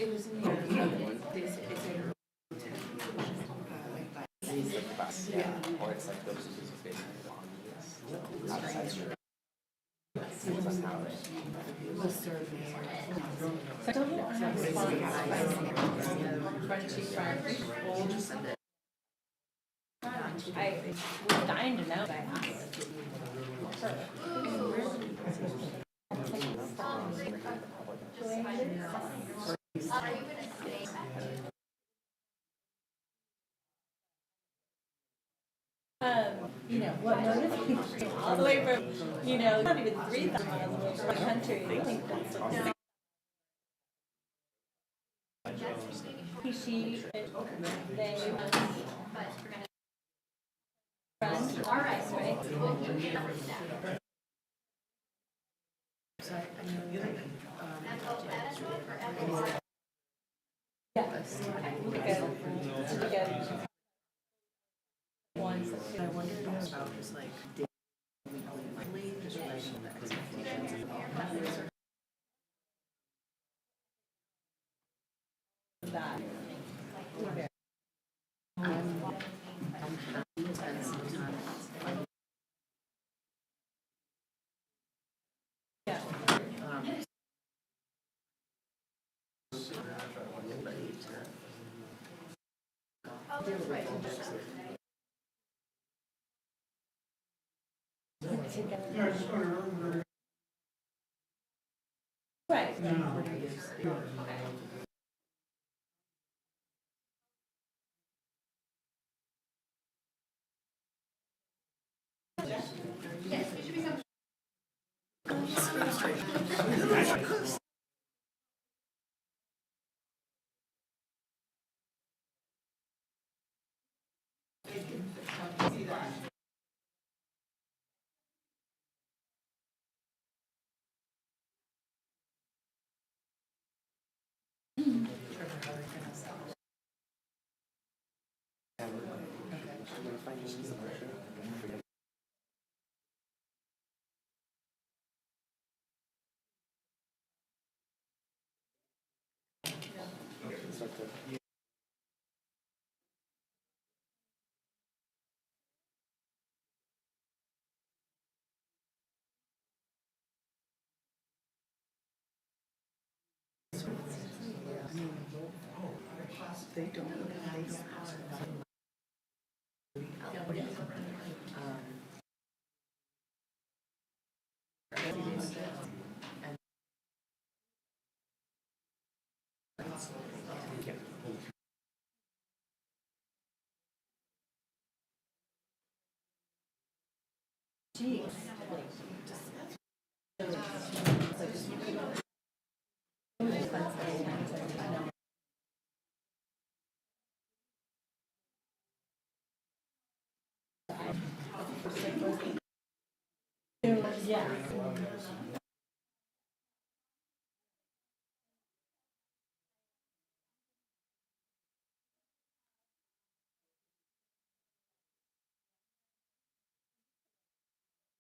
It was in the it's in It's the bus, yeah. Or it's like those who's basically on this outside street. That's how it was served there. So don't have crunchy French. I was dying to know. You know, what motivates me all the way from, you know, not even 3,000 miles away from the country. I think that's like she, they, friend, all right, right? So I know you yeah, ones I wonder about just like daily, just writing the expectations of that. I'm happy to spend some time. Yeah. Right. They don't yeah.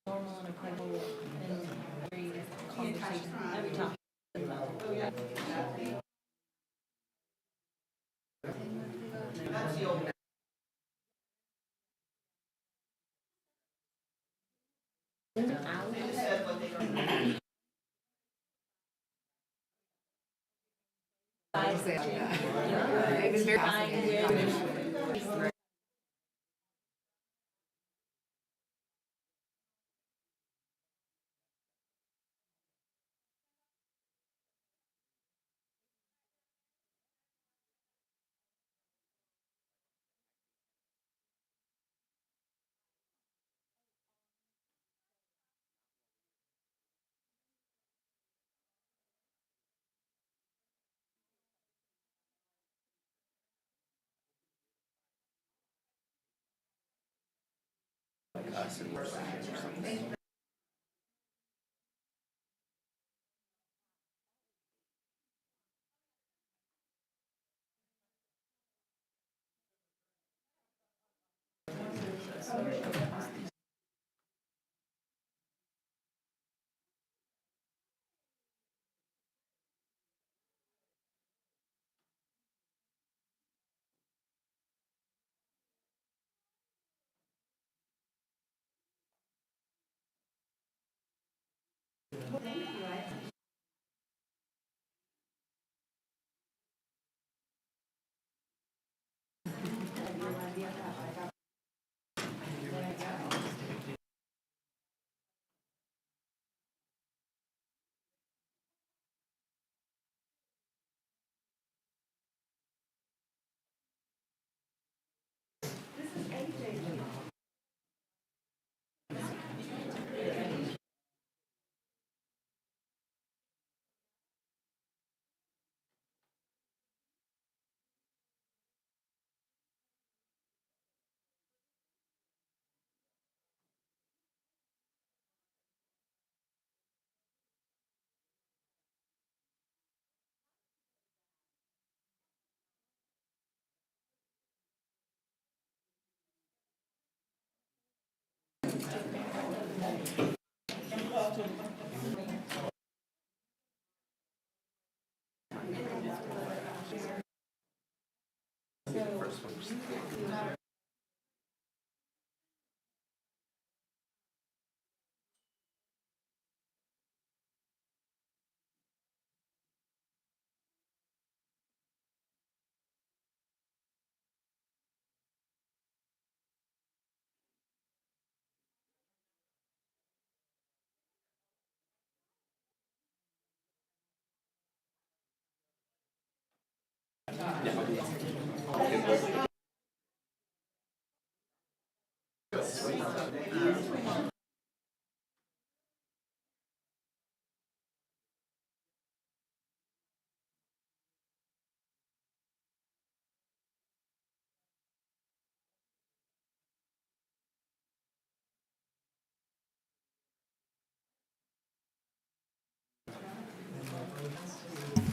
Normal and applicable and every conversation, every topic. It was very fascinating. like us and we're or something.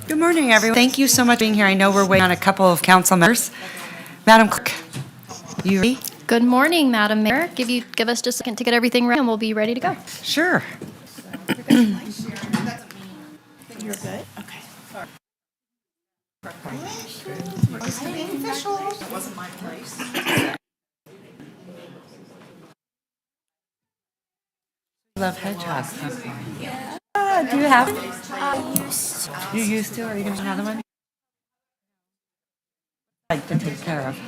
Good morning, everyone. Thank you so much for being here. I know we're waiting on a couple of council members. Madam Clerk, you ready? Good morning, Madam Mayor. Give us just a second to get everything ready, and we'll be ready to go. Sure. You're good? Okay. That wasn't my place. Love hedgehogs. Do you have one? You used to? Are you going to have another one? Like to take care of.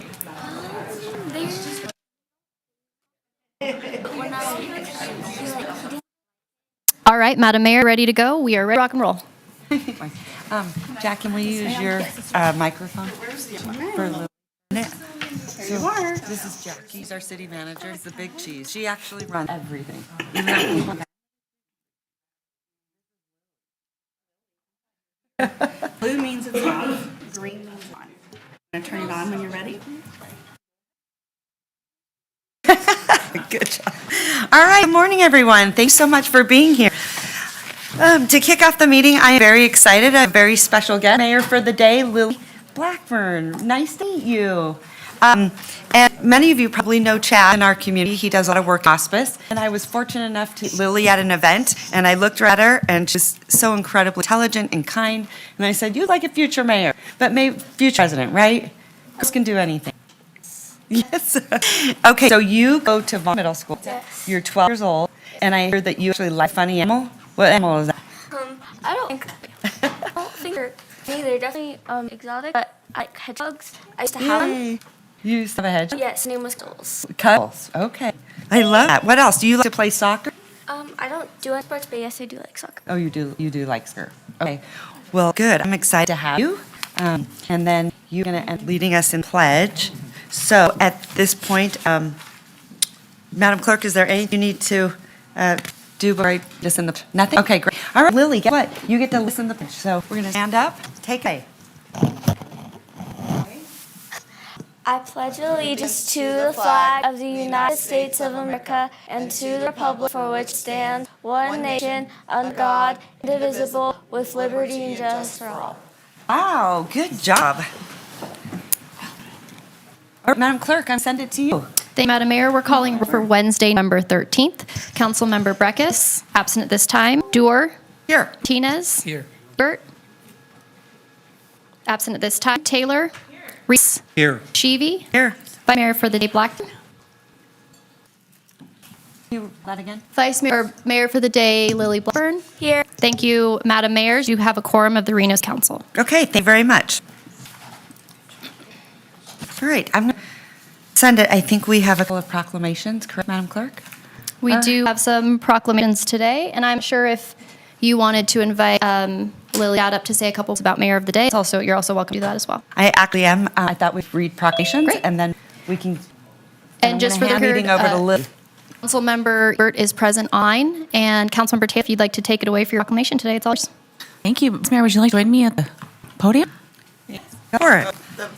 All right, Madam Mayor, ready to go? We are ready to rock and roll. Jack, can we use your microphone? For a little minute? There you are. This is Jack. He's our city manager. He's the big cheese. She actually runs everything. Even though people- Blue means it's off, green means on. I'm gonna turn it on when you're ready. Good job. All right. Good morning, everyone. Thanks so much for being here. To kick off the meeting, I am very excited. A very special guest, Mayor for the day, Lily Blackburn. Nice to meet you. And many of you probably know Chad in our community. He does a lot of work in hospice. And I was fortunate enough to meet Lily at an event, and I looked at her, and she's so incredibly intelligent and kind. And I said, "You'd like a future mayor, but maybe future president, right? Girls can do anything." Yes. Okay, so you go to Vaughan Middle School. Yes. You're 12 years old, and I heard that you actually like funny animal. What animal is that? I don't think they're me. They're definitely exotic, but I like hedgehogs. I used to have them. Yay. You used to have a hedgehog? Yes, name was Cuddles. Cuddles. Okay. I love that. What else? Do you like to play soccer? I don't do any sports, but yes, I do like soccer. Oh, you do. You do like soccer. Okay. Well, good. I'm excited to have you. And then you're going to end leading us in pledge. So at this point, Madam Clerk, is there anything you need to do before I listen the nothing? Okay, great. All right, Lily, guess what? You get to listen the pledge. So we're going to stand up. Take it. I pledge allegiance to the flag of the United States of America and to the republic for which stands one nation, under God, indivisible, with liberty and justice for all. Wow, good job. All right, Madam Clerk, I'll send it to you. Thank you, Madam Mayor. We're calling for Wednesday, November 13th. Councilmember Breckus, absent at this time. Dewar. Here. Martinez. Here. Burt. Absent at this time. Taylor. Reese. Here. Sheevy. Here. Vice Mayor for the day, Blackburn. You that again? Vice Mayor, or Mayor for the day, Lily Blackburn. Here. Thank you, Madam Mayor. You have a quorum of the Reno's Council. Okay, thank you very much. All right, I'm going to send it. I think we have a couple of proclamations, correct, Madam Clerk? We do have some proclamations today, and I'm sure if you wanted to invite Lily up to say a couple about Mayor of the Day, you're also welcome to do that as well. I actually am. I thought we'd read proclamations, Great. and then we can. And just for the record, meeting over to Lily. Councilmember Burt is present online, and Councilmember Taylor, if you'd like to take it away for your proclamation today, it's all yours. Thank you. Ms. Mayor, would you like to join me at the podium? Go for it. The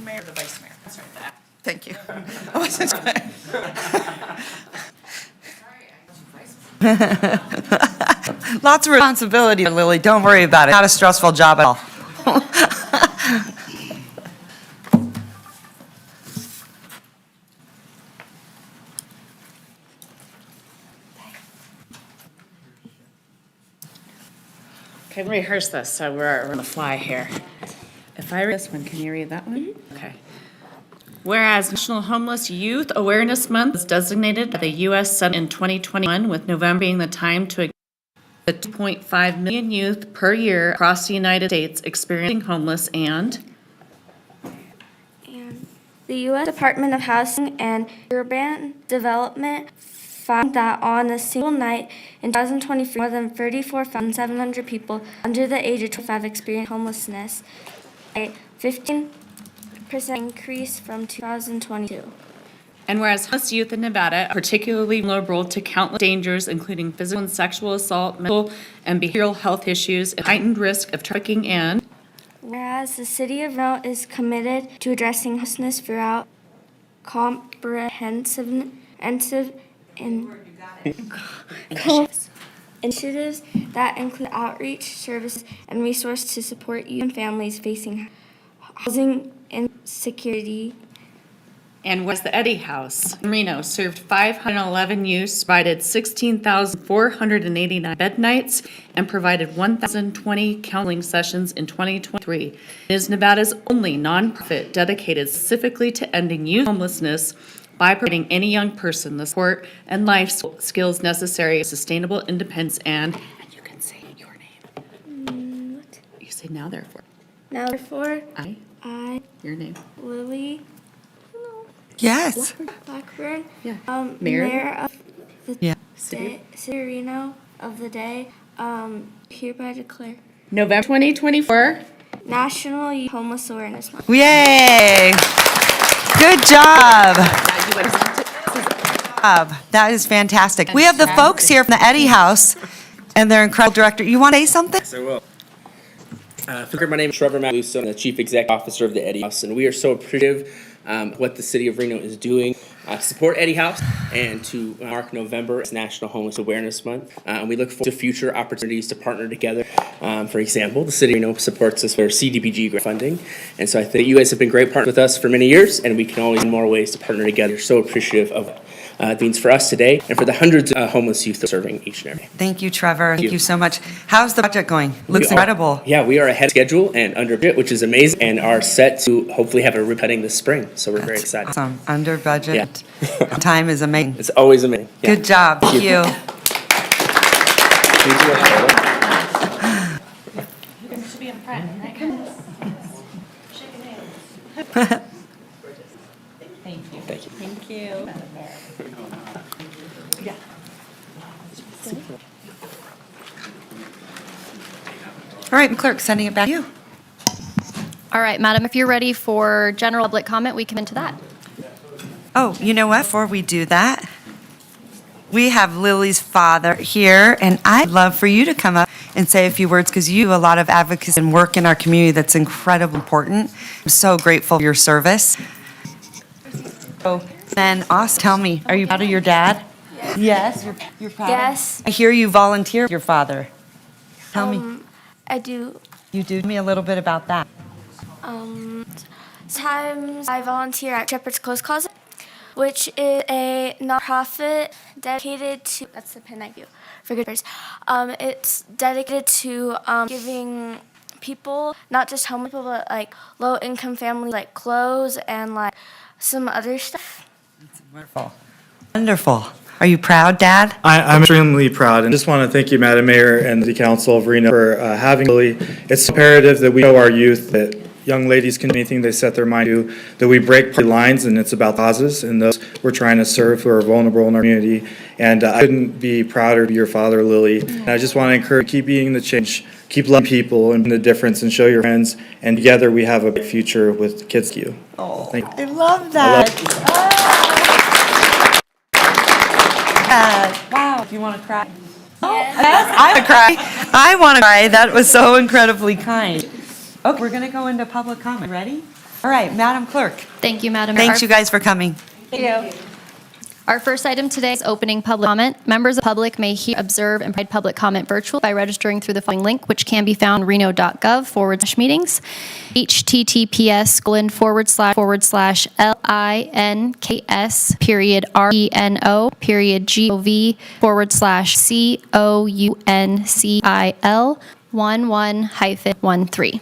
mayor, the vice mayor. Sorry, that. Thank you. I wasn't going. Lots of responsibility, Lily. Don't worry about it. Not a stressful job at all. Okay, let me rehearse this so we're on the fly here. If I read this one, can you read that one? Okay. Whereas National Homeless Youth Awareness Month was designated by the U.S. Senate in 2021, with November being the time to the 2.5 million youth per year across the United States experiencing homeless, and the U.S. Department of Housing and Urban Development found that on a single night in 2023, more than 34,700 people under the age of 25 experienced homelessness, a 15% increase from 2022. And whereas homeless youth in Nevada are particularly vulnerable to countless dangers, including physical and sexual assault, mental and behavioral health issues, and heightened risk of trafficking, and whereas the city of Reno is committed to addressing homelessness throughout comprehensive initiatives that include outreach, services, and resources to support youth and families facing housing insecurity. And whereas the Eddy House in Reno served 511 youths, provided 16,489 bed nights, and provided 1,020 counseling sessions in 2023. It is Nevada's only nonprofit dedicated specifically to ending youth homelessness by providing any young person the support and life skills necessary for sustainable independence. And you can say your name. You say now therefore. Now therefore, I, your name. Lily Yes. Blackburn, Yeah. Mayor of the Yeah. City of Reno of the day, hereby declare November 2024. National Youth Homeless Awareness Month. Yay. Good job. That is fantastic. We have the folks here from the Eddy House and their incredible director. You want to say something? Yes, I will. My name is Trevor Maluso. I'm the Chief Executive Officer of the Eddy House, and we are so appreciative what the City of Reno is doing to support Eddy House and to mark November as National Homeless Awareness Month. And we look forward to future opportunities to partner together. For example, the City of Reno supports us for CDBG grant funding. And so I think you guys have been great partners with us for many years, and we can always find more ways to partner together. So appreciative of what it means for us today and for the hundreds of homeless youth that are serving each and every day. Thank you, Trevor. Thank you so much. How's the project going? Looks incredible. Yeah, we are ahead of schedule and under budget, which is amazing, and are set to hopefully have a ribbon cutting this spring. So we're very excited. Awesome. Under budget. Time is amazing. It's always amazing. Yeah. Good job. Thank you. Thank you. All right, clerk, sending it back to you. All right, madam, if you're ready for general public comment, we come into that. Oh, you know what? Before we do that, we have Lily's father here, and I'd love for you to come up and say a few words because you do a lot of advocacy and work in our community that's incredibly important. I'm so grateful for your service. So then, Austin, tell me, are you proud of your dad? Yes, you're proud. Yes. I hear you volunteer with your father. Tell me, I do. you do tell me a little bit about that. Sometimes I volunteer at Shepherd's Clothes Closet, which is a nonprofit dedicated to, that's the pin I do for good purpose. It's dedicated to giving people, not just homeless people, but like low income families, like clothes and like some other stuff. Wonderful. Wonderful. Are you proud, Dad? I'm extremely proud, and just want to thank you, Madam Mayor, and the Council of Reno for having Lily. It's imperative that we show our youth that young ladies can do anything they set their mind to, that we break party lines, and it's about causes and those we're trying to serve who are vulnerable in our community. And I couldn't be prouder to be your father, Lily. And I just want to encourage, keep being the change, keep loving people and the difference, and show your friends. And together we have a big future with kids like you. Oh, Thank you. I love that. Wow, do you want to cry? Oh, yes, I want to cry. I want to cry. That was so incredibly kind. Okay, we're going to go into public comment. Ready? All right, Madam Clerk. Thank you, Madam Mayor. Thanks, you guys, for coming. Thank you. Our first item today is opening public comment. Members of the public may hear, observe, and provide public comment virtually by registering through the following link, which can be found on reno.gov/meetings, https://reno.gov/COUNCIL11-13.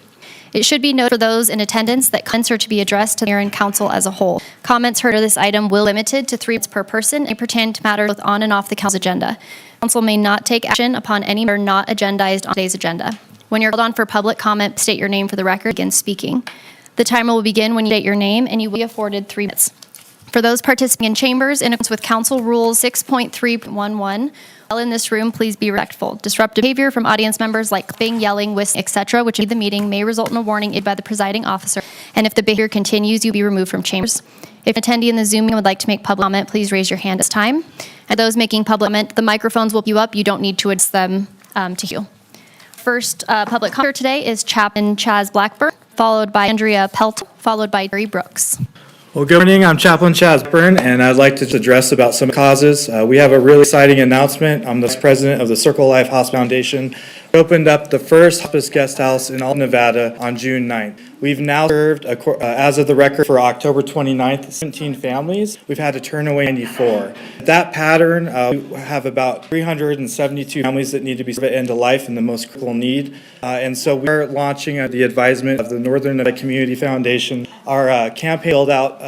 It should be noted for those in attendance that comments are to be addressed to the mayor and council as a whole. Comments heard on this item will be limited to 3 minutes per person and pertain to matters both on and off the council's agenda. Council may not take action upon any matter not agendized on today's agenda. When you're called on for public comment, state your name for the record and begin speaking. The timer will begin when you state your name, and you will be afforded 3 minutes. For those participating in chambers, in accordance with Council Rules 6.3.11, while in this room, please be respectful. Disruptive behavior from audience members like clapping, yelling, whistling, etc., which lead the meeting may result in a warning issued by the presiding officer, and if the behavior continues, you'll be removed from chambers. If an attendee in the Zoom meeting would like to make public comment, please raise your hand at this time. And those making public comment, the microphones will queue up. You don't need to adjust them to you. First public commenter today is Chaplain Chaz Blackburn, followed by Andrea Pelton, followed by Terry Brooks. Well, good morning. I'm Chaplain Chaz Blackburn, and I'd like to address about some causes. We have a really exciting announcement. I'm the president of the Circle Life Hospice Foundation. We opened up the first hospice guest house in all Nevada on June 9th. We've now served, as of the record for October 29th, 17 families. We've had to turn away 94. That pattern, we have about 372 families that need to be served at end of life in the most critical need. And so we're launching the advisement of the Northern Nevada Community Foundation, our campaign build-out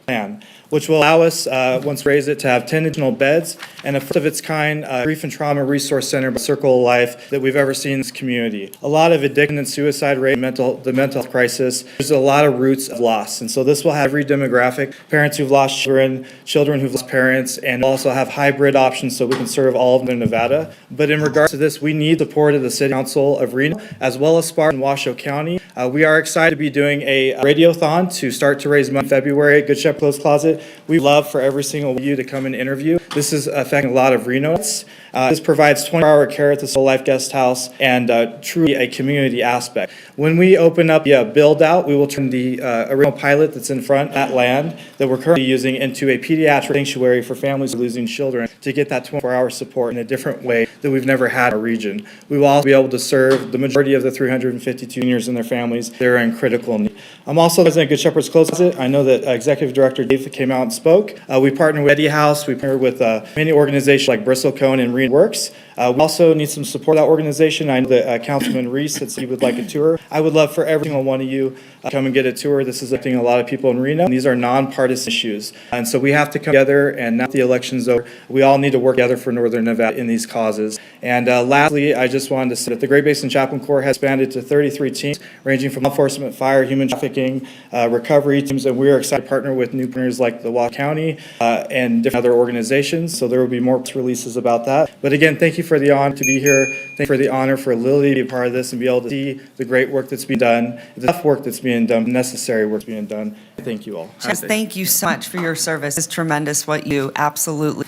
plan, which will allow us, once we raise it, to have 10 additional beds and a first of its kind grief and trauma resource center by Circle of Life that we've ever seen in this community. A lot of addiction and suicide rate, the mental health crisis, there's a lot of roots of loss. And so this will have every demographic, parents who've lost children who've lost parents, and also have hybrid options so we can serve all of them in Nevada. But in regards to this, we need support of the City Council of Reno, as well as Sparta and Washoe County. We are excited to be doing a radiothon to start to raise money in February at Good Shepherd Clothes Closet. We love for every single one of you to come and interview. This is affecting a lot of Renoites. This provides 24-hour care at the Soul Life Guest House and truly a community aspect. When we open up the build-out, we will turn the original pilot that's in front, that land that we're currently using, into a pediatric sanctuary for families losing children to get that 24-hour support in a different way that we've never had in our region. We will also be able to serve the majority of the 352 seniors and their families that are in critical need. I'm also president of Good Shepherd's Clothes Closet. I know that Executive Director Dave came out and spoke. We partner with Eddie House. We partner with many organizations like Bristlecone and Reno Works. We also need some support of that organization. I know that Councilman Reese said he would like a tour. I would love for every single one of you to come and get a tour. This is affecting a lot of people in Reno, and these are nonpartisan issues. And so we have to come together, and now that the election's over, we all need to work together for Northern Nevada in these causes. And lastly, I just wanted to say that the Great Basin Chaplain Corps has expanded to 33 teams, ranging from law enforcement, fire, human trafficking, recovery teams, and we are excited to partner with new partners like the Washoe County and different other organizations. So there will be more releases about that. But again, thank you for the honor to be here. Thank you for the honor for Lily to be a part of this and be able to see the great work that's being done, the tough work that's being done, necessary work that's being done. Thank you all. Yes, thank you so much for your service. It's tremendous what you absolutely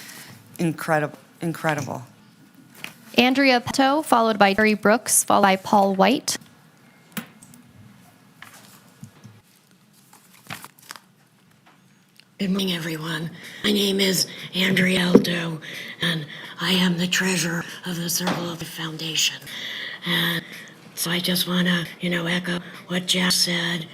incredible. Andrea Petto, followed by Terry Brooks, followed by Paul White. Good morning, everyone. My name is Andrea Aldo, and I am the treasurer of the Circle of Life Foundation. And so I just want to, echo what Jeff said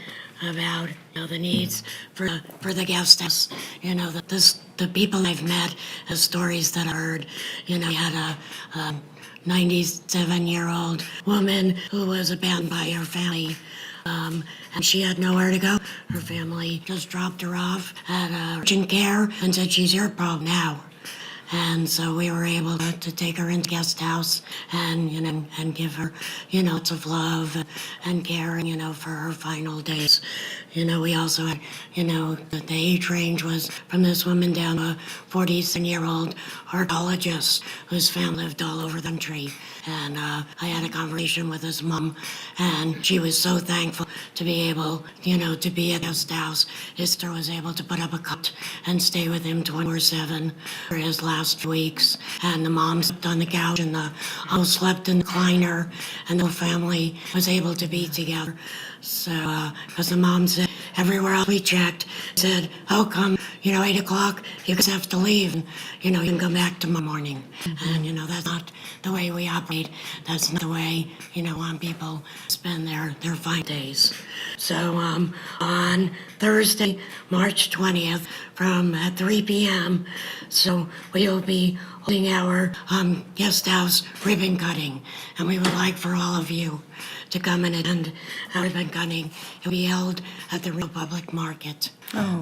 about, the needs for the guest house. The people I've met, the stories that I heard. We had a 97-year-old woman who was abandoned by her family. And she had nowhere to go. Her family just dropped her off at urgent care and said, she's your problem now. And so we were able to take her into guest house and, and give her, lots of love and care, for her final days. We also had, the age range was from this woman down to a 47-year-old archaeologist whose family lived all over the country. And I had a conversation with his mom, and she was so thankful to be able, to be at guest house. His sister was able to put up a cot and stay with him 24/7 for his last weeks. And the mom slept on the couch, and the uncle slept in the recliner, and the whole family was able to be together. So, because the mom said, everywhere else we checked, said, oh, come, 8 o'clock, you guys have to leave, and, you can come back tomorrow morning. And, that's not the way we operate. That's not the way, want people spend their fine days. So on Thursday, March 20th, from 3 p.m. So we'll be holding our guest house ribbon cutting, and we would like for all of you to come and attend our ribbon cutting. It will be held at the Reno Public Market.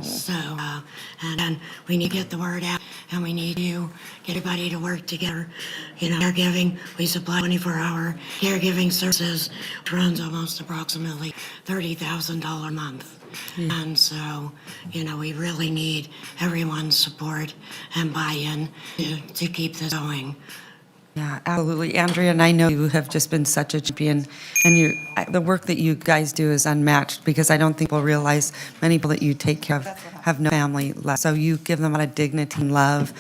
So, and then we need to get the word out, and we need to get everybody to work together. You know, caregiving, we supply 24-hour caregiving services, which runs almost approximately $30,000 a month. And so, you know, we really need everyone's support and buy-in to keep this going. Yeah, absolutely. Andrea, and I know you have just been such a champion, and the work that you guys do is unmatched, because I don't think people realize many people that you take care of have no family left. So you give them a lot of dignity and love,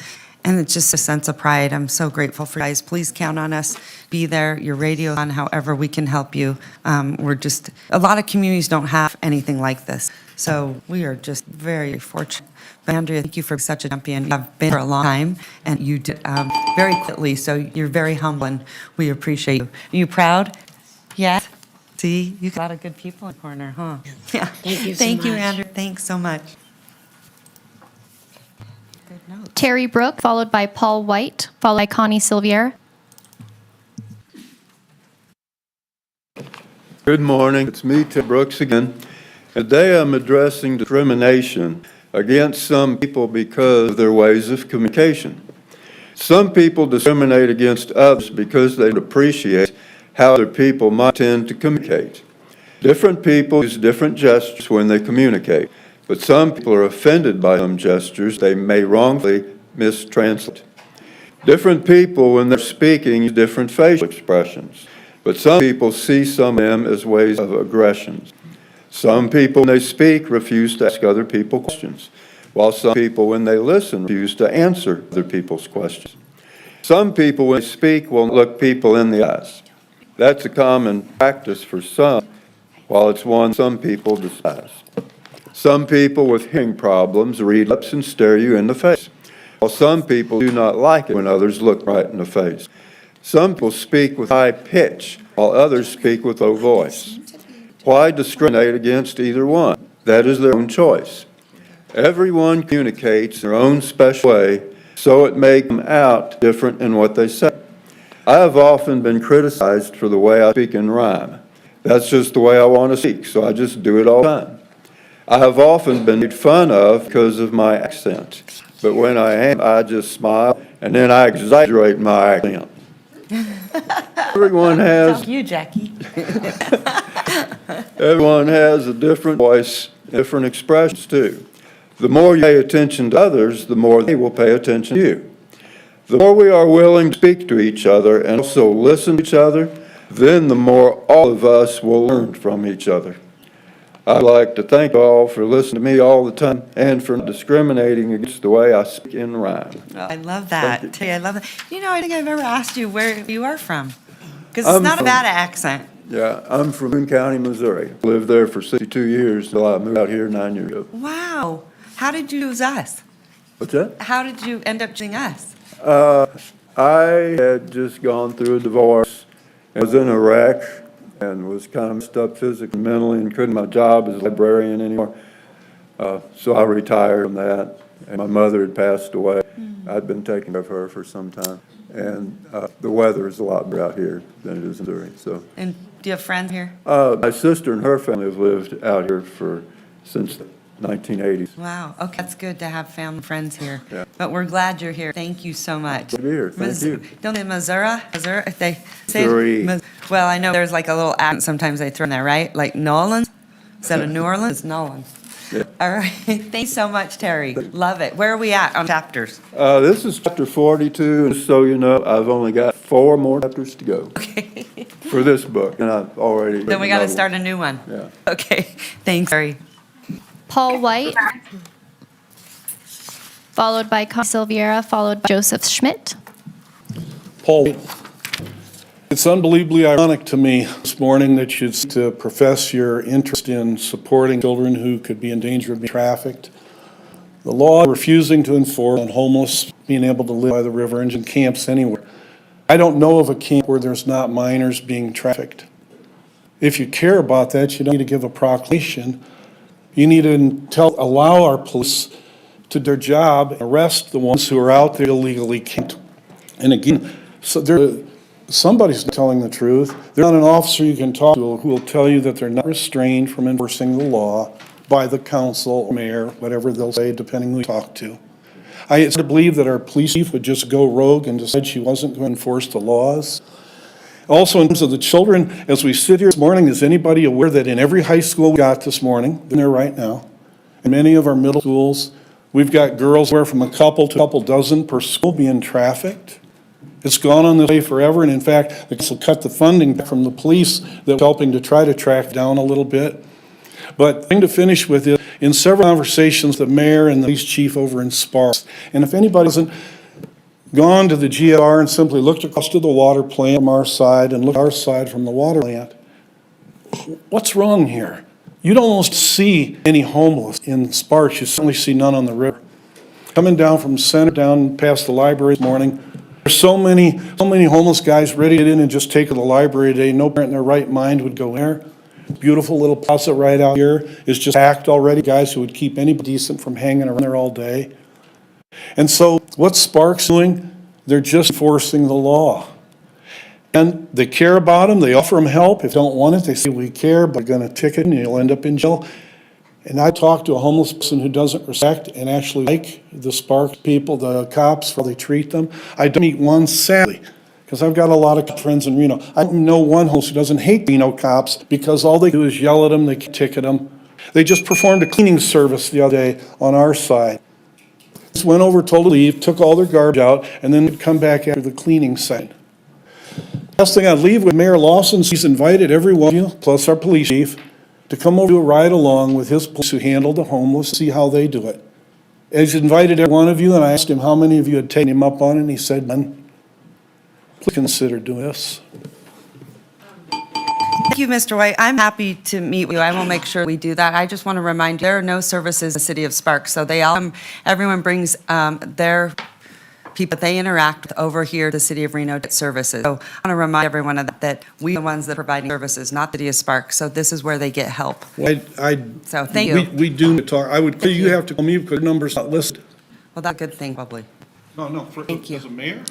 and it's just a sense of pride. I'm so grateful for you guys. Please count on us. Be there. Your radio on, however we can help you. We're just, a lot of communities don't have anything like this. So we are just very fortunate. But Andrea, thank you for such a champion. You have been for a long time, and you did very quickly, so you're very humble, and we appreciate you. Are you proud? Yes? See, you got a lot of good people in the corner, huh? Yeah. Thank you so Thank you, much. Andrea. Thanks so much. Good note. Terry Brook, followed by Paul White, followed by Connie Silvier. Good morning. It's me, Tim Brooks again. Today I'm addressing discrimination against some people because of their ways of communication. Some people discriminate against others because they don't appreciate how other people might tend to communicate. Different people use different gestures when they communicate, but some people are offended by some gestures they may wrongfully mistranslate. Different people, when they're speaking, use different facial expressions, but some people see some of them as ways of aggression. Some people, when they speak, refuse to ask other people questions, while some people, when they listen, refuse to answer other people's questions. Some people, when they speak, will look people in the eyes. That's a common practice for some, while it's one some people despise. Some people with hearing problems read lips and stare you in the face, while some people do not like it when others look right in the face. Some people speak with high pitch, while others speak with low voice. Why discriminate against either one? That is their own choice. Everyone communicates in their own special way, so it may come out different in what they say. I have often been criticized for the way I speak in rhyme. That's just the way I want to speak, so I just do it all the time. I have often been made fun of because of my accent, but when I am, I just smile, and then I exaggerate my accent. Everyone has... Thank you, Jackie. Everyone has a different voice, different expressions too. The more you pay attention to others, the more they will pay attention to you. The more we are willing to speak to each other and also listen to each other, then the more all of us will learn from each other. I'd like to thank you all for listening to me all the time and for not discriminating against the way I speak in rhyme. Oh, I love that. Thank you. Terry, I love that. You know, I think I've never asked you where you are from, because it's not a bad accent. Yeah, I'm from Boone County, Missouri. Lived there for 62 years until I moved out here 9 years ago. Wow. How did you choose us? What's that? How did you end up choosing us? I had just gone through a divorce and was in a wreck and was kind of messed up physically and mentally and couldn't do my job as a librarian anymore. So I retired from that, and my mother had passed away. I'd been taking care of her for some time, and the weather is a lot better out here than it is in Missouri. So. And do you have friends here? My sister and her family have lived out here since the 1980s. Wow. Okay, that's good to have family and friends here. Yeah. But we're glad you're here. Thank you so much. Good to be here. Thank you. Don't they Missouri? Missouri? They say Missouri. Well, I know there's like a little accent sometimes they throw in there, right? Like Nolans instead of New Orleans. It's Nolan. Yeah. All right. Thanks so much, Terry. Love it. Where are we at on chapters? This is chapter 42, and so you know, I've only got 4 more chapters to go Okay. for this book, and I've already. Then we got to start a new one. Yeah. Okay. Thanks, Terry. Paul White, followed by Connie Silviera, followed by Joseph Schmidt. Paul, it's unbelievably ironic to me this morning that you'd to profess your interest in supporting children who could be in danger of being trafficked. The law refusing to enforce on homeless being able to live by the river and in camps anywhere. I don't know of a camp where there's not minors being trafficked. if you care about that, you don't need to give a proclamation. You need to allow our police to do their job, and arrest the ones who are out there illegally camped. And again, somebody's telling the truth. There's not an officer you can talk to who will tell you that they're not restrained from enforcing the law by the council, or mayor, whatever they'll say, depending who you talk to. I believe that our police chief would just go rogue and decide she wasn't going to enforce the laws. Also, in terms of the children, as we sit here this morning, is anybody aware that in every high school we got this morning, in there right now, in many of our middle schools, we've got girls anywhere from a couple to a couple dozen per school being trafficked? It's gone on this way forever, and in fact, the council cut the funding from the police that was helping to try to track down a little bit. But the thing to finish with is, in several conversations, the mayor and the police chief over in Sparks, and if anybody hasn't gone to the GR and simply looked across to the water plant from our side and looked at our side from the water plant, what's wrong here? You don't almost see any homeless in Sparks. You certainly see none on the river. Coming down from Center, down past the library this morning, there's so many homeless guys ready to get in and just take to the library today. No parent in their right mind would go there. Beautiful little plaza right out here is just packed already. Guys who would keep anybody decent from hanging around there all day. And so what's Sparks doing? They're just enforcing the law. And they care about them. They offer them help. If they don't want it, they say, we care, but we're going to ticket and you'll end up in jail. And I talked to a homeless person who doesn't respect and actually like the Sparks people, the cops, how they treat them. I don't meet one, sadly, because I've got a lot of friends in Reno. I don't know one homeless who doesn't hate Reno cops because all they do is yell at them, they ticket them. They just performed a cleaning service the other day on our side. Just went over, told to leave, took all their garbage out, and then they'd come back after the cleaning site. Last thing I'd leave with Mayor Lawson, he's invited every one of you, plus our police chief, to come over to a ride along with his police who handle the homeless, see how they do it. He's invited every one of you, and I asked him how many of you had taken him up on it, and he said none. Please consider doing this. Thank you, Mr. White. I'm happy to meet with you. I will make sure we do that. I just want to remind you, there are no services in the city of Sparks, so everyone brings their people that they interact with over here at the city of Reno to get services. So I want to remind everyone of that we are the ones that are providing services, not the city of Sparks. So this is where they get help. So thank you. We do talk. You have to call me because the number's not listed. Well, that's a good thing, probably. No. Thank you. As a mayor?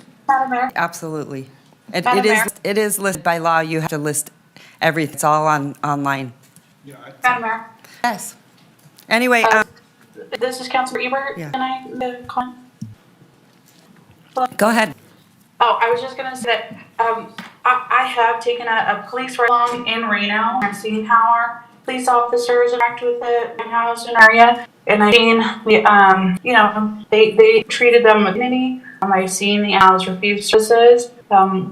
Absolutely. It is listed by law. You have to list everything. It's all online. Madam Mayor, Yes. Anyway, this is Councilor Ebert. Yeah. Can I comment? go ahead. Oh, I was just gonna say that, I have taken a police ride along in Reno. I've seen how our police officers interact with the house and area. And I've seen, they treated them with dignity. I've seen the house refuse services.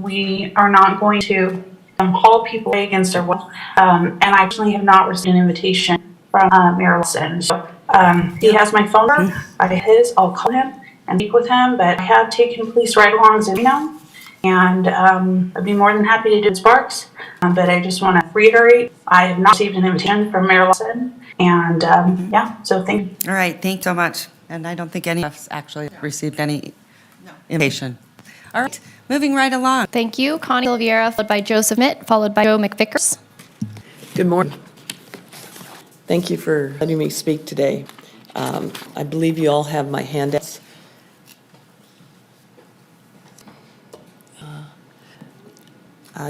We are not going to haul people away against their will. And I personally have not received an invitation from Mayor Wilson. So he has my phone number. I have his. I'll call him and speak with him. But I have taken police ride-alongs in Reno, and I'd be more than happy to do Sparks. But I just want to reiterate, I have not received an invitation from Mayor Wilson. And so thank you. All right, thanks so much. And I don't think any of us actually received any invitation. All right, moving right along. Thank you. Connie Oliveira, followed by Joseph Mitt, followed by Joe McVickers. Good morning. Thank you for letting me speak today. I believe you all have my handouts.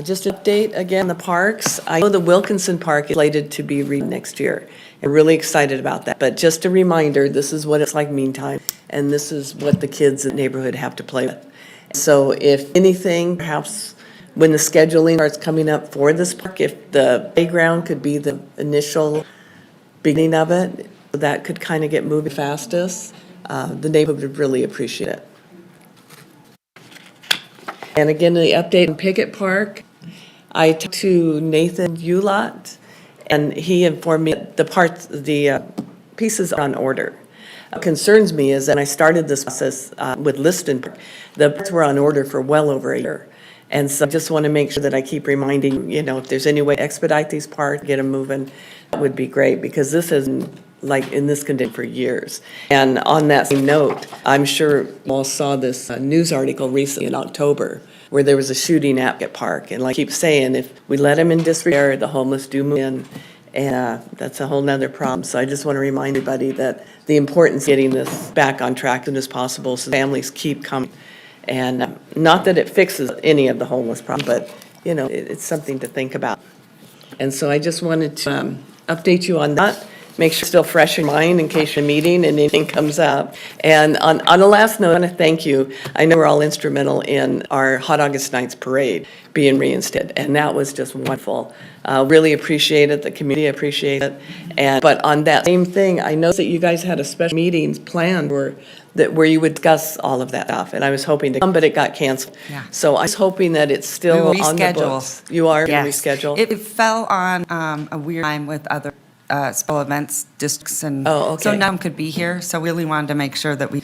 Just an update again, the parks. I know the Wilkinson Park is slated to be redone next year. I'm really excited about that. But just a reminder, this is what it's like meantime, and this is what the kids in the neighborhood have to play with. So if anything, perhaps when the scheduling starts coming up for this park, if the playground could be the initial beginning of it, that could kind of get moving fastest, the neighborhood would really appreciate it. And again, the update on Pickett Park, I talked to Nathan Ulott, and he informed me that the pieces are on order. What concerns me is that when I started this process with Liston Park, the parts were on order for well over a year. And so I just want to make sure that I keep reminding, if there's any way to expedite these parts, get them moving, that would be great, because this has been like in this condition for years. And on that same note, I'm sure you all saw this news article recently in October where there was a shooting at Park. And like I keep saying, if we let them in disrepair, the homeless do move in. And that's a whole nother problem. So I just want to remind everybody that the importance of getting this back on track as soon as possible so families keep coming. And not that it fixes any of the homeless problem, but, you know, it's something to think about. And so I just wanted to update you on that. Make sure it's still fresh in mind in case you're meeting and anything comes up. And on a last note, I want to thank you. I know we're all instrumental in our Hot August Nights parade being reinstated, and that was just wonderful. Really appreciate it. The community appreciate it. But on that same thing, I know that you guys had a special meetings planned where you would discuss all of that stuff, and I was hoping to come, but it got canceled. Yeah. So I was hoping that it's still We will on the reschedule. books. You are going to Yes. reschedule? It fell on a weird time with other special events, districts, and Oh, okay. so none could be here. So we really wanted to make sure that we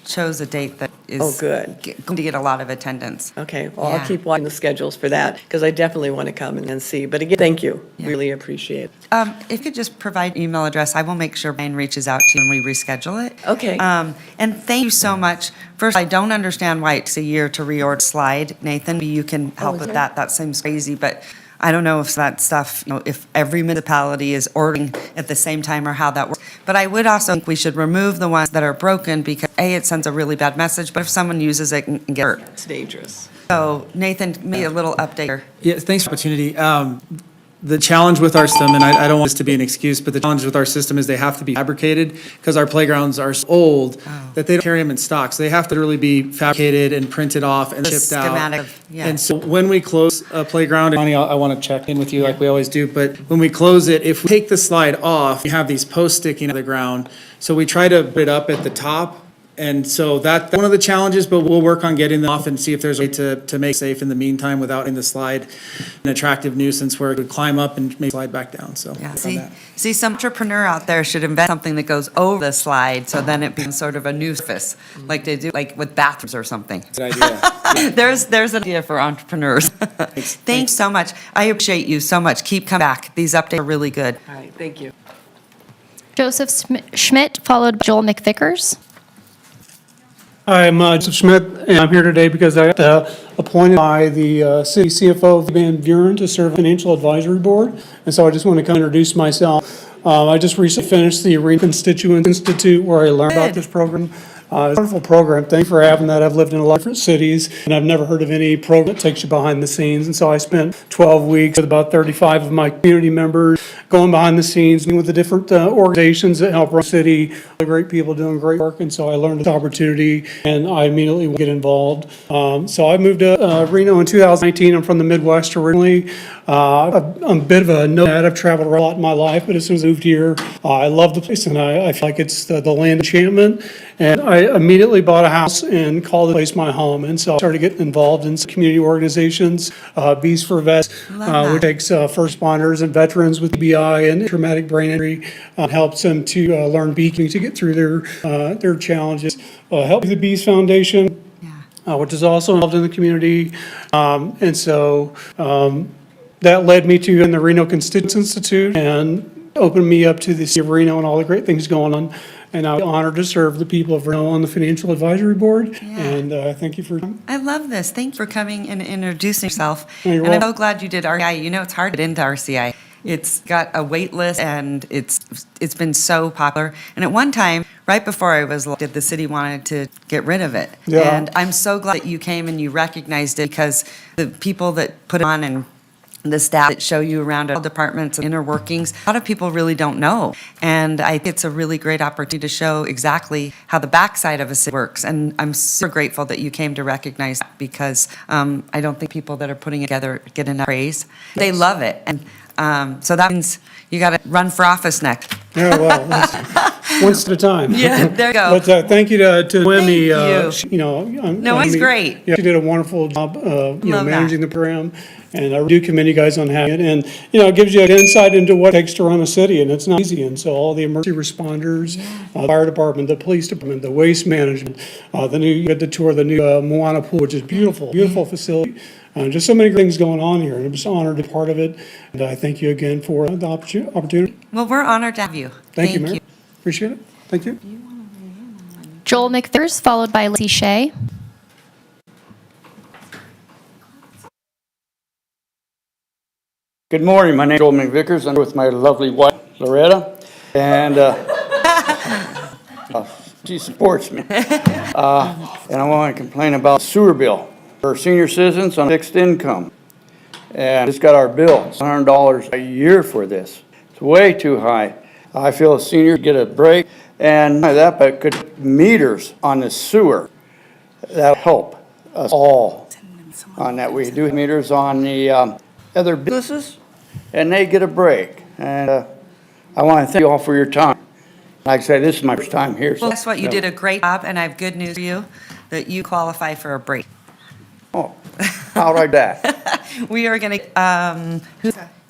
chose a date that is Oh, good. going to get a lot of attendance. Okay, well, I'll Yeah. keep watching the schedules for that, because I definitely want to come and see. But again, thank you. Yeah. Really appreciate it. If you could just provide email address, I will make sure Brian reaches out to you when we reschedule it. Okay. And thank you so much. First, I don't understand why it takes a year to reorder slide. Nathan, maybe you can help is with it? that. That seems crazy, but I don't know if that stuff, if every municipality is ordering at the same time or how that works. But I would also think we should remove the ones that are broken because A, it sends a really bad message, but if someone uses it and get hurt. It's dangerous. So Nathan, maybe a little update here. Yeah, thanks for the opportunity. The challenge with our system, and I don't want this to be an excuse, but the challenge with our system is they have to be fabricated because our playgrounds are so old that they don't carry them in stock. So they have to really be fabricated and printed off and The shipped out. schematic, yeah. And so when we close a playground, and Bonnie, I want to check in with you like we always do, but when we close it, if we take the slide off, we have these posts sticking to the ground. So we try to put it up at the top. And so that's one of the challenges, but we'll work on getting them off and see if there's a way to make it safe in the meantime without in the slide an attractive nuisance where it would climb up and maybe slide back down, so. Yeah, work on that. see, some entrepreneur out there should invent something that goes over the slide, so then it becomes sort of a new surface, like they do, like with bathrooms or something. Good idea. There's an idea for entrepreneurs. Thanks so much. I appreciate you so much. Keep coming back. These updates are really good. All right, thank you. Joseph Schmidt, followed by Joel McVickers. I'm Joseph Schmidt, and I'm here today because I got appointed by the city CFO of Van Buren to serve on the Financial Advisory Board, and so I just want to come introduce myself. I just recently finished the Reno Constituent Institute where I learned about this program. It's a wonderful program. Thank you for having that. I've lived in a lot of different cities, and I've never heard of any program that takes you behind the scenes. And so I spent 12 weeks with about 35 of my community members, going behind the scenes, meeting with the different organizations that help run the city, the great people doing great work. And so I learned this opportunity, and I immediately get involved. So I moved to Reno in 2019. I'm from the Midwest originally. I'm a bit of a nomad. I've traveled a lot in my life, but as soon as I moved here, I love the place, and I feel like it's the land enchantment. And I immediately bought a house and called the place my home. And so I started getting involved in some community organizations, Bees for Vets, which takes first responders and veterans with TBI and traumatic brain injury, helps them to learn beekeeping to get through their challenges. Help the Bees Foundation, which is also involved in the community. And so that led me to in the Reno Constituent Institute and opened me up to the city of Reno and all the great things going on. And I'm honored to serve the people of Reno on the Financial Advisory Board. And thank you for your time. I love this. Thank you for coming and introducing yourself. You're And I'm so welcome. glad you did RCI. You know, it's hard to get into RCI. It's got a wait list, and it's been so popular. And at one time, right before I was elected, the city wanted to get rid of it. Yeah. And I'm so glad that you came and you recognized it, because the people that put it on and the staff that show you around all departments and inner workings, a lot of people really don't know. And I think it's a really great opportunity to show exactly how the backside of a city works. And I'm super grateful that you came to recognize that, because I don't think people that are putting it together get enough praise. They love it. And so that means you got to run for office next. Yeah, well, once at a time. Yeah, there you go. But thank you to Noemi. Thank you. Noemi's great. Yeah, she did a wonderful job, Love that. managing the program. And I do commend you guys on having it. And, it gives you an insight into what it takes to run a city, and it's not easy. And so all the emergency responders, fire department, the police department, the waste management, you had to tour the new Moana pool, which is beautiful, beautiful facility. Just so many things going on here, and I'm just honored to be part of it. And I thank you again for the opportunity. Well, we're honored to have you. Thank you, Mayor. Appreciate it. Thank you. Joel McVickers, followed by Lacey Shea. Good morning, my name is Joel McVickers. I'm with my lovely wife, Loretta, and she supports me. And I want to complain about the sewer bill for senior citizens on fixed income. And it's got our bill, it's $100 a year for this. It's way too high. I feel seniors get a break, and not that, but could meters on the sewer. That would help us all on that. We do meters on the other businesses, and they get a break. And I want to thank you all for your time. Like I said, this is my first time here. Well, guess what? You did a great job, and I have good news for you, that you qualify for a break. Oh, how like that? We are going to,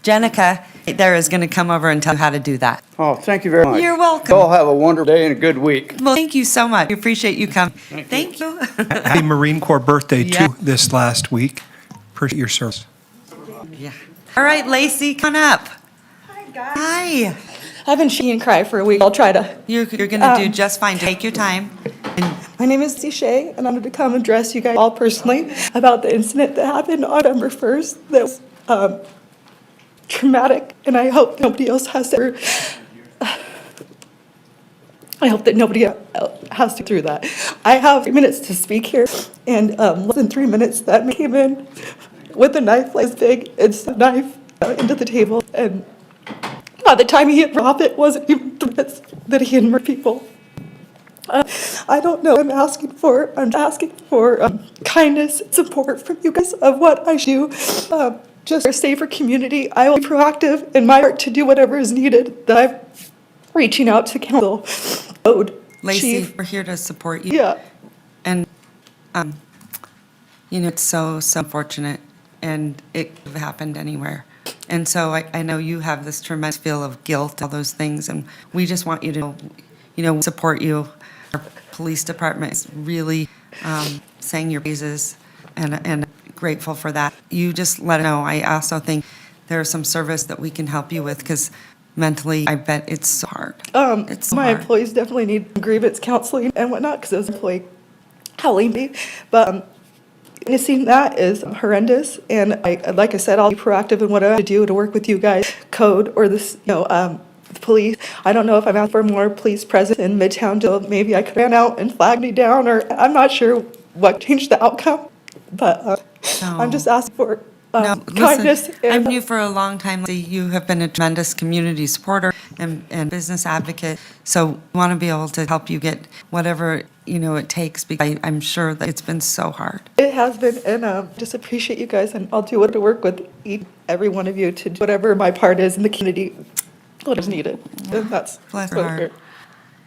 Jenica there is going to come over and tell you how to do that. Oh, thank you very much. You're welcome. You all have a wonderful day and a good week. Well, thank you so much. We appreciate you coming. Thank you. Happy Marine Corps birthday too this last week. Appreciate your service. Yeah. All right, Lacey, come on up. Hi, guys. Hi. I've been shaking and cry for a week. I'll try to. You're going to do just fine. Take your time. My name is Shay, and I'm going to come address you guys all personally about the incident that happened on November 1st. That was traumatic, and I hope nobody else has to. I hope that nobody else has to go through that. I have 3 minutes to speak here, and less than 3 minutes, that man came in with a knife like this big. It's a knife into the table, and by the time he hit Rob, it wasn't even 3 minutes that he had murdered people. I don't know what I'm asking for. I'm asking for kindness and support from you guys of what I do. Just for a safer community, I will be proactive in my part to do whatever is needed. That I'm reaching out to council. Lacey, Chief. we're here to support you. Yeah. And, it's so unfortunate, and it could have happened anywhere. And so I know you have this tremendous feel of guilt, all those things, and we just want you to, support you. Our police department is really saying your praises and grateful for that. You just let us know. I also think there's some service that we can help you with, because mentally, I bet it's so hard. It's so my hard. employees definitely need grievance counseling and whatnot, because those employees telling me, but missing that is horrendous. And like I said, I'll be proactive in what I have to do to work with you guys, code or this, the police. I don't know if I'm out for more police presence in Midtown. Maybe I could ran out and flag me down, or I'm not sure what changed the outcome. But I'm just asking for kindness. Listen, I've known you for a long time. You have been a tremendous community supporter and business advocate. So we want to be able to help you get whatever it takes, because I'm sure that it's been so hard. It has been, and just appreciate you guys, and I'll do what to work with every one of you to do whatever my part is in the community, what is needed. And that's Bless what her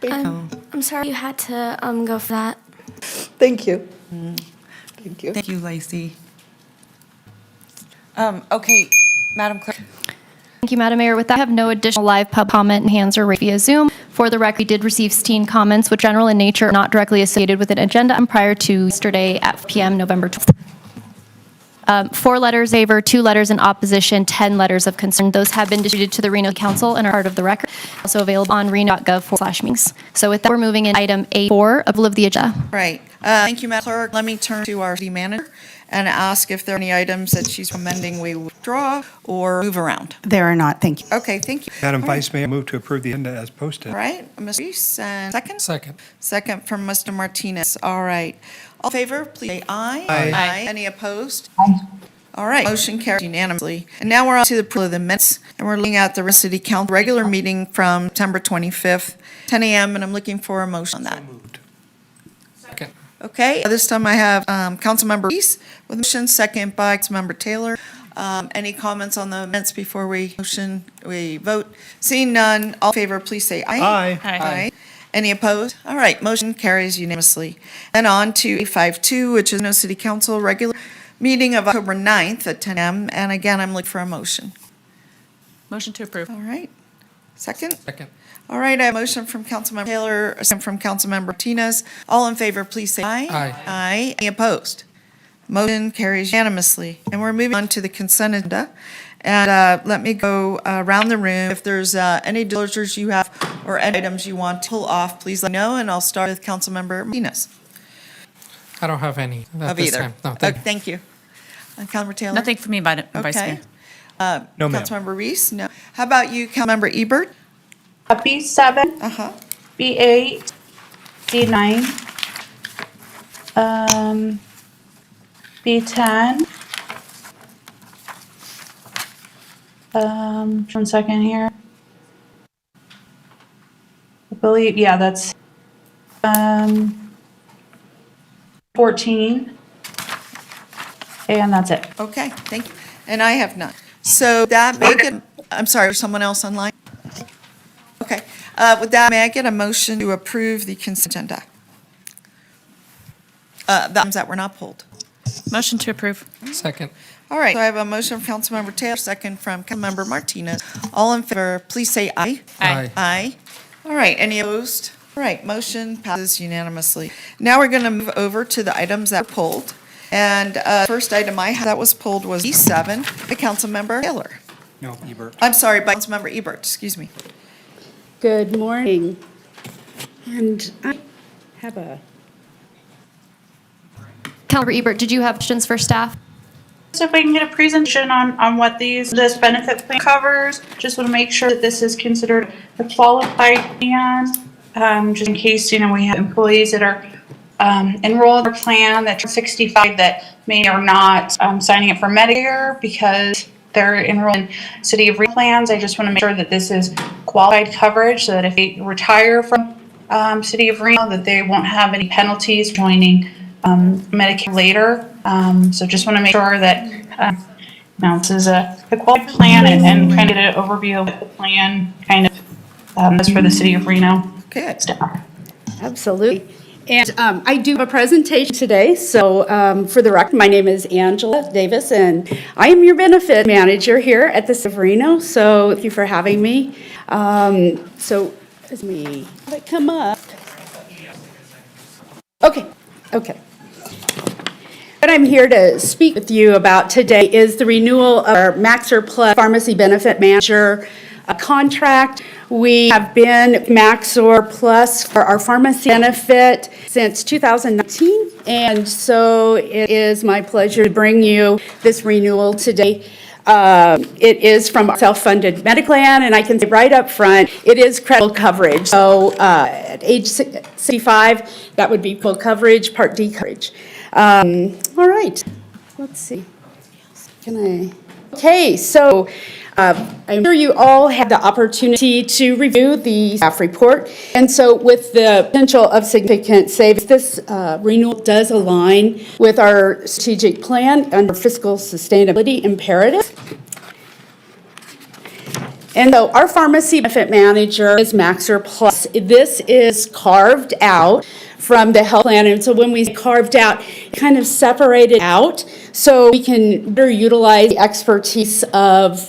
heart. I'm sorry you had to go for that. Thank you. Thank you. Thank you, Lacey. Okay, Madam Clerk. Thank you, Madam Mayor. With that, I have no additional live pub comment and hands are raised via Zoom. For the record, we did receive 16 comments, which general in nature, are not directly associated with an agenda item prior to yesterday at 4 p.m. November 12th. 4 letters in favor, 2 letters in opposition, 10 letters of concern. Those have been distributed to the Reno Council and are part of the record. Also available on reno.gov/meetings. So with that, we're moving in item A4 of the agenda. Right. Thank you, Madam Clerk. Let me turn to our city manager and ask if there are any items that she's recommending we withdraw or move around. There are not, thank you. Okay, thank you. Madam Vice Mayor, move to approve the agenda as posted. All right, Mr. Reese, and second? Second. Second from Mr. Martinez. All right. All in favor, please say aye. Aye. Any opposed? All right, motion carries unanimously. And now we're on to the approval of the minutes, and we're looking at the Reno City Council regular meeting from September 25th, 10 a.m., and I'm looking for a motion on that. Second. Okay, this time I have Councilmember Reese with motion, second by Councilmember Taylor. Any comments on the minutes before we vote? Seeing none, all in favor, please say aye. Aye. Aye. Any opposed? All right, motion carries unanimously. And on to A52, which is Reno City Council regular meeting of October 9th at 10 a.m. And again, I'm looking for a motion. Motion to approve. All right. Second? Second. All right, I have a motion from Councilmember Taylor, a second from Councilmember Martinez. All in favor, please say aye. Aye. Aye. Any opposed? Motion carries unanimously. And we're moving on to the consent agenda. And let me go around the room. If there's any disclosures you have or any items you want to pull off, please let me know. And I'll start with Councilmember Martinez. I don't have any at Of this either. time. No, thank you. Thank you. Councilmember Taylor? Nothing for me, Vice Okay. Mayor. No, ma'am. Councilmember Reese? No. How about you, Councilmember Ebert? B7, B8, B9, B10. 1 second here. I believe, yeah, that's 14. And that's it. Okay, thank you. And I have none. So that make it, I'm sorry, is someone else online? Okay. With that, may I get a motion to approve the consent agenda? The items that were not pulled. Motion to approve. Second. All right, so I have a motion from Councilmember Taylor, second from Councilmember Martinez. All in favor, please say aye. Aye. Aye. All right, any opposed? All right, motion passes unanimously. Now we're going to move over to the items that were pulled. And first item I had that was pulled was B7 by Councilmember Taylor. No, Ebert. I'm sorry, by Councilmember Ebert, excuse me. Good morning. And I have a Councilmember Ebert, did you have questions for staff? So if we can get a presentation on what this benefit plan covers, just want to make sure that this is considered a qualified plan, just in case, we have employees that are enrolled in our plan that are 65 that may or not signing up for Medicare because they're enrolled in City of Reno plans. I just want to make sure that this is qualified coverage so that if they retire from City of Reno, that they won't have any penalties joining Medicare later. So just want to make sure that this is a qualified plan and kind of an overview of what the plan kind of is for the City of Reno. Okay. Absolutely. And I do have a presentation today. So for the record, my name is Angela Davis, and I am your benefit manager here at the City of Reno. So thank you for having me. So let me have it come up. Okay. What I'm here to speak with you about today is the renewal of our Maxer Plus Pharmacy Benefit Manager contract. We have been Maxor Plus for our pharmacy benefit since 2019, and so it is my pleasure to bring you this renewal today. It is from our self-funded medical plan, and I can say right up front, it is credible coverage. So at age 65, that would be full coverage, Part D coverage. All right, let's see. Okay, so I'm sure you all had the opportunity to review the staff report. And so with the potential of significant savings, this renewal does align with our strategic plan under fiscal sustainability imperative. And so our pharmacy benefit manager is Maxer Plus. This is carved out from the health plan. And so when we carved out, kind of separated out so we can better utilize the expertise of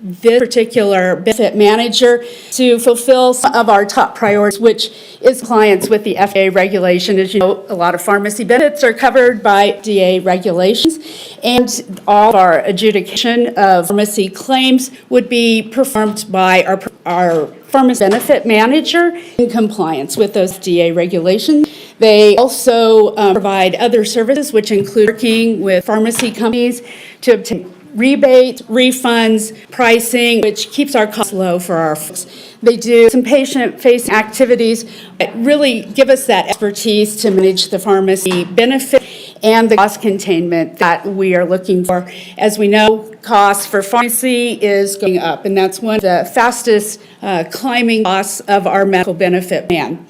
this particular benefit manager to fulfill some of our top priorities, which is compliance with the FDA regulation. As you know, a lot of pharmacy benefits are covered by FDA regulations, and all of our adjudication of pharmacy claims would be performed by our pharmacy benefit manager in compliance with those FDA regulations. They also provide other services, which include working with pharmacy companies to obtain rebates, refunds, pricing, which keeps our costs low for our folks. They do some patient-facing activities that really give us that expertise to manage the pharmacy benefit and the cost containment that we are looking for. As we know, cost for pharmacy is going up, and that's one of the fastest climbing costs of our medical benefit plan.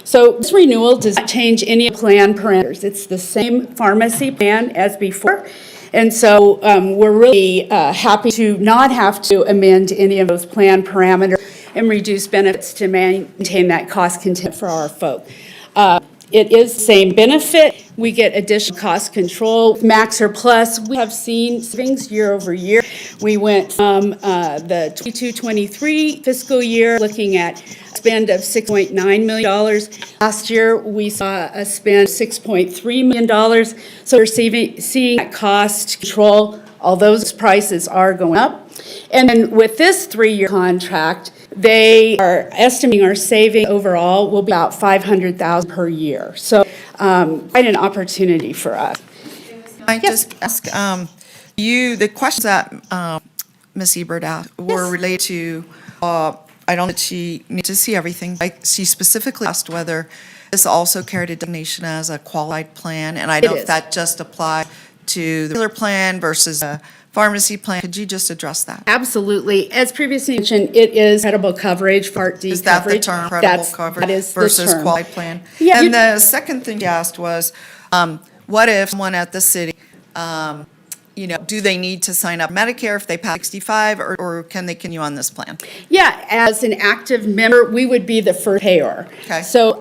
So this renewal does not change any plan parameters. It's the same pharmacy plan as before. And so we're really happy to not have to amend any of those plan parameters and reduce benefits to maintain that cost containment for our folk. It is the same benefit. We get additional cost control. Maxer Plus, we have seen savings year over year. We went from the 22-23 fiscal year looking at spend of $6.9 million. Last year, we saw a spend of $6.3 million. So we're seeing that cost control, although those prices are going up. And then with this 3-year contract, they are estimating our saving overall will be about $500,000 per year. So quite an opportunity for us. I just ask you the questions that Ms. Ebert asked were related to, I don't think she needs to see everything. She specifically asked whether this also carried a designation as a qualified plan, and I don't know if that just applied to the regular plan versus a pharmacy plan. Could you just address that? Absolutely. As previously mentioned, it is credible coverage, Part D coverage. Is that the term, credible coverage that is the versus term. qualified plan? Yeah, And the second thing you asked was, what if someone at the city, do they need to sign up Medicare if they pass 65, or can they continue on this plan? Yeah, as an active member, we would be the first payer. Okay. So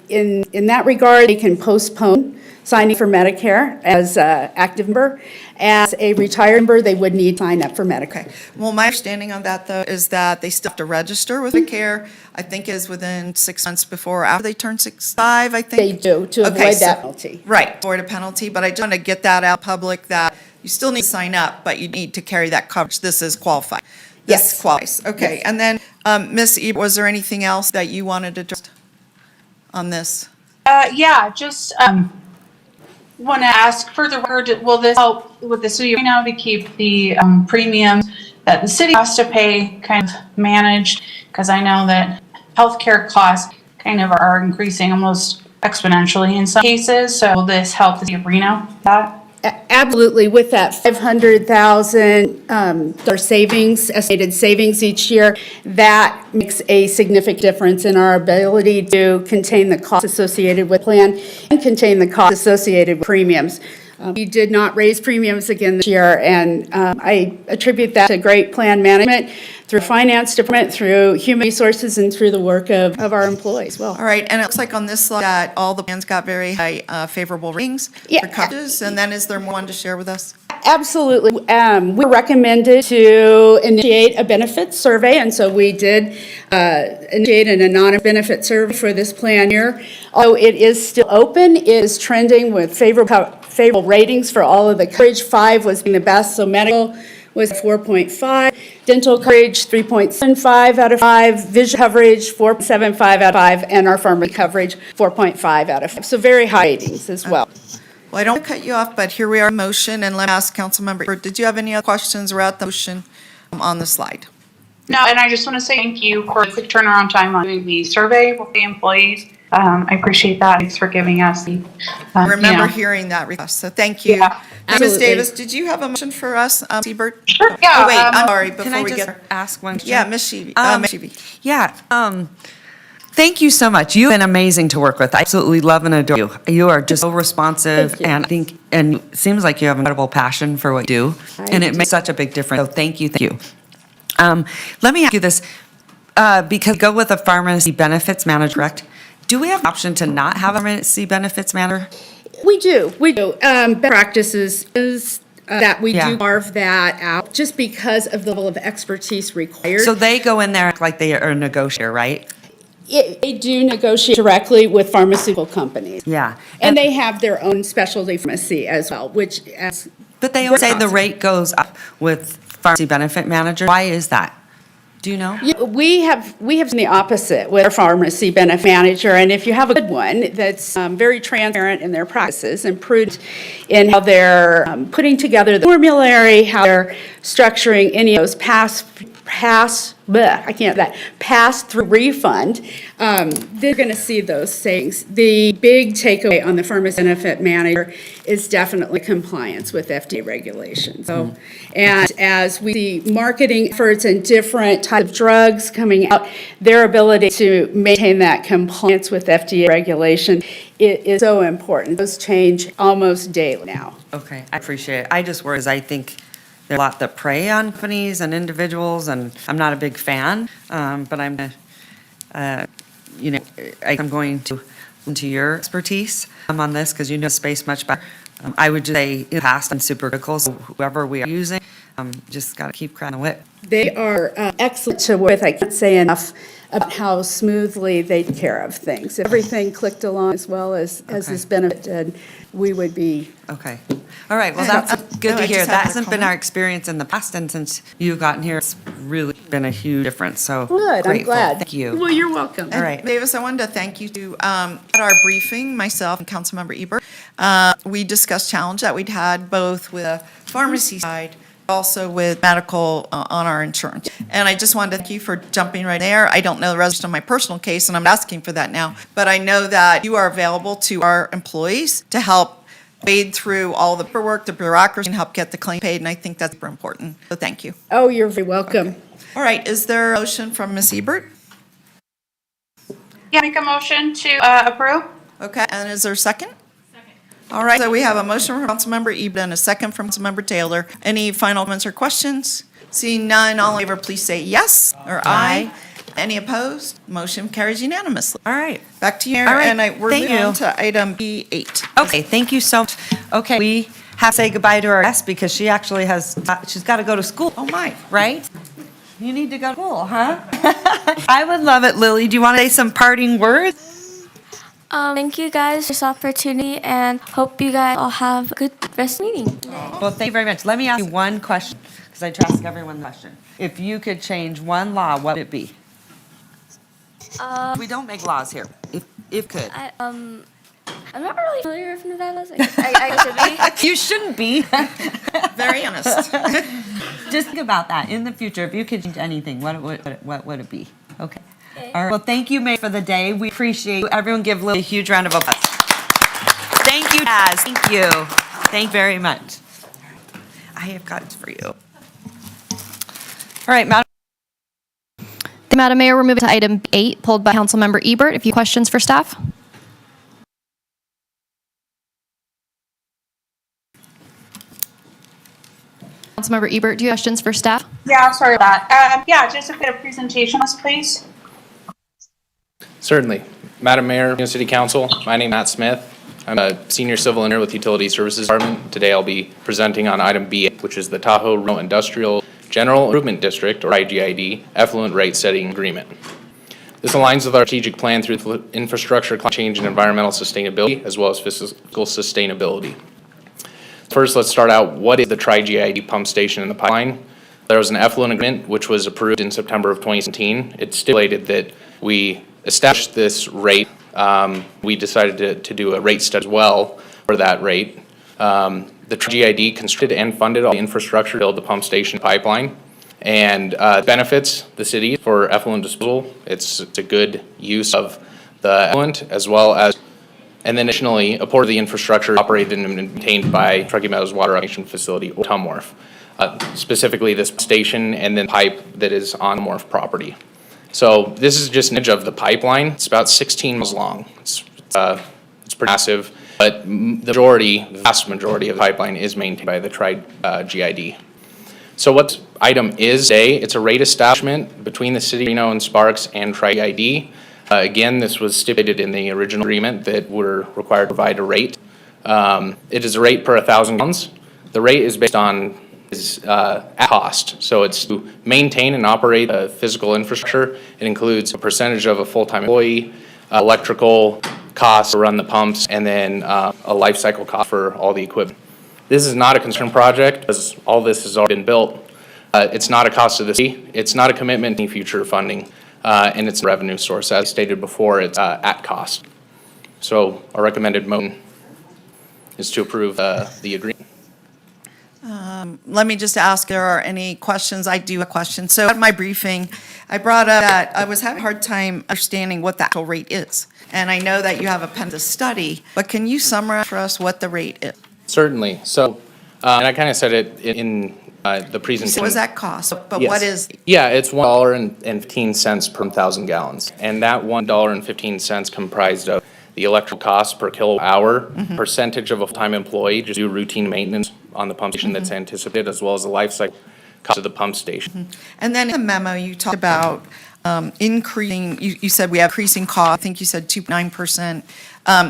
in that regard, they can postpone signing for Medicare as an active member. As a retired member, they would need to sign up for Medicare. Okay. Well, my understanding on that, though, is that they still have to register with Medicare, I think is within 6 months before or after they turn 65, I think. They do, to avoid that penalty. Right, avoid a penalty, but I just want to get that out public that you still need to sign up, but you need to carry that coverage. This is qualified. This Yes. qualifies. Okay, Yes. and then, Ms. Ebert, was there anything else that you wanted to address on this? Just want to ask for the record, will this help with the city of Reno to keep the premiums that the city has to pay kind of managed? Because I know that healthcare costs kind of are increasing almost exponentially in some cases. So will this help the city of Reno? Absolutely. With that $500,000 savings, estimated savings each year, that makes a significant difference in our ability to contain the costs associated with plan and contain the costs associated with premiums. We did not raise premiums again this year, and I attribute that to great plan management through finance department, through human resources, and through the work of our employees. Well, All right, and it looks like on this slide that all the plans got very high favorable ratings for coverages, and then is there more to share with us? Absolutely. We were recommended to initiate a benefits survey, and so we did initiate an anonymous benefit survey for this plan year. Although it is still open, it is trending with favorable ratings for all of the coverage. 5 was being the best, so medical was 4.5, dental coverage 3.75 out of 5, vision coverage 4.75 out of 5, and our pharmacy coverage 4.5 out of 5. So very high ratings as well. Well, I don't want to cut you off, but here we are in motion, and let me ask Councilmember Ebert, did you have any other questions about the motion on the slide? No, and I just want to say thank you for the quick turnaround time on doing the survey with the employees. I appreciate that. Thanks for giving us the. I remember hearing that request, so thank you. Yeah, Ms. absolutely. Davis, did you have a motion for us, Ebert? Sure. Oh, wait, I'm sorry, Can before I we just get. ask one question? Yeah, Ms. Sheevy. Ms. Sheevy. Yeah, thank you so much. You've been amazing to work with. I absolutely love and adore you. You are just so responsive, and I think, and it seems like you have incredible passion for what you do, and it makes such a big difference. So thank you. Let me ask you this, because go with a pharmacy benefits manager, correct? Do we have an option to not have a pharmacy benefits manager? We do. Best practices is that we Yeah. do carve that out just because of the level of expertise required. So they go in there like they are a negotiator, right? They do negotiate directly with pharmaceutical companies. Yeah. And they have their own specialty pharmacy as well, which as. But they always say the rate goes up with pharmacy benefit manager. Why is that? Do you know? Yeah, we have done the opposite with our pharmacy benefit manager, and if you have a good one that's very transparent in their practices and prudent in how they're putting together the formulary, how they're structuring any of those pass-through refund, they're going to see those things. The big takeaway on the pharmacy benefit manager is definitely compliance with FDA regulations. So, and as we see marketing efforts and different types of drugs coming out, their ability to maintain that compliance with FDA regulation is so important. Those change almost daily now. Okay, I appreciate it. I just worry, because I think there's a lot that prey on companies and individuals, and I'm not a big fan, but I'm going to into your expertise on this, because you know the space much better. I would just say in the past and super critical, so whoever we are using, just got to keep cracking the whip. They are excellent to work with. I can't say enough about how smoothly they take care of things. If everything clicked along as well as this benefit did, we would be. Okay. All right, well, that's good to I hear. just That have a hasn't been comment. our experience in the past, and since you've gotten here, it's really been a huge difference, so. Good, I'm grateful. glad. Thank you. Well, you're welcome. All right. Davis, I wanted to thank you to, at our briefing, myself and Councilmember Ebert, we discussed challenge that we'd had both with the pharmacy side, also with medical on our insurance. And I just wanted to thank you for jumping right there. I don't know the rest of my personal case, and I'm asking for that now, but I know that you are available to our employees to help wade through all the paperwork, the bureaucracy, and help get the claim paid, and I think that's super important. So thank you. Oh, you're very welcome. All right, is there a motion from Ms. Ebert? Yeah, make a motion to approve. Okay, and is there a second? Second. All right, so we have a motion from Councilmember Ebert and a second from Councilmember Taylor. Any final comments or questions? Seeing none, all in favor, please say yes or aye. Any opposed? Motion carries unanimously. All right. Back to you, Mayor, All right, and we're thank moving you. on to item B8. Okay, thank you so much. Okay, we have to say goodbye to our guest because she actually she's got to go to school. Oh, my. Right? You need to go to school, huh? I would love it, Lily. Do you want to say some parting words? Thank you guys for this opportunity and hope you guys all have a good rest of the meeting. Well, thank you very much. Let me ask you one question, because I try to ask everyone the question. If you could change one law, what would it be? We don't make laws here. If could. I'm not really familiar with Nevada. I should be. You shouldn't be. Very honest. Just think about that. In the future, if you could change anything, what would it be? Okay. All right. Well, thank you, May, for the day. We appreciate you. Everyone give Lily a huge round of applause. Thank you, Taz. Thank you. Thank you very much. I have got it for you. All right, Madam. Madam Mayor, we're moving to item 8, pulled by Councilmember Ebert. If you have questions for staff? Councilmember Ebert, do you have questions for staff? Yeah, sorry about that. Yeah, just a bit of presentation, please. Certainly. Madam Mayor, Reno City Council, my name is Matt Smith. I'm a senior civil engineer with Utility Services Department. Today I'll be presenting on item B, which is the Tahoe Reno Industrial General Improvement District, or IGID, Effluent Rate Setting Agreement. This aligns with our strategic plan through infrastructure, climate change, and environmental sustainability, as well as physical sustainability. First, let's start out, what is the Tri-GID pump station in the pipeline? There was an effluent agreement which was approved in September of 2017. It stipulated that we established this rate. We decided to do a rate study as well for that rate. The Tri-GID constructed and funded all the infrastructure to build the pump station pipeline, and benefits the city for effluent disposal. It's a good use of the effluent, as well as, and then additionally, a part of the infrastructure operated and maintained by Truckee Meadows Water Reclamation Facility, or TUMWRF. Specifically this station and then pipe that is on MWRF property. So this is just an image of the pipeline. It's about 16 miles long. It's pretty massive, but the vast majority of the pipeline is maintained by the Tri-GID. So what item is today, it's a rate establishment between the City of Reno and Sparks and Tri-GID. Again, this was stipulated in the original agreement that we're required to provide a rate. It is a rate per 1,000 gallons. The rate is based on at cost. So it's to maintain and operate the physical infrastructure. It includes a percentage of a full-time employee, electrical costs to run the pumps, and then a life cycle cost for all the equipment. This is not a construction project, because all this has already been built. It's not a cost to the city. It's not a commitment to any future funding, and it's a revenue source. As stated before, it's at cost. So our recommended motion is to approve the agreement. Let me just ask if there are any questions. I do have a question. So at my briefing, I brought up that I was having a hard time understanding what the actual rate is. And I know that you have a pen to study, but can you summarize for us what the rate is? Certainly. So, and I kind of said it in the presentation. So what does that cost? But Yes. what is? Yeah, it's $1.15 per 1,000 gallons. And that $1.15 comprised of the electrical cost per kilowatt hour, percentage of a full-time employee, just do routine maintenance on the pump station that's anticipated, as well as the life cycle cost of the pump station. And then in the memo, you talked about increasing, you said we have increasing cost, I think you said 2.9%. Is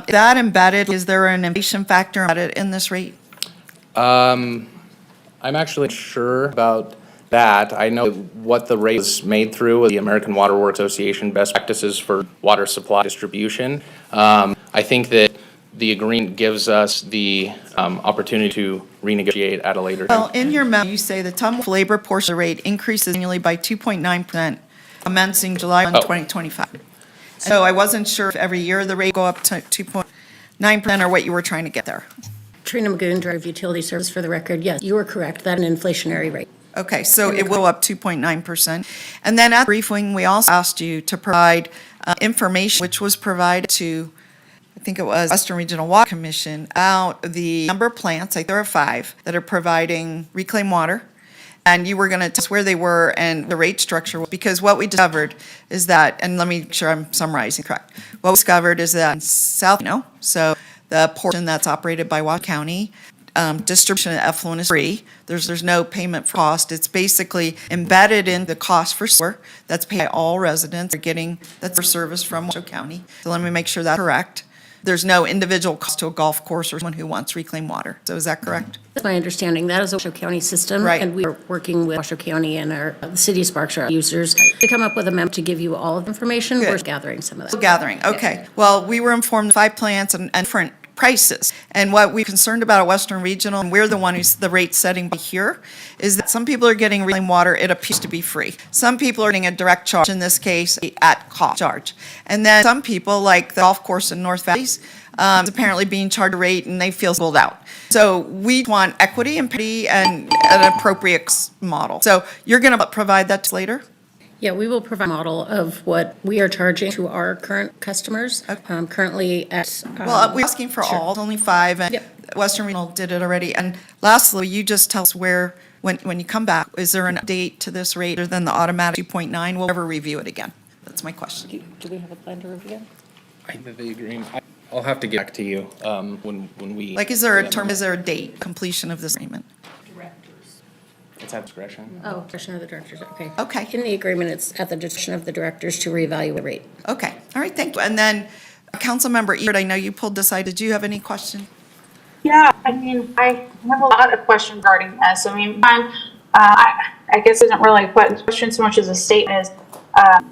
that embedded, is there an inflation factor embedded in this rate? I'm actually not sure about that. I know what the rate was made through the American Water Works Association Best Practices for Water Supply Distribution. I think that the agreement gives us the opportunity to renegotiate at a later time. Well, in your memo, you say the TUMWRF labor portion of the rate increases annually by 2.9%, commencing July 1, 2025. So I wasn't sure if every year the rate go up to 2.9% or what you were trying to get there. Trina Magoon, Director of Utility Service. For the record, yes, you are correct. That's an inflationary rate. Okay, so it will go up 2.9%. And then at the briefing, we also asked you to provide information, which was provided to, I think it was Western Regional Water Commission, about the number of plants, I think there are 5, that are providing reclaimed water. And you were going to tell us where they were and the rate structure, because what we discovered is that, and let me make sure I'm summarizing correct. What we discovered is that in South Reno, so the portion that's operated by Washoe County, distribution of effluent is free. There's no payment for cost. It's basically embedded in the cost for sewer that's paid by all residents. They're getting that's for service from Washoe County. So let me make sure that's correct. There's no individual cost to a golf course or someone who wants reclaimed water. So is that correct? That's my understanding. That is a Washoe County system. Right. And we are working with Washoe County and the city of Sparks, our users, to come up with a memo to give you all of the information. Good. We're gathering some of that. Still gathering, okay. Well, we were informed 5 plants and different prices. And what we're concerned about at Western Regional, and we're the one who's the rate setting here, is that some people are getting reclaimed water, it appears to be free. Some people are getting a direct charge, in this case, at cost charge. And then some people, like the golf course in North Valleys, is apparently being charged a rate and they feel singled out. So we want equity and parity and an appropriate model. So you're going to provide that to us later? Yeah, we will provide a model of what we are charging to our current customers, currently at. Well, we're asking for all, only 5, and Western Regional did it already. And lastly, you just tell us where, when you come back, is there an update to this rate other than the automatic 2.9? We'll never review it again. That's my question. Do we have a plan to review? I think the agreement, I'll have to get back to you when we. Like, is there a term, is there a date, completion of this agreement? It's at discretion. Oh, discretion of the directors, okay. Okay. In the agreement, it's at the discretion of the directors to reevaluate the rate. Okay, all right, thank you. And then, Councilmember Ebert, I know you pulled this side. Did you have any question? Yeah, I mean, I have a lot of questions regarding this. I mean, one, I guess isn't really a question so much as a statement is, I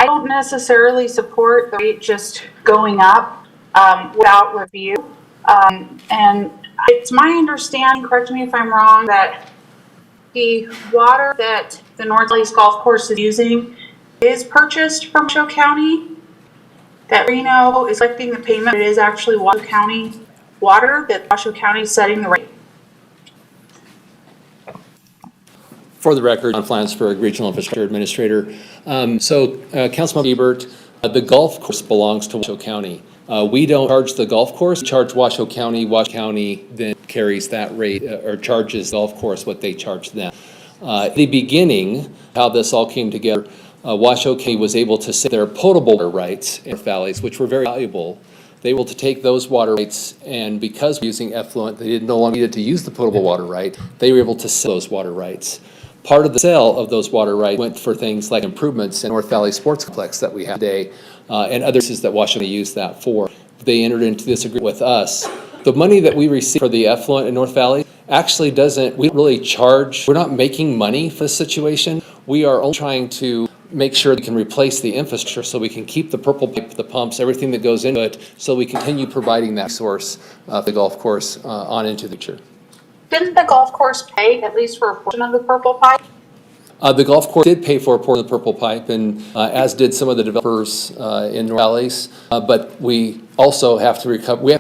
don't necessarily support the rate just going up without review. And it's my understanding, correct me if I'm wrong, that the water that the North Valleys Golf Course is using is purchased from Washoe County. That Reno is collecting the payment. It is actually Washoe County water that Washoe County is setting the rate. For the record, John Flansburgh, Regional Infrastructure Administrator. Councilmember Ebert, the golf course belongs to Washoe County. We don't charge the golf course, we charge Washoe County. Washoe County then carries that rate or charges the golf course what they charge them. The beginning, how this all came together, Washoe County was able to save their potable water rights in the valleys, which were very valuable. They were able to take those water rights, and because we're using effluent, they no longer needed to use the potable water right. They were able to sell those water rights. Part of the sale of those water rights went for things like improvements in North Valley Sports Complex that we have today, and other uses that Washoe County used that for. They entered into this agreement with us. The money that we receive for the effluent in North Valley actually doesn't, we don't really charge, we're not making money for this situation. We are only trying to make sure we can replace the infrastructure so we can keep the purple pipe, the pumps, everything that goes into it, so we continue providing that source of the golf course on into the future. Didn't the golf course pay at least for a portion of the purple pipe? The golf course did pay for a portion of the purple pipe, and as did some of the developers in North Valleys. But we also have to recover.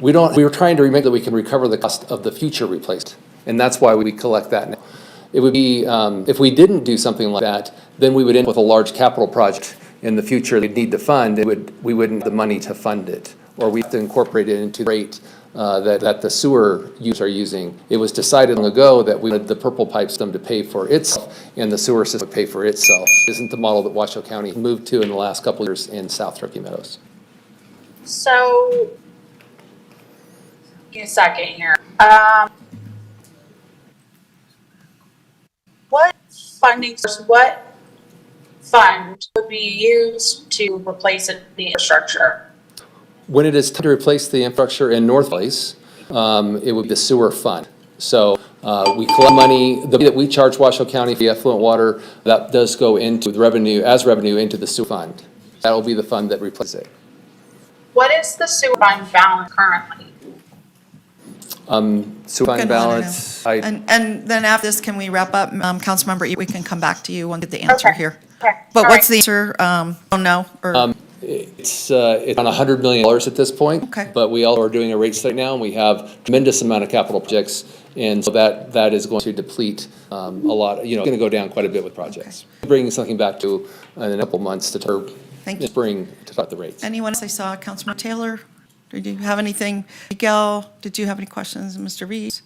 We were trying to make that we can recover the cost of the future replaced, and that's why we collect that now. It would be if we didn't do something like that, then we would end up with a large capital project in the future. We'd need to fund. We wouldn't have the money to fund it, or we have to incorporate it into the rate that the sewer users are using. It was decided long ago that we wanted the purple pipe system to pay for itself and the sewer system to pay for itself. Isn't the model that Washoe County moved to in the last couple of years in South Turkey Meadows. So, give me a second here. What funding source, what fund would be used to replace the infrastructure? When it is time to replace the infrastructure in North Valleys, it would be the sewer fund. So we collect money, the money that we charge Washoe County for the effluent water, that does go into the revenue, as revenue into the sewer fund. That will be the fund that replaces it. What is the sewer fund balance currently? Sewer fund balance. And then after this, can we wrap up? Councilmember, we can come back to you and get the answer here. Okay. But what's the answer? Don't know, or? It's on $100 million at this point. Okay. But we also are doing a rate study now, and we have tremendous amount of capital projects. And so that is going to deplete a lot, going to go down quite a bit with projects. Bringing something back to in a couple months to Thank you. spring to talk the rates. Anyone else? I saw Councilman Taylor. Did you have anything? Miguel, did you have any questions? Mr. Reeves?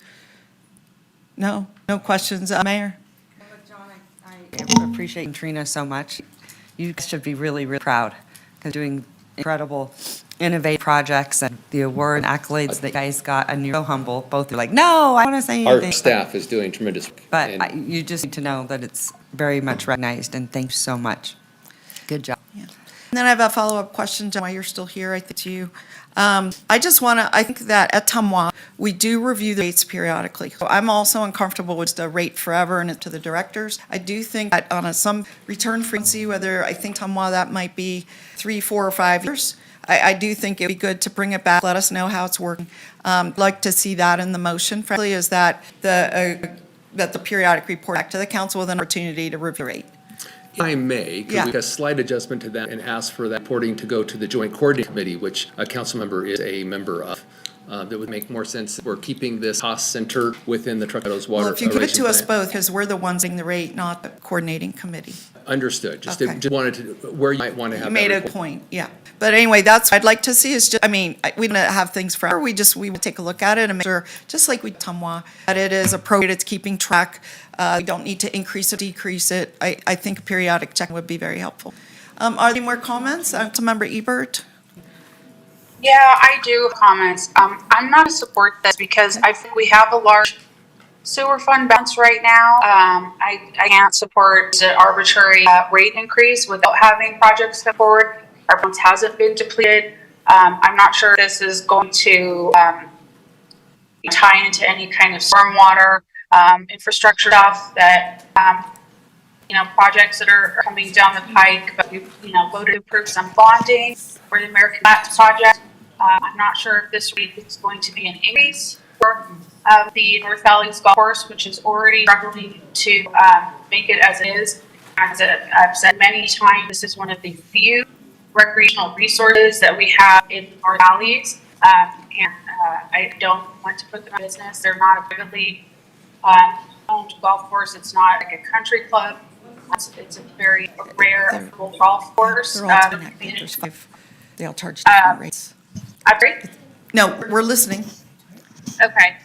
No questions. Mayor? I appreciate Trina so much. You should be really, really proud because doing incredible, innovative projects and the award and accolades that you guys got, and you're so humble. Both are like, no, I want to say anything. Our staff is doing tremendous work. But you just need to know that it's very much recognized, and thanks so much. Good job. And then I have a follow-up question, John, while you're still here, I think to you. I think that at Tumwa, we do review the rates periodically. So I'm also uncomfortable with the rate forever and it's to the directors. I do think that on some return frequency, whether I think Tumwa, that might be 3, 4, or 5 years. I do think it'd be good to bring it back, let us know how it's working. I'd like to see that in the motion, frankly, is that the periodic report back to the council with an opportunity to review rate. If I may, could we make a slight adjustment to that and ask for that reporting to go to the Joint Coordinating Committee, which a council member is a member of? That would make more sense. We're keeping this cost center within the Truck Meadows Water. Well, if you give it to us both, because we're the ones in the rate, not the coordinating committee. Understood. Just Okay. wanted to, where you might want to have You that made a report. point, yeah. But anyway, that's what I'd like to see is just, we don't have things forever. We would take a look at it and make sure, just like we Tumwa, that it is appropriate, it's keeping track. We don't need to increase or decrease it. I think a periodic check would be very helpful. Are there any more comments? Councilmember Ebert? Yeah, I do have comments. I'm not to support this because I think we have a large sewer fund balance right now. I can't support the arbitrary rate increase without having projects come forward. Our balance hasn't been depleted. I'm not sure if this is going to tie into any kind of stormwater infrastructure stuff that projects that are coming down the pike. But we voted to approve some bonding for the American Flats project. I'm not sure if this rate is going to be an increase for the North Valley's golf course, which is already struggling to make it as it is. As I've said many times, this is one of the few recreational resources that we have in North Valleys. I don't want to put them in business. They're not a privately owned golf course. It's not like a country club. It's a very rare golf course. They're all connected. There's 5. They all charge different rates. No, we're listening. Okay.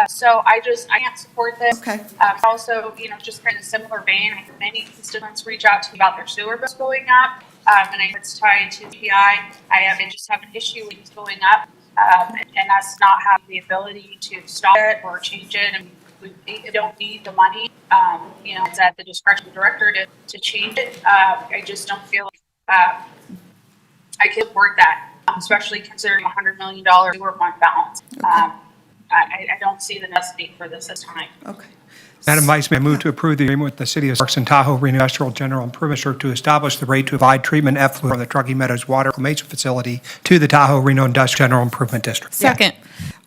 So I can't support this. Okay. Also, just kind of similar vein, I have many constituents reach out to me about their sewer bills going up. And I know it's tied to PI. I just have an issue with it going up, and us not having the ability to stop it or change it. And we don't need the money. It's at the discretion of the director to change it. I just don't feel like I can support that, especially considering $100 million sewer fund balance. Okay. I don't see the necessity for this time. Okay. Madam Vice Mayor, I move to approve the agreement with the City of Sparks and Tahoe Reno Industrial General Improvement District to establish the rate to provide treatment effluent from the Truckee Meadows Water Reclamation Facility to the Tahoe Reno Industrial General Improvement District. Second.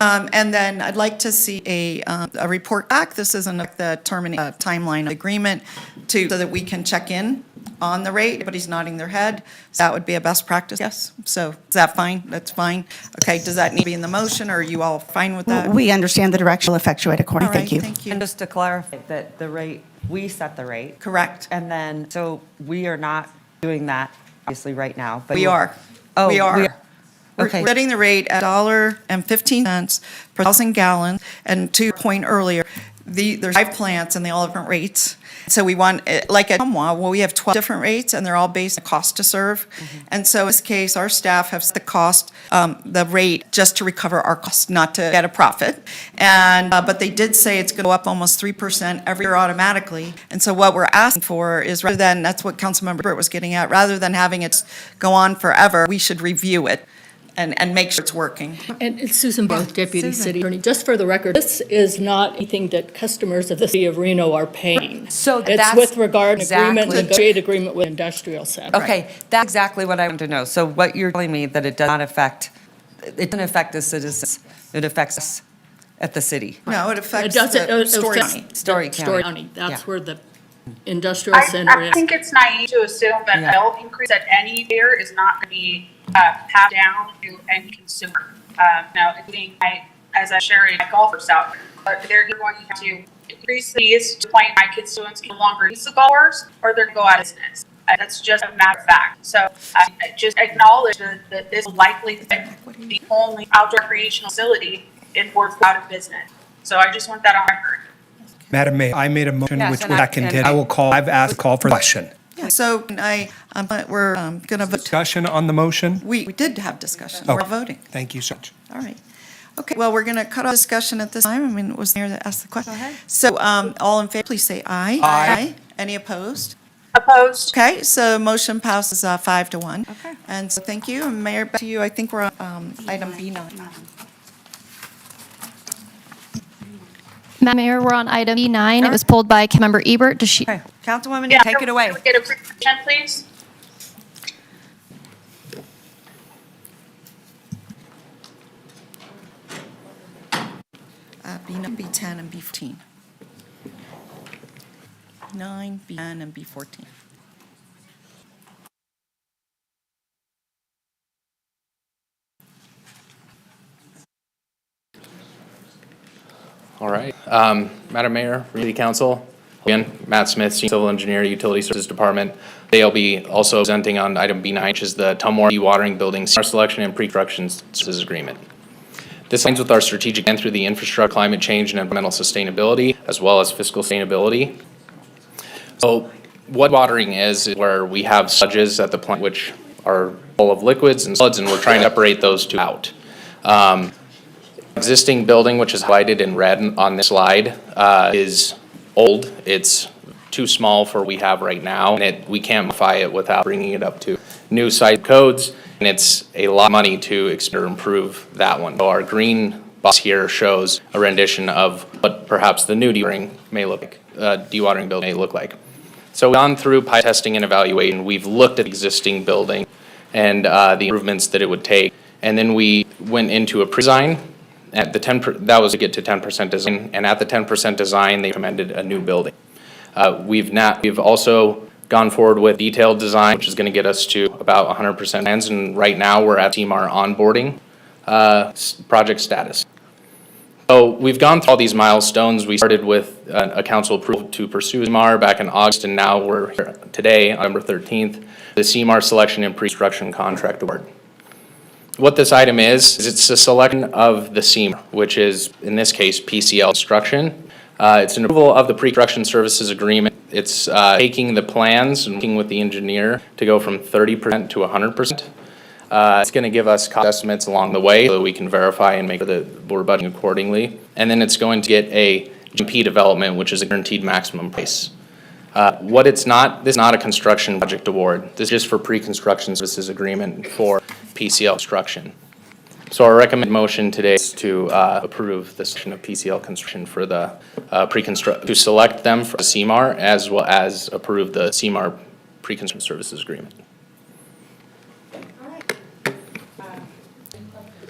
And then I'd like to see a report back. This isn't the timeline agreement so that we can check in on the rate. Everybody's nodding their head. That would be a best practice. Yes. So is that fine? That's fine. Okay. Does that need to be in the motion, or are you all fine with that? We understand the direction will effectuate accordingly. Thank you. Thank you. And just to clarify that the rate, we set the rate. Correct. And then, so we are not doing that, obviously, right now. But We are. Oh, We are. We're Okay. setting the rate at $1.15 per 1,000 gallons. And to your point earlier, there's 5 plants and they all have different rates. So we want, like at Tumwa, we have 12 different rates and they're all based on cost to serve. And so in this case, our staff have set the cost, the rate, just to recover our costs, not to get a profit. And, but they did say it's going to go up almost 3% every year automatically. And so what we're asking for is, rather than, that's what Councilmember Burt was getting at, rather than having it go on forever, we should review it and make sure it's working. And it's Susan Barth, Deputy Susan. City Attorney. Just for the record, this is not anything that customers of the City of Reno are paying. So It's that's with regard to exactly- negotiate agreement with industrial center. Okay, that's exactly what I want to know. So what you're telling me, that it does not affect, it doesn't affect the citizens, it affects us at the city. No, it It affects doesn't, the it Story affects County. Story Story County. County. That's Yeah. where the industrial center I is. think it's naive to assume that Yeah. bill increase at any tier is not going to be passed down to any consumer. Now, including as I share my golfers out there, but they're going to have to increase these to the point my constituents can no longer use the golfers, or they're going to go out of business. That's just a matter of fact. So I just acknowledge that this will likely be the only outdoor recreational facility in Fort out of business. So I just want that on record. Madam Mayor, I made a motion Yes, which and was I- seconded. and- I've asked call for question. Yeah, so we're going to vote. Discussion on the motion? We did have discussion. Oh. We're voting. Thank you so much. All right. Okay, well, we're going to cut off discussion at this time. I mean, it was the mayor that asked the question. Go ahead. So all in favor, please say aye. Aye. Any opposed? Opposed? Okay, so motion passes 5-1. Okay. And so thank you. And Mayor, back to you. I think we're on item B9. Madam Mayor, we're on item B9. It was pulled by Councilmember Ebert. Does she? Okay, Councilwoman, Yeah, take it away. can we get a presentation, please? B9, B10, and B14. 9, B10, and B14. All right. Madam Mayor, City Council, again, Matt Smith, Senior Civil Engineer, Utility Services Department. They'll be also presenting on item B9, which is the Tumwater Dewatering Building Selection and Pre-Construction Services Agreement. This aligns with our strategic plan through the infrastructure, climate change, and environmental sustainability, as well as fiscal sustainability. So what watering is where we have sludges at the plant which are full of liquids and solids, and we're trying to separate those two out. Existing building, which is highlighted in red on this slide, is old. It's too small for what we have right now, and we can't modify it without bringing it up to new site codes, and it's a lot of money to improve that one. So our green box here shows a rendition of what perhaps the new dewatering may look like, dewatering building may look like. So we've gone through pilot testing and evaluation. We've looked at the existing building and the improvements that it would take, and then we went into a pre-design. At the that was to get to 10% design, and at the 10% design, they recommended a new building. We've also gone forward with detailed design, which is going to get us to about 100% plans, and right now we're at CMAR onboarding project status. So we've gone through all these milestones. We started with a council approval to pursue CMAR back in August, and now we're here today, on November 13th, the CMAR selection and pre-construction contract award. What this item is it's a selection of the CMAR, which is, in this case, PCL Construction. It's an approval of the pre-construction services agreement. It's taking the plans and working with the engineer to go from 30% to 100%. It's going to give us cost estimates along the way so that we can verify and make sure that we're budgeting accordingly. And then it's going to get a GMP development, which is a guaranteed maximum price. What it's not, this is not a construction project award. This is just for pre-construction services agreement for PCL Construction. So our recommended motion today is to approve the section of PCL Construction for the to select them for CMAR, as well as approve the CMAR pre-construction services agreement.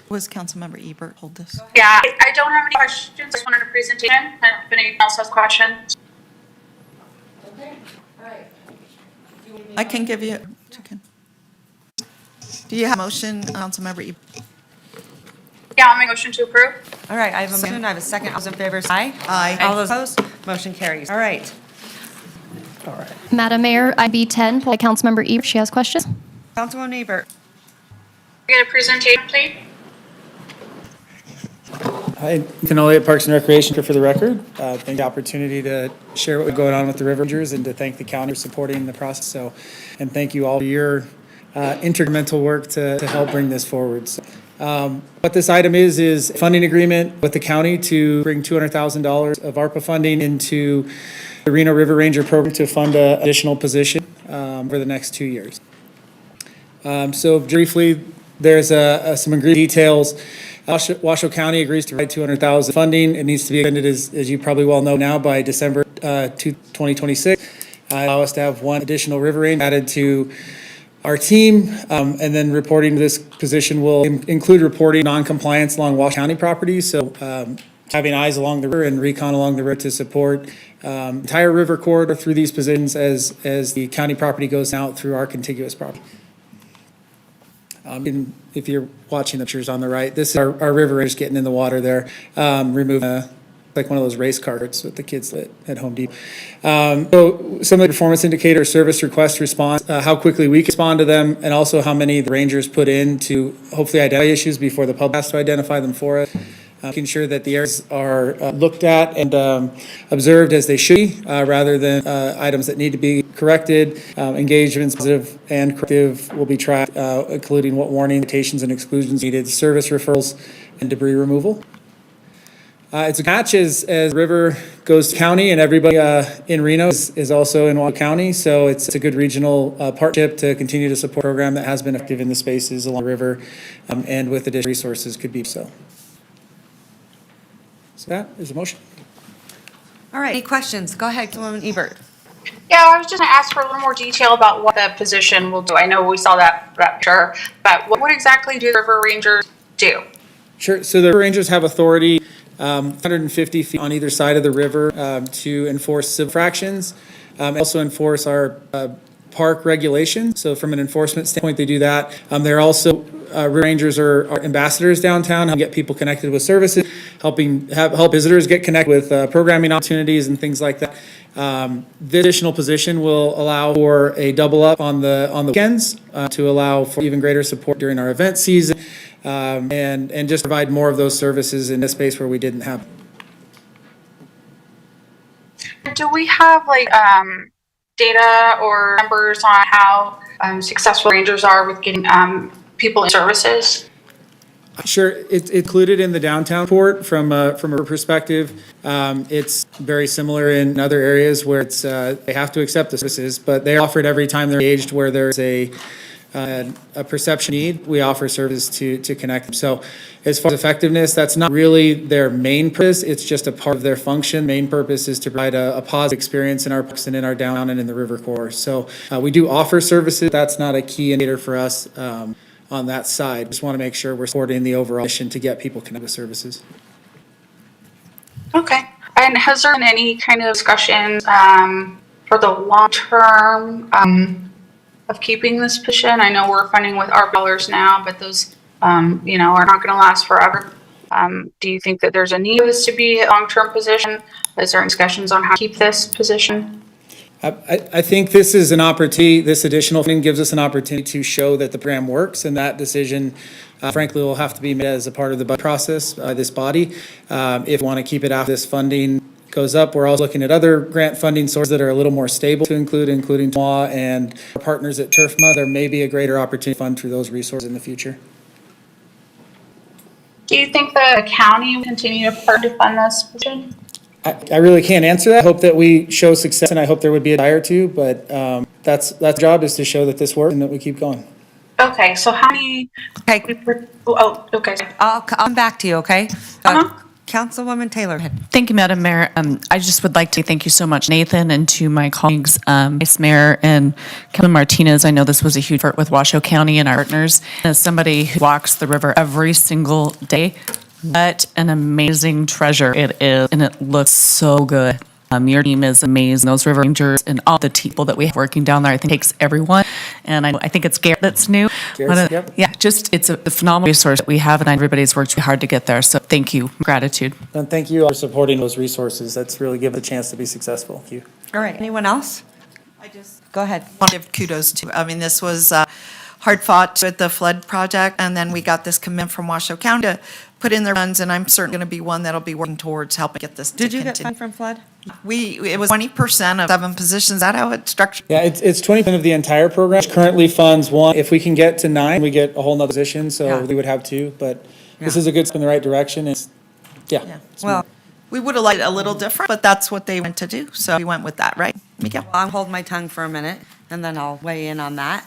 Was Councilmember Ebert hold this? Yeah, I don't have any questions. I just wanted a presentation. I don't know if anyone else has questions. I can give you. Do you have a motion, Councilmember Ebert? Yeah, I'll make a motion to approve. All right, I have a motion, I have a second. All those in favor, say aye. Aye. All those opposed, motion carries. All right. Madam Mayor, item B10, pulled by Councilmember Ebert. She has questions. Councilwoman Ebert. Get a presentation, please. Hi, Canoli at Parks and Recreation for the record. Thank the opportunity to share what's going on with the River Rangers and to thank the county for supporting the process. So, and thank you all for your intergovernmental work to help bring this forward. So, what this item is funding agreement with the county to bring $200,000 of ARPA funding into the Reno River Ranger program to fund an additional position for the next 2 years. So briefly, there's some agreed details. Washoe County agrees to provide $200,000 funding. It needs to be extended, as you probably well know now, by December 2026. Allow us to have one additional river range added to our team, and then reporting to this position will include reporting non-compliance along Washoe County properties. So to having eyes along the river and recon along the river to support entire river corridor through these positions as the county property goes out through our contiguous property. If you're watching the pictures on the right, this is our river rangers getting in the water there, removing like one of those race carts that the kids at Home Depot. So some of the performance indicator service request response, how quickly we can respond to them, and also how many the rangers put in to hopefully identify issues before the public has to identify them for us. Making sure that the areas are looked at and observed as they should be, rather than items that need to be corrected. Engagements, positive and corrective, will be tracked, including what warning, citations, and exclusions needed, service referrals, and debris removal. It's a match as river goes to county, and everybody in Reno is also in Washoe County, so it's a good regional partnership to continue to support a program that has been effective in the spaces along the river, and with additional resources could be so. So that is a motion. All right, any questions? Go ahead, Councilwoman Ebert. Yeah, I was just going to ask for a little more detail about what the position will do. I know we saw that picture, but what exactly do the River Rangers do? Sure. So the rangers have authority 150 feet on either side of the river to enforce civil infractions, also enforce our park regulations. So from an enforcement standpoint, they do that. They're also river rangers are ambassadors downtown, help get people connected with services, help visitors get connected with programming opportunities and things like that. This additional position will allow for a double up on the weekends to allow for even greater support during our event season, and just provide more of those services in a space where we didn't have. Do we have like data or numbers on how successful rangers are with getting people in services? Sure, it's included in the downtown report from a perspective. It's very similar in other areas where it's they have to accept the services, but they're offered every time they're engaged where there's a perception need. We offer service to connect them. So as far as effectiveness, that's not really their main purpose. It's just a part of their function. Main purpose is to provide a positive experience in our parks and in our downtown and in the river corridor. So we do offer services. That's not a key indicator for us on that side. Just want to make sure we're supporting the overall mission to get people connected with services. Okay. And has there been any kind of discussions for the long term of keeping this position? I know we're funding with ARP dollars now, but those are not going to last forever. Do you think that there's a need for this to be a long-term position? Is there any discussions on how to keep this position? I think this is an opportunity, this additional funding gives us an opportunity to show that the program works, and that decision, frankly, will have to be made as a part of the budget process by this body. If we want to keep it after this funding goes up, we're also looking at other grant funding sources that are a little more stable to including TWA and our partners at TURFMA. There may be a greater opportunity to fund through those resources in the future. Do you think the county will continue to fund this position? I really can't answer that. I hope that we show success, and I hope there would be a desire to, but that's the job, is to show that this works and that we keep going. Okay, so how many? Okay. Oh, okay. I'll come back to you, okay? Councilwoman Taylor. Thank you, Madam Mayor. I just would like to thank you so much, Nathan, and to my colleagues, Vice Mayor and Councilman Martinez. I know this was a huge effort with Washoe County and our partners. As somebody who walks the river every single day, what an amazing treasure it is, and it looks so good. Your team is amazing. Those river rangers and all the people that we have working down there, I think takes everyone. And I think it's Garrett that's new. Yep. Yeah, it's a phenomenal resource that we have, and everybody's worked really hard to get there. So thank you. Gratitude. And thank you for supporting those resources. That's really given a chance to be successful. Thank you. All right, anyone else? Go ahead. I want to give kudos to, this was hard fought with the flood project, and then we got this commitment from Washoe County to put in their funds, and I'm certainly going to be one that'll be working towards helping get this to Did you continue. get fund from flood? It was 20% of 7 positions. Is that how it's structured? Yeah, it's 20% of the entire program. Which currently funds 1. If we can get to 9, we get a whole nother position, so we would have 2. But this is a good step in the right direction. Well, we would have liked it a little different, but that's what they went to do, so we went with that, right, Mika? Well, I'll hold my tongue for a minute, and then I'll weigh in on that.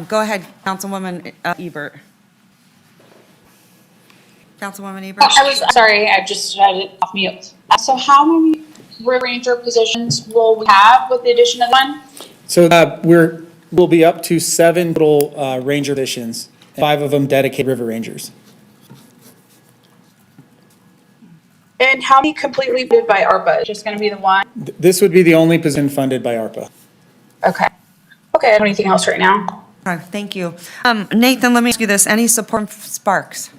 Go ahead, Councilwoman Ebert. Councilwoman Ebert? Sorry, I just had it off mute. So how many River Ranger positions will we have with the addition of 1? So we'll be up to 7 total ranger positions, 5 of them dedicated river rangers. And how many completely funded by ARPA? Just going to be the one? This would be the only position funded by ARPA. Okay. Okay, I don't have anything else right now. Thank you. Nathan, let me ask you this. Any support from Sparks?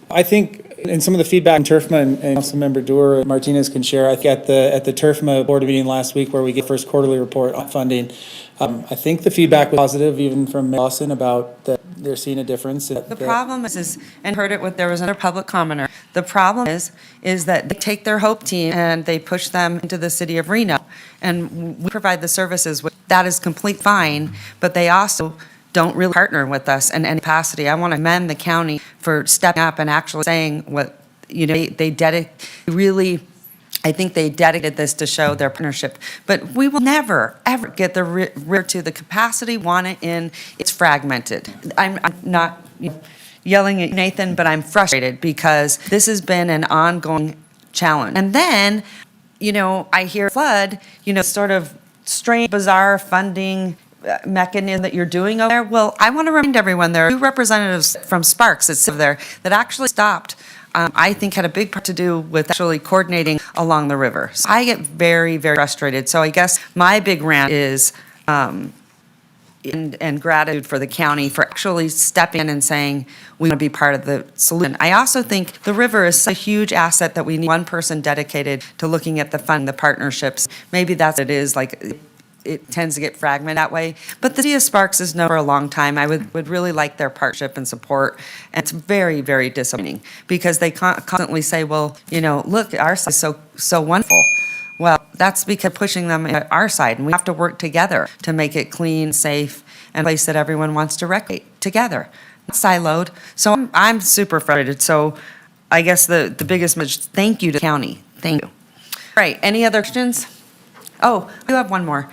I think in some of the feedback TURFMA and Councilmember Doer Martinez can share, I think at the TURFMA board meeting last week where we get first quarterly report on funding, I think the feedback was positive even from Lawson about that they're seeing a difference. The problem is, and heard it with, there was another public commenter. The problem is that they take their HOPE team and they push them into the city of Reno. And we provide the services, that is complete fine, but they also don't really partner with us in any capacity. I want to commend the county for stepping up and actually saying what, I think they dedicated this to show their partnership. But we will never, ever get the river to the capacity we want it in. It's fragmented. I'm not yelling at Nathan, but I'm frustrated because this has been an ongoing challenge. And then, I hear flood, sort of strange, bizarre funding mechanism that you're doing over there. Well, I want to remind everyone there are 2 representatives from Sparks that sit there that actually stopped. I think had a big part to do with actually coordinating along the river. So I get very, very frustrated. So I guess my big rant is, and gratitude for the county for actually stepping in and saying we want to be part of the solution. I also think the river is such a huge asset that we need one person dedicated to looking at the fund, the partnerships. Maybe that's what it is, like it tends to get fragmented that way. But the city of Sparks has known for a long time. I would really like their partnership and support. And it's very, very disappointing because they constantly say, well, look, our side is so wonderful. Well, that's because pushing them at our side, and we have to work together to make it clean, safe, and a place that everyone wants to recreate together, not siloed. So I'm super frustrated. So I guess the biggest message, thank you to the county. Thank you. All right, any other questions? Oh, I do have one more.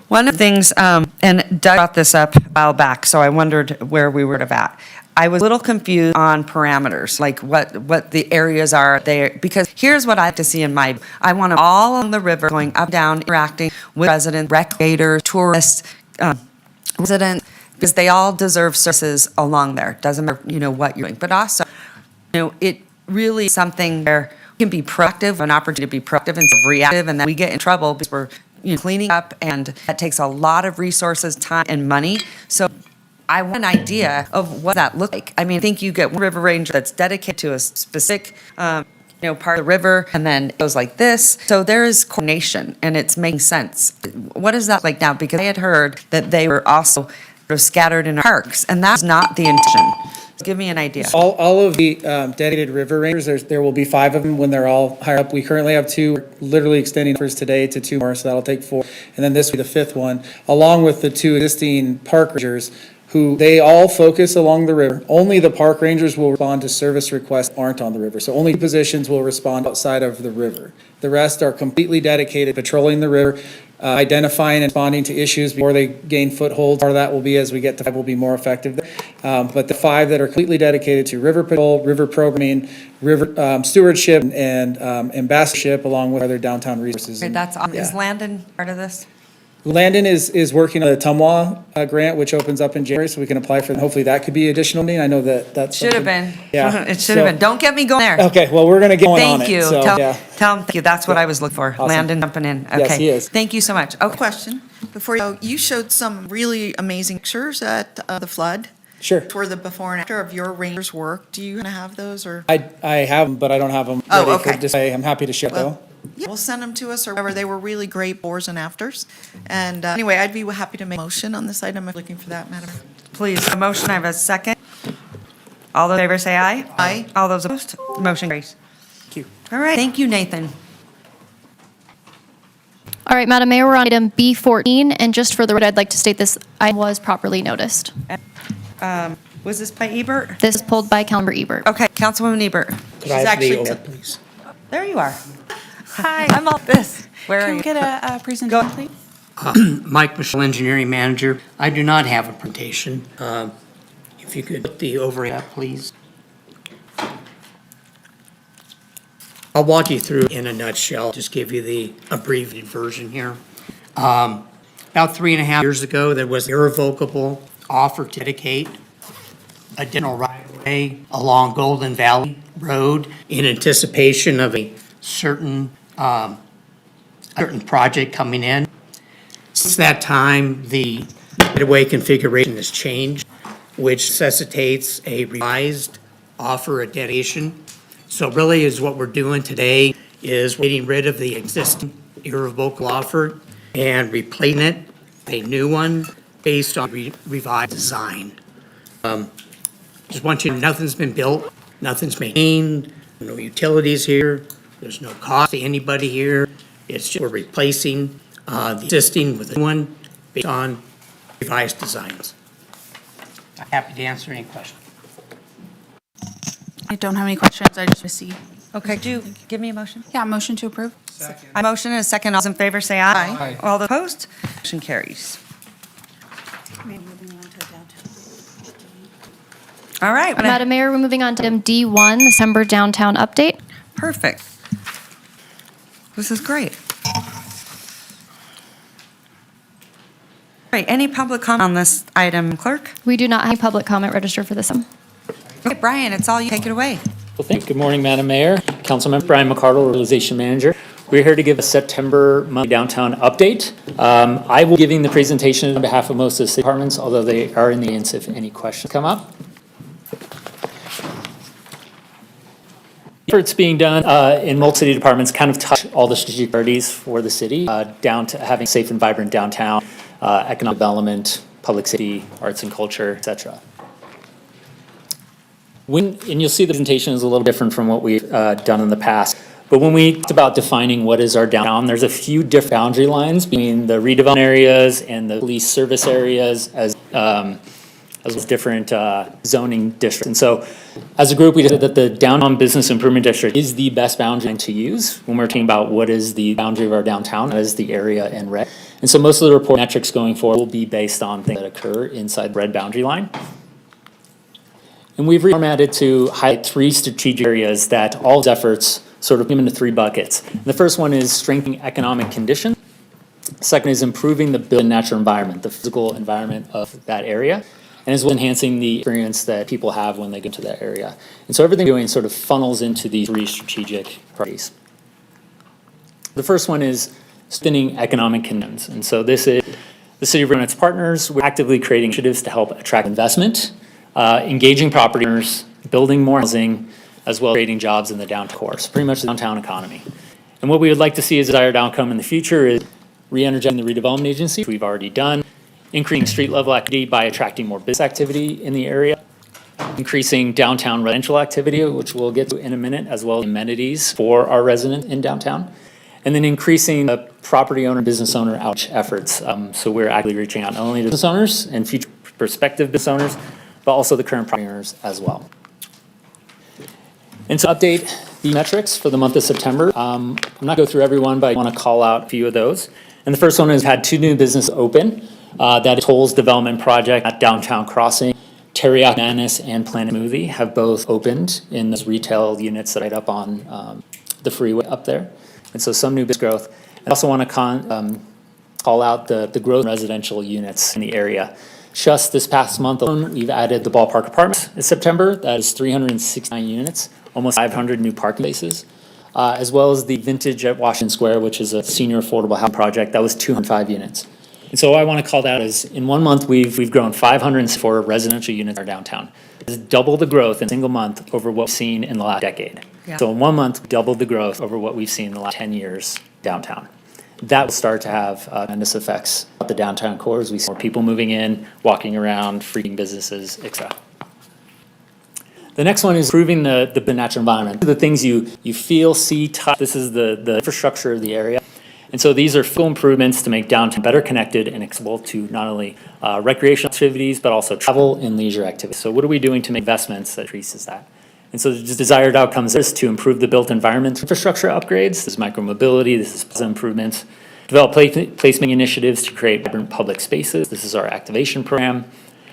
One of the things, and Doug brought this up a while back, so I wondered where we were at. I was a little confused on parameters, like what the areas are there, because here's what I have to see in my, I want them all on the river, going up, down, interacting with residents, recreators, tourists, residents, because they all deserve services along there. Doesn't matter, what you're doing, but also, it really is something where we can be proactive, an opportunity to be proactive instead of reactive, and then we get in trouble because we're cleaning up, and that takes a lot of resources, time, and money. So I want an idea of what that looks like. I mean, I think you get one river ranger that's dedicated to a specific, part of the river, and then it goes like this. So there is coordination, and it's making sense. What is that like now? Because I had heard that they were also sort of scattered in parks, and that's not the intention. Give me an idea. All of the dedicated river rangers, there will be 5 of them when they're all higher up. We currently have 2, we're literally extending offers today to 2 more, so that'll take 4. And then this will be the 5th one, along with the 2 existing park rangers who they all focus along the river. Only the park rangers will respond to service requests that aren't on the river. So only positions will respond outside of the river. The rest are completely dedicated patrolling the river, identifying and responding to issues before they gain foothold. Part of that will be as we get to 5 will be more effective. But the 5 that are completely dedicated to river patrol, river programming, river stewardship, and ambassadorship, along with other downtown resources. Okay, that's is Landon part of this? Landon is working on the Tumwa grant, which opens up in January, so we can apply for, hopefully that could be additional funding. I know that's. Should have been. Yeah. It should have been. Don't get me going there. Okay, well, we're gonna get on it. Thank you. So, Tell yeah. him thank you. That's what I was looking for. Awesome. Landon jumping in. Okay. Yes, he is. Thank you so much. Okay. Question, before you go, you showed some really amazing pictures at the flood. Sure. For the before and after of your rangers' work. Do you have those or? I have them, but I don't have them Oh, ready for okay. display. I'm happy to share though. Well, yeah, we'll send them to us or whatever. They were really great befores and afters. And anyway, I'd be happy to make a motion on this item. I'm looking for that, Madam. Please, a motion. I have a second. All those in favor say aye. Aye. All those opposed, motion carries. Thank you. All right. Thank you, Nathan. All right, Madam Mayor, we're on item B14, and just for the record, I'd like to state this item was properly noticed. Was this by Ebert? This is pulled by Councilmember Ebert. Okay, Councilwoman Ebert. Could I have the order, please? There you are. Hi. I'm all this. Where are Can you? we get a presentation, please? Mike Michelle, Engineering Manager. I do not have a presentation. If you could put the overhead up, please. I'll walk you through in a nutshell, just give you the abbreviated version here. About 3.5 years ago, there was an irrevocable offer to dedicate additional right-of-way along Golden Valley road in anticipation of a certain project coming in. Since that time, the right-of-way configuration has changed, which necessitates a revised offer of dedication. So really is what we're doing today is we're getting rid of the existing irrevocable offer and replacing it with a new one based on revised design. Just want you to know, nothing's been built, nothing's maintained, no utilities here, there's no cost to anybody here. It's just we're replacing the existing with a new one based on revised designs. I'm happy to answer any questions. I don't have any questions. I just received. Okay, give me a motion. Yeah, motion to approve. A motion and a second. All those in favor say aye. Aye. All those opposed? Motion carries. All right. Madam Mayor, we're moving on to item D1, the December downtown update. Perfect. This is great. Great. Any public comment on this item, clerk? We do not have any public comment registered for this one. Okay, Brian, it's all you. Take it away. Well, thank you. Good morning, Madam Mayor, Councilmember Brian McCardle, Realization Manager. We're here to give a September monthly downtown update. I will be giving the presentation on behalf of most of the city departments, although they are in the audience if any questions come up. Efforts being done in multiple city departments kind of touch all the strategic priorities for the city, down to having safe and vibrant downtown, economic development, public safety, arts and culture, et cetera. And you'll see the presentation is a little different from what we've done in the past. But when we talked about defining what is our downtown, there's a few different boundary lines between the redevelopment areas and the police service areas as well as different zoning districts. And so as a group, we decided that the downtown business improvement district is the best boundary line to use when we're talking about what is the boundary of our downtown, as the area in red. And so most of the report metrics going forward will be based on things that occur inside the red boundary line. And we've reformatted to highlight three strategic areas that all these efforts sort of come into three buckets. And the first one is strengthening economic conditions. Second is improving the built and natural environment, the physical environment of that area, and as well enhancing the experience that people have when they go to that area. And so everything we're doing sort of funnels into these three strategic priorities. The first one is strengthening economic conditions. And so this is the City of Reno and its partners. We're actively creating initiatives to help attract investment, engaging property owners, building more housing, as well as creating jobs in the downtown core, so pretty much the downtown economy. And what we would like to see as a desired outcome in the future is re-energizing the redevelopment agency, which we've already done, increasing street level activity by attracting more business activity in the area, increasing downtown residential activity, which we'll get to in a minute, as well as amenities for our residents in downtown, and then increasing the property owner, business owner outreach efforts. So we're actively reaching out not only to business owners and future prospective business owners, but also the current property owners as well. And to update the metrics for the month of September, I'm not going to go through every one, but I want to call out a few of those. And the first one is had 2 new businesses open. That is Toll's development project at Downtown Crossing. Teriyaki Bananas and Planet Movie have both opened in those retail units that are right up on the freeway up there. And so some new business growth. I also want to call out the growth in residential units in the area. Just this past month alone, we've added the Ballpark Apartments in September. That is 369 units, almost 500 new parking spaces, as well as the Vintage at Washington Square, which is a senior affordable housing project. That was 205 units. And so what I want to call that is in 1 month, we've grown 504 residential units in our downtown. It's double the growth in a single month over what we've seen in the last decade. Yeah. So in 1 month, doubled the growth over what we've seen in the last 10 years downtown. That will start to have tremendous effects at the downtown core as we see more people moving in, walking around, freeing businesses, etc. The next one is improving the natural environment. The things you feel, see, touch. This is the infrastructure of the area. And so these are full improvements to make downtown better connected and accessible to not only recreational activities, but also travel and leisure activities. So what are we doing to make investments that increases that? And so the desired outcomes is to improve the built environment infrastructure upgrades. This is micromobility, this is plaza improvements. Develop placemaking initiatives to create vibrant public spaces. This is our activation program.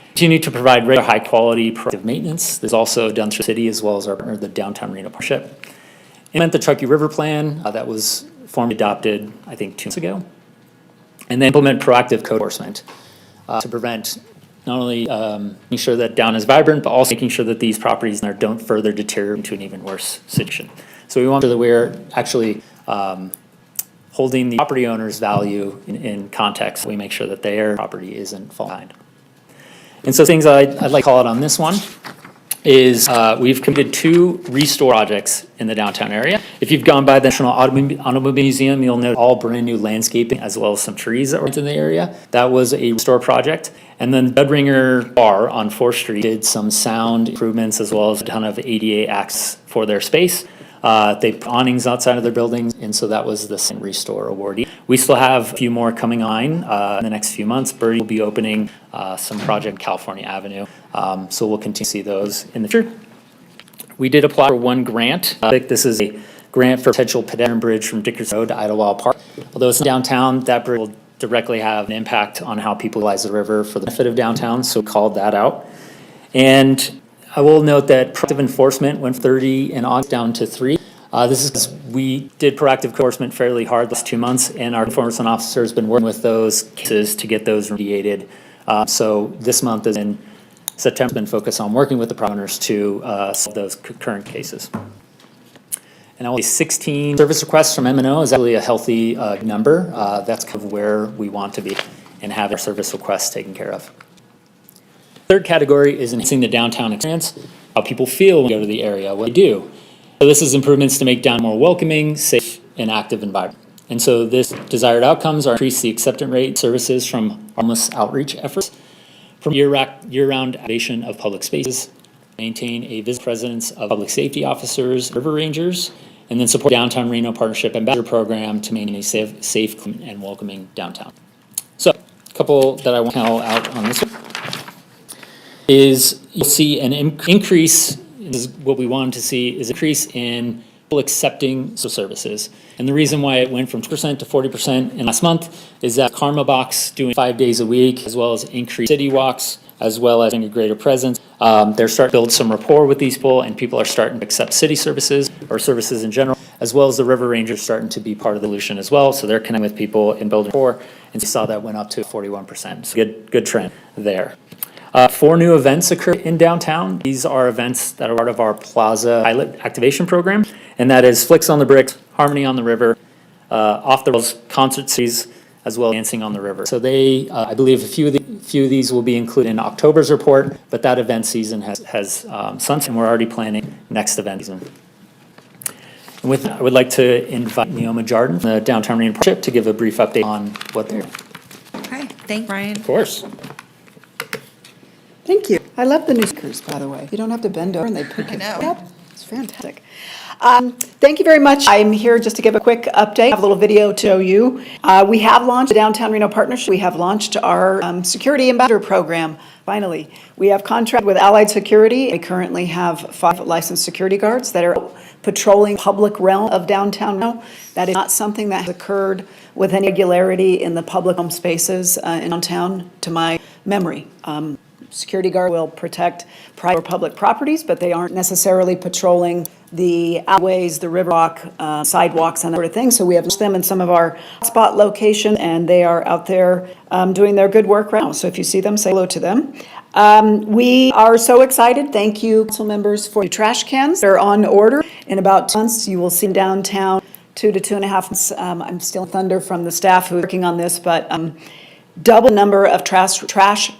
Continue to provide regular high-quality proactive maintenance. This is also done through the city as well as the Downtown Reno Partnership. Implement the Truckee River Plan that was formally adopted, I think, 2 months ago. And then implement proactive code enforcement to prevent not only making sure that downtown is vibrant, but also making sure that these properties don't further deteriorate into an even worse situation. So we want to make sure that we're actually holding the property owner's value in context. We make sure that their property isn't falling behind. And so things I'd like to call out on this one is we've completed 2 restore projects in the downtown area. If you've gone by the National Automobile Museum, you'll note all brand new landscaping as well as some trees that were in the area. That was a restore project. And then Budringer Bar on 4th Street did some sound improvements as well as a ton of ADA acts for their space. They put awnings outside of their buildings, and so that was the same restore awardee. We still have a few more coming on in the next few months. Birdie will be opening some project California Avenue, so we'll continue to see those in the future. We did apply for one grant. This is a grant for potential pedestrian bridge from Dickerson Road to Idlewild Park. Although it's in downtown, that bridge will directly have an impact on how people utilize the river for the benefit of downtown, so we called that out. And I will note that proactive enforcement went from 30 in August down to 3. This is because we did proactive enforcement fairly hard the last 2 months, and our enforcement officer has been working with those cases to get those remediated. So this month is in September, been focused on working with the property owners to solve those current cases. And only 16 service requests from M&O is actually a healthy number. That's kind of where we want to be and have our service requests taken care of. Third category is enhancing the downtown experience, how people feel when they go to the area, what they do. So this is improvements to make downtown more welcoming, safe, and active environment. And so this desired outcomes are increase the acceptance rate services from homeless outreach efforts, from year-round activation of public spaces, maintain a visit presence of public safety officers, river rangers, and then support downtown Reno Partnership Ambassador Program to maintain a safe and welcoming downtown. So a couple that I want to call out on this one is you'll see an increase, is what we wanted to see, is increase in people accepting services. And the reason why it went from 2% to 40% in last month is that Karma Box doing 5 days a week, as well as increased city walks, as well as having a greater presence. They're starting to build some rapport with these people, and people are starting to accept city services or services in general, as well as the River Rangers starting to be part of the solution as well. So they're connecting with people and building rapport, and you saw that went up to 41%. So good trend there. 4 new events occur in downtown. These are events that are part of our Plaza Pilot Activation Program, and that is Flicks on the Bricks, Harmony on the River, Off the Rails concert series, as well as Dancing on the River. So they, I believe a few of these will be included in October's report, but that event season has sunset, and we're already planning next event season. And with that, I would like to invite Neoma Jordan from the Downtown Reno Partnership to give a brief update on what they're doing. Okay, thank you, Brian. Of course. Thank you. I love the new speakers, by the way. You don't have to bend over and they pick it up. It's fantastic. Thank you very much. I'm here just to give a quick update. I have a little video to show you. We have launched the Downtown Reno Partnership. We have launched our Security Ambassador Program. Finally, we have contracted with Allied Security. We currently have 5 licensed security guards that are patrolling public realm of downtown Reno. That is not something that has occurred with any regularity in the public home spaces in downtown to my memory. Security guard will protect private or public properties, but they aren't necessarily patrolling the alleyways, the riverwalk, sidewalks, and that sort of thing. So we have them in some of our hotspot locations, and they are out there doing their good work right now. So if you see them, say hello to them. We are so excited. Thank you, council members, for your trash cans. They're on order. In about 2 months, you will see them downtown, 2 to 2.5 months. I'm stealing thunder from the staff who are working on this, but double the number of trash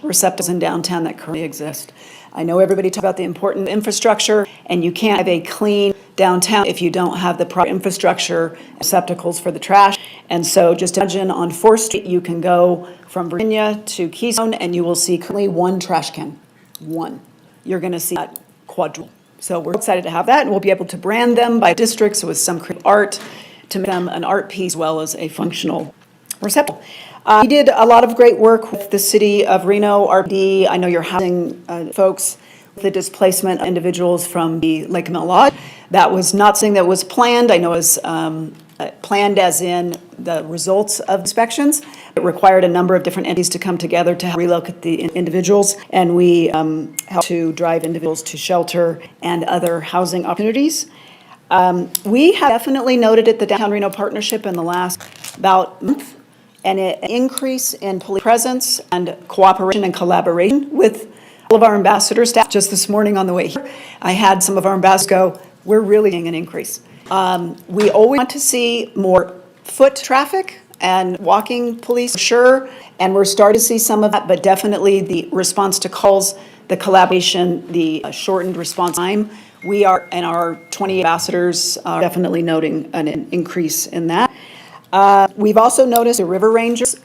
receptacles in downtown that currently exist. I know everybody talks about the important infrastructure, and you can't have a clean downtown if you don't have the proper infrastructure receptacles for the trash. And so just imagine on 4th Street, you can go from Virginia to Keystone, and you will see currently 1 trash can. 1. You're going to see that quadruple. So we're excited to have that, and we'll be able to brand them by districts with some creative art to make them an art piece as well as a functional receptacle. We did a lot of great work with the city of Reno, RPD. I know you're housing folks, the displacement of individuals from the Lake Camille Lodge. That was not something that was planned. I know it was planned as in the results of inspections. It required a number of different entities to come together to relocate the individuals, and we helped to drive individuals to shelter and other housing opportunities. We have definitely noted at the Downtown Reno Partnership in the last about month and an increase in police presence and cooperation and collaboration with all of our ambassador staff. Just this morning on the way here, I had some of our ambassadors go, we're really seeing an increase. We always want to see more foot traffic and walking police, sure, and we're starting to see some of that, but definitely the response to calls, the collaboration, the shortened response time. We are, and our 20 ambassadors are definitely noting an increase in that. We've also noticed the river rangers,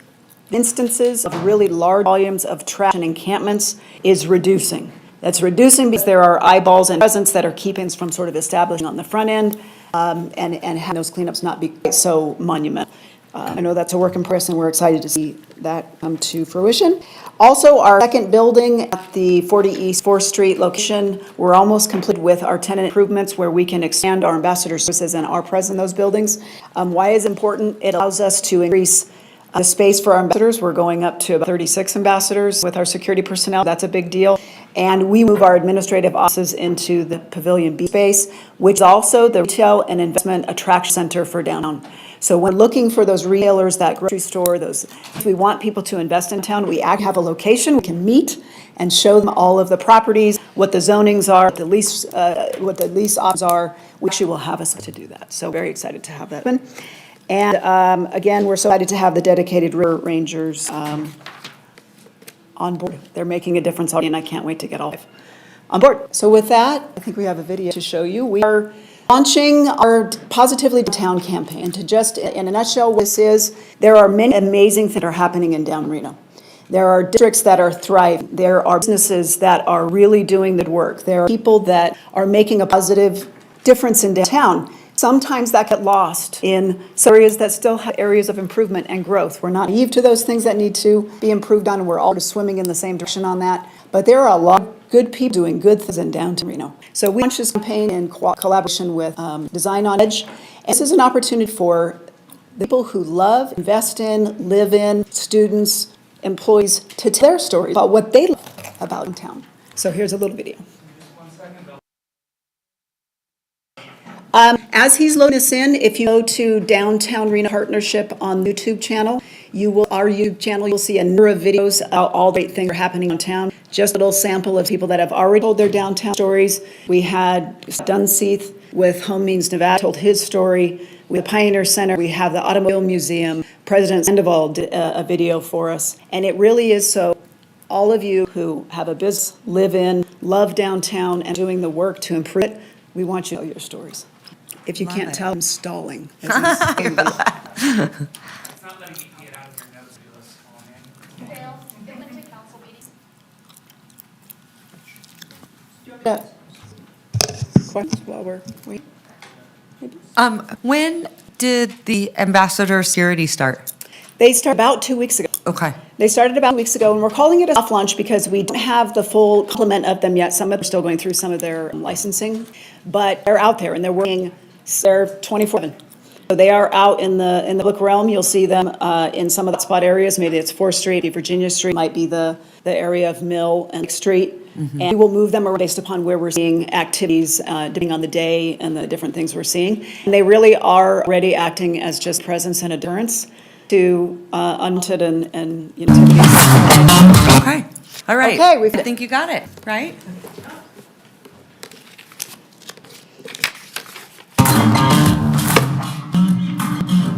instances of really large volumes of trash and encampments is reducing. That's reducing because there are eyeballs and presence that are keeping us from sort of establishing on the front end and having those cleanups not be so monumental. I know that's a work in progress, and we're excited to see that come to fruition. Also, our second building at the 40 East 4th Street location, we're almost complete with our tenant improvements where we can expand our ambassador services and our presence in those buildings. Why is it important? It allows us to increase the space for our ambassadors. We're going up to about 36 ambassadors with our security personnel. That's a big deal. And we move our administrative offices into the Pavilion B space, which is also the retail and investment attraction center for downtown. So when looking for those retailers, that grocery store, those, if we want people to invest in town, we have a location, we can meet and show them all of the properties, what the zonings are, what the lease options are. We actually will have us to do that. So very excited to have that happen. And again, we're so excited to have the dedicated river rangers on board. They're making a difference already, and I can't wait to get all on board. So with that, I think we have a video to show you. We are launching our Positively Downtown campaign. To just, in a nutshell, what this is, there are many amazing things that are happening in downtown Reno. There are districts that are thriving. There are businesses that are really doing good work. There are people that are making a positive difference in downtown. Sometimes that gets lost in some areas that still have areas of improvement and growth. We're not naive to those things that need to be improved on, and we're all just swimming in the same direction on that. But there are a lot of good people doing good things in downtown Reno. So we launched this campaign in collaboration with Design on Edge. And this is an opportunity for the people who love, invest in, live in, students, employees, to tell their stories about what they love about downtown. So here's a little video. As he's loading this in, if you go to Downtown Reno Partnership on the YouTube channel, our YouTube channel, you'll see a number of videos about all the great things that are happening in town. Just a little sample of people that have already told their downtown stories. We had Dunseith with Home Means Nevada told his story. With the Pioneer Center, we have the Automobile Museum. President Sandoval did a video for us. And it really is so all of you who have a business, live in, love downtown, and doing the work to improve it, we want you to tell your stories. If you can't tell, I'm stalling. Questions while we're waiting? When did the ambassador security start? They started about 2 weeks ago. Okay. They started about 2 weeks ago, and we're calling it a soft launch because we don't have the full complement of them yet. Some of them are still going through some of their licensing, but they're out there and they're working. They're 24/7. So they are out in the public realm. You'll see them in some of the spot areas. Maybe it's 4th Street, Virginia Street, might be the area of Mill and Street. Mm-hmm. And we will move them around based upon where we're seeing activities, depending on the day and the different things we're seeing. And they really are already acting as just presence and endurance to unwanted and activities. Okay. All right. Okay, I think you got it, right?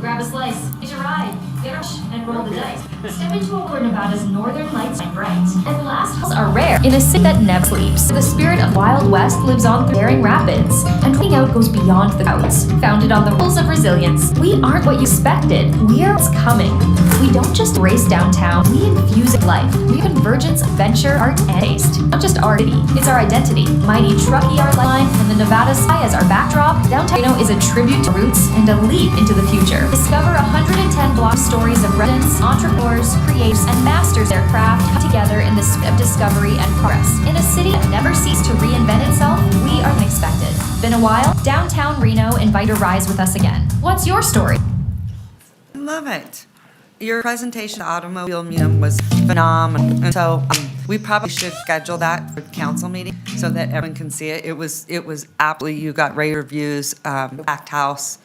Grab a slice, hitch a ride, get a and roll the dice. Step into a where Nevada's northern lights shine bright. And last calls are rare in a city that never sleeps. The spirit of Wild West lives on through daring rapids, and putting out goes beyond the clouds. Founded on the rules of resilience, we aren't what you expected. We're what's coming. We don't just race downtown, we infuse it life. We convergence, adventure, art, and taste. Not just our city, it's our identity. Mighty Truckee our line, and the Nevada sky as our backdrop. Downtown Reno is a tribute to roots and a leap into the future. Discover 110 block stories of residents, entrepreneurs, creators, and masters their craft come together in the spirit of discovery and progress. In a city that never ceased to reinvent itself, we are unexpected. Been a while? Downtown Reno invite you to rise with us again. What's your story? Love it. Your presentation at the Automobile Museum was phenomenal. And so we probably should schedule that for the council meeting so that everyone can see it. It was absolutely, you got rave reviews, packed house.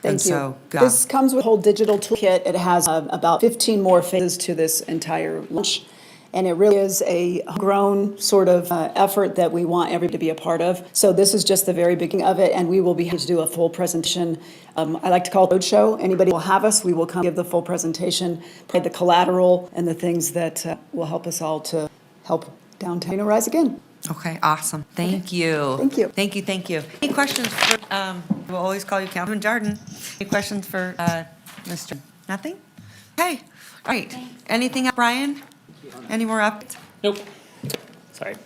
Thank And you. so, This comes with a whole digital toolkit. It has about 15 more phases to this entire launch. And it really is a grown sort of effort that we want everybody to be a part of. So this is just the very beginning of it, and we will be here to do a full presentation. I like to call it roadshow. Anybody will have us, we will come give the full presentation, provide the collateral and the things that will help us all to help downtown Reno rise again. Okay, awesome. Thank you. Thank you. Thank you, thank you. Any questions for, we'll always call you Councilman Jordan. Any questions for Mr.? Nothing? Okay, all right. Anything up, Brian? Any more updates? Nope. Sorry.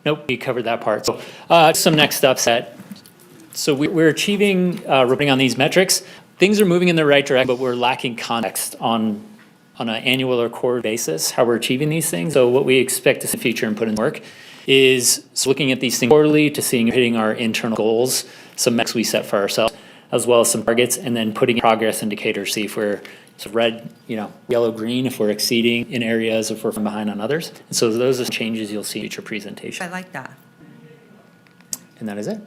Nope, we covered that part. So some next steps so we're achieving, reporting on these metrics. Things are moving in the right direction, but we're lacking context on an annual or quarter basis, how we're achieving these things. So what we expect to see future and put in work is looking at these things quarterly to seeing hitting our internal goals, some metrics we set for ourselves, as well as some targets, and then putting progress indicators, see if we're red, yellow, green, if we're exceeding in areas, if we're from behind on others. And so those are changes you'll see in future presentation. I like that. And that is it.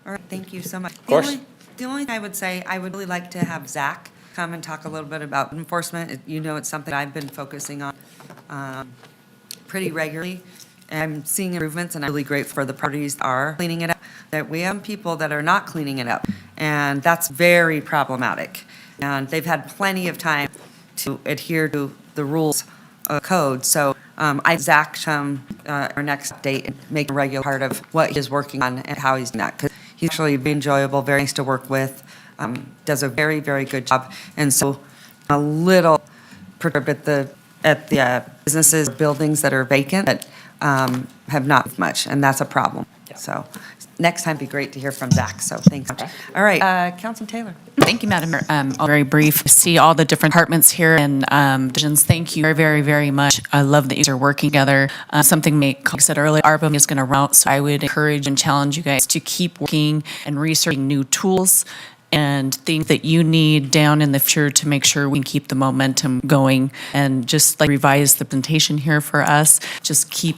All right, thank you so much. Of course. The only thing I would say, I would really like to have Zach come and talk a little bit about enforcement. It's something I've been focusing on pretty regularly. I'm seeing improvements, and I'm really grateful for the parties that are cleaning it up, that we have people that are not cleaning it up, and that's very problematic. And they've had plenty of time to adhere to the rules code. So Zach our next update and make a regular part of what he is working on and how he's doing that, because he's actually very enjoyable, very nice to work with, does a very, very good job. And so a little perturbed at the businesses, buildings that are vacant that have not much, and that's a problem. So next time, it'd be great to hear from Zach, so thanks. All right, Councilman Taylor. Thank you, Madam Mayor. I'll be very brief. See all the different departments here and divisions. Thank you very, very, very much. I love that you are working together. Something my colleague said earlier, ARPA is going to route, so I would encourage and challenge you guys to keep working and researching new tools and things that you need down in the future to make sure we can keep the momentum going, and just like revise the presentation here for us. Just keep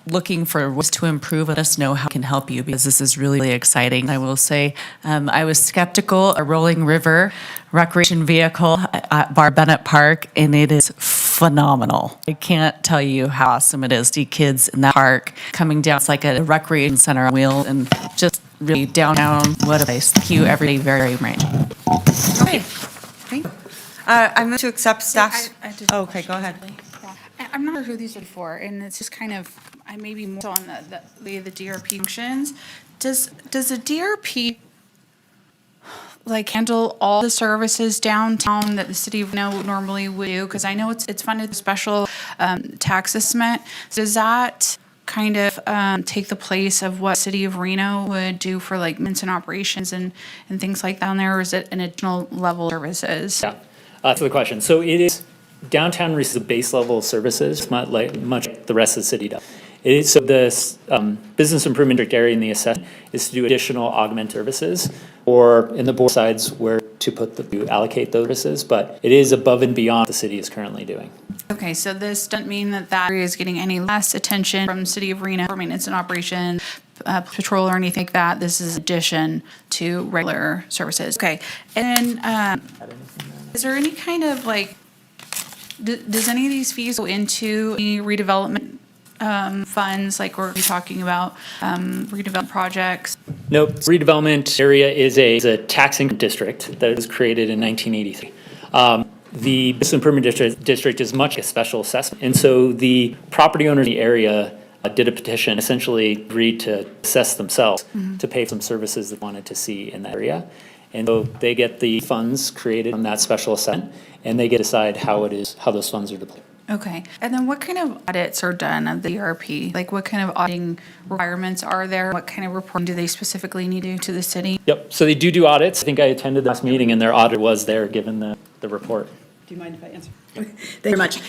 looking for ways to improve. Let us know how we can help you, because this is really, really exciting. I will say, I was skeptical, a rolling river recreation vehicle at Bar Bennett Park, and it is phenomenal. I can't tell you how awesome it is to see kids in that park coming down. It's like a recreation center on wheels, and just really downtown. What a place. Thank you, everybody, very, very much. Okay, thank you. I'm going to accept staff's. Okay, go ahead. I'm not sure who these are for, and it's just kind of, I may be more so on the DRP functions. Does the DRP handle all the services downtown that the city of Reno normally would do? Because I know it's funded with special tax assessment. So does that kind of take the place of what city of Reno would do for maintenance and operations and things like that down there, or is it an additional level of services? Yeah, that's the question. So it is, downtown receives a base level of services, not much like the rest of the city does. So the business improvement district area in the assessment is to do additional augment services, or in the board sides where to allocate those services, but it is above and beyond what the city is currently doing. Okay, so this doesn't mean that area is getting any less attention from the city of Reno for maintenance and operation, patrol, or anything like that. This is addition to regular services. Okay, and then is there any kind of does any of these fees go into any redevelopment funds, like we're talking about redevelopment projects? Nope. Redevelopment area is a taxing district that was created in 1983. The business improvement district is much a special assessment, and so the property owners in the area did a petition, essentially agreed to assess themselves to pay for some services they wanted to see in that area. And so they get the funds created from that special assessment, and they get to decide how those funds are deployed. Okay. And then what kind of audits are done of the ERP? What kind of auditing requirements are there? What kind of reporting do they specifically need to do to the city? Yep. So they do audits. I think I attended the last meeting, and their audit was there given the report. Do you mind if I answer? Thank you very much.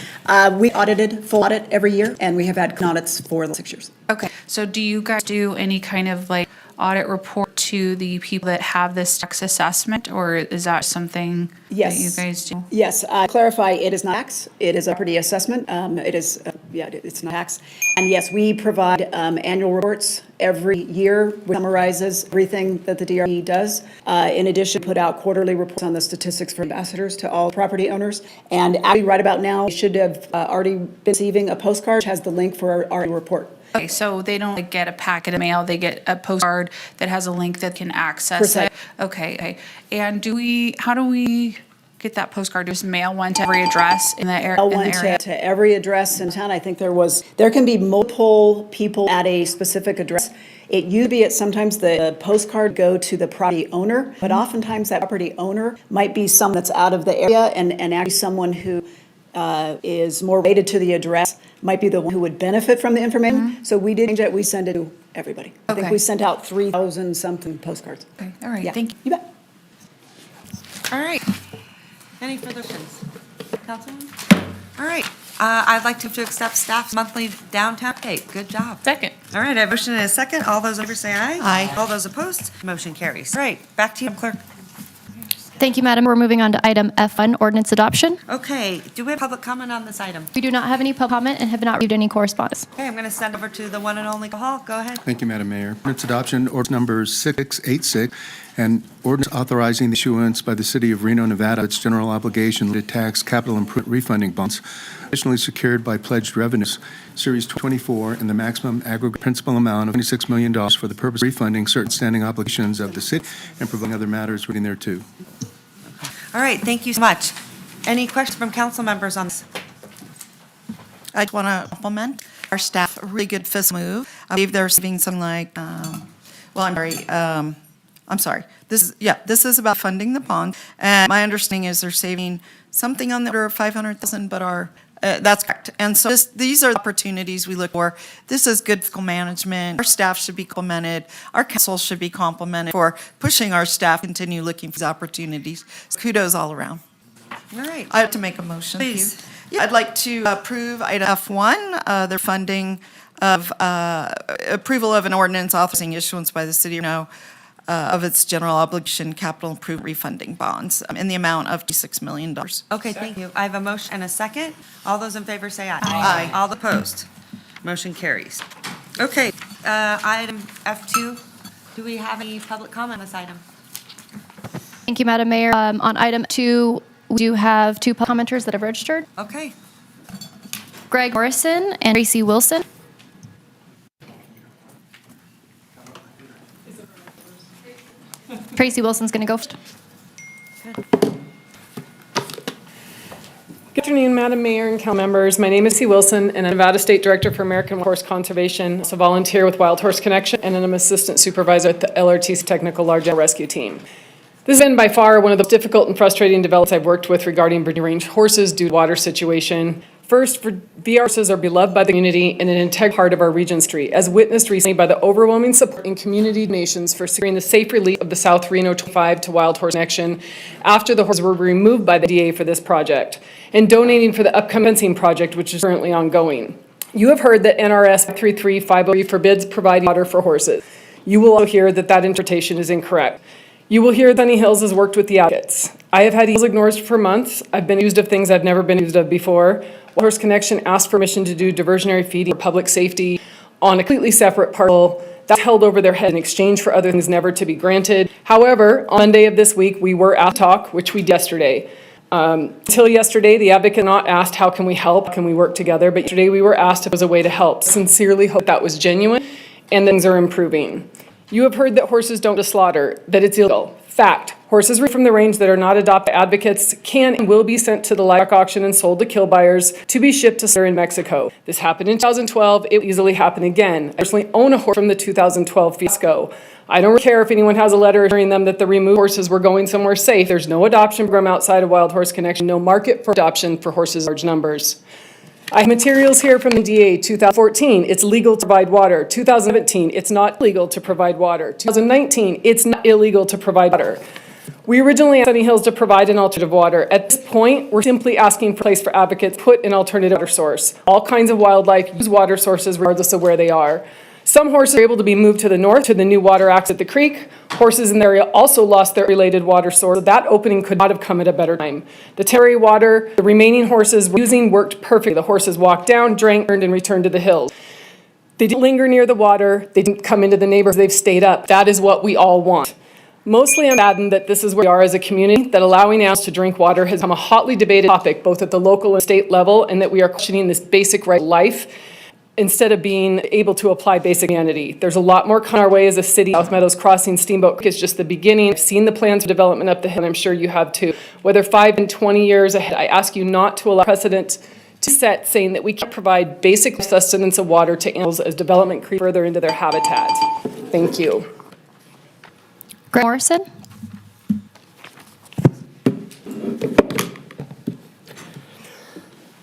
We full audit every year, and we have had audits for the 6 years. Okay. So do you guys do any kind of audit report to the people that have this tax assessment, or is that something that you Yes. guys do? Yes, clarify, it is not tax, it is a property assessment. It is, it's not tax. And yes, we provide annual reports every year, which summarizes everything that the DRE does. In addition, put out quarterly reports on the statistics for ambassadors to all property owners. And actually, right about now, we should have already been receiving a postcard, which has the link for our report. Okay, so they don't like get a packet of mail, they get a postcard that has a link that can access it? Okay. And how do we get that postcard? Just mail one to every address in the area? One to every address in town. I think there can be multiple people at a specific address. It used to be sometimes the postcard go to the property owner, but oftentimes that property owner might be someone that's out of the area and actually someone who is more related to the address might be the one who would benefit from the information. So we did change it, we send it to everybody. I think we sent out 3,000 something postcards. Okay, all right, Yeah. thank you. You bet. All right. Any further questions? Councilman? All right. I'd like to accept staff's monthly downtown update. Good job. Second. All right, I have a motion and a second. All those in favor say aye. Aye. All those opposed, motion carries. All right, back to you, Clerk. Thank you, Madam. We're moving on to item F1, ordinance adoption. Okay, do we have public comment on this item? We do not have any public comment and have not received any correspondence. Okay, I'm going to send over to the one and only Hall. Go ahead. Thank you, Madam Mayor. Ordinance adoption, ordinance number 6686, and ordinance authorizing the issuance by the City of Reno, Nevada, its general obligation to tax capital improvement refunding bonds, additionally secured by pledged revenues, Series 24, and the maximum aggregate principal amount of $26 million for the purpose of refunding certain standing obligations of the city and providing other matters relating thereto. All right, thank you so much. Any questions from council members on this? I just want to compliment our staff, a really good fiscal move. I believe they're saving something like, I'm sorry. This is about funding the bond. And my understanding is they're saving something on the order of 500,000, but that's correct. And so these are the opportunities we look for. This is good fiscal management. Our staff should be complimented. Our council should be complimented for pushing our staff to continue looking for these opportunities. So kudos all around. All right. I'd like to make a motion. Please. Yeah, I'd like to approve item F1, their funding of approval of an ordinance authorizing issuance by the city of Reno of its general obligation capital improvement refunding bonds in the amount of $6 million. Okay, thank you. I have a motion and a second. All those in favor say aye. Aye. All opposed, motion carries. Okay, item F2, do we have any public comment on this item? Thank you, Madam Mayor. On item 2, we do have 2 commenters that have registered. Okay. Greg Morrison and Tracy Wilson. Tracy Wilson's going to go first. Good afternoon, Madam Mayor and council members. My name is C. Wilson, and I'm Nevada State Director for American Wild Horse Conservation. I'm a volunteer with Wild Horse Connection, and I'm Assistant Supervisor at the LRT's Technical Large Animal Rescue Team. This has been by far one of the most difficult and frustrating developments I've worked with regarding breeding range horses due to water situation. First, VR horses are beloved by the community and an integral part of our region's history, as witnessed recently by the overwhelming support in community donations for securing the safe release of the South Reno 25 to Wild Horse Connection after the horses were removed by the DA for this project, and donating for the upcoming fencing project, which is currently ongoing. You have heard that NRS 533 forbids providing water for horses. You will also hear that that interpretation is incorrect. You will hear Sunny Hills has worked with the advocates. I have had eagles ignored for months. I've been accused of things I've never been accused of before. Wild Horse Connection asked permission to do diversionary feeding for public safety on a completely separate parcel. That's held over their head in exchange for other things never to be granted. However, on Monday of this week, we were asked to talk, which we did yesterday. Until yesterday, the advocate not asked, how can we help? Can we work together? But yesterday we were asked if there was a way to help. Sincerely hope that was genuine and things are improving. You have heard that horses don't go to slaughter, that it's illegal. Fact, horses from the range that are not adopted by advocates can and will be sent to the livestock auction and sold to kill buyers to be shipped to slaughter in Mexico. This happened in 2012, it will easily happen again. I personally own a horse from the 2012 fiasco. I don't care if anyone has a letter assuring them that the removed horses were going somewhere safe. There's no adoption program outside of Wild Horse Connection, no market for adoption for horses in large numbers. I have materials here from the DA, 2014, it's legal to provide water. 2017, it's not legal to provide water. 2019, it's not illegal to provide water. We originally asked Sunny Hills to provide an alternative water. At this point, we're simply asking for a place for advocates to put an alternative water source. All kinds of wildlife use water sources regardless of where they are. Some horses are able to be moved to the north to the new water access at the creek. Horses in the area also lost their related water source, so that opening could not have come at a better time. The temporary water the remaining horses were using worked perfectly. The horses walked down, drank, turned, and returned to the hills. They didn't linger near the water. They didn't come into the neighborhoods. They've stayed up. That is what we all want. Mostly I'm saddened that this is where we are as a community, that allowing animals to drink water has become a hotly debated topic, both at the local and state level, and that we are questioning this basic right to life instead of being able to apply basic humanity. There's a lot more coming our way as a city. South Meadows Crossing Steamboat Creek is just the beginning. I've seen the plans for development up the hill, and I'm sure you have too. Whether 5 and 20 years ahead, I ask you not to allow precedent to set saying that we can't provide basic sustenance of water to animals as development creeps further into their habitat. Thank you. Greg Morrison?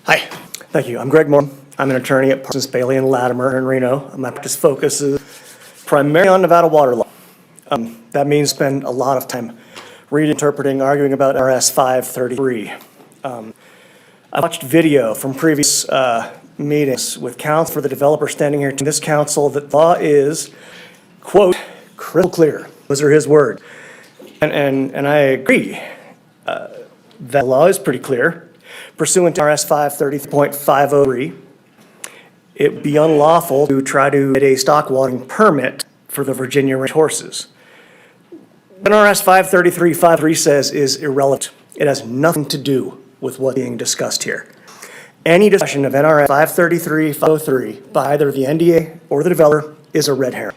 Hi, thank you. I'm Greg Moore. I'm an attorney at Parsons, Bailey, and Latimer in Reno. My practice focuses primarily on Nevada water law. That means spend a lot of time reading, interpreting, arguing about RS 533. I watched video from previous meetings with counsel for the developer standing here to this council that law is, quote, crystal clear. Those are his words. And I agree. That law is pretty clear. Pursuant to RS 533.503, it would be unlawful to try to get a stock watering permit for the Virginia range horses. What RS 533.503 says is irrelevant. It has nothing to do with what's being discussed here. Any discussion of NRS 533.503 by either the NDA or the developer is a red herring.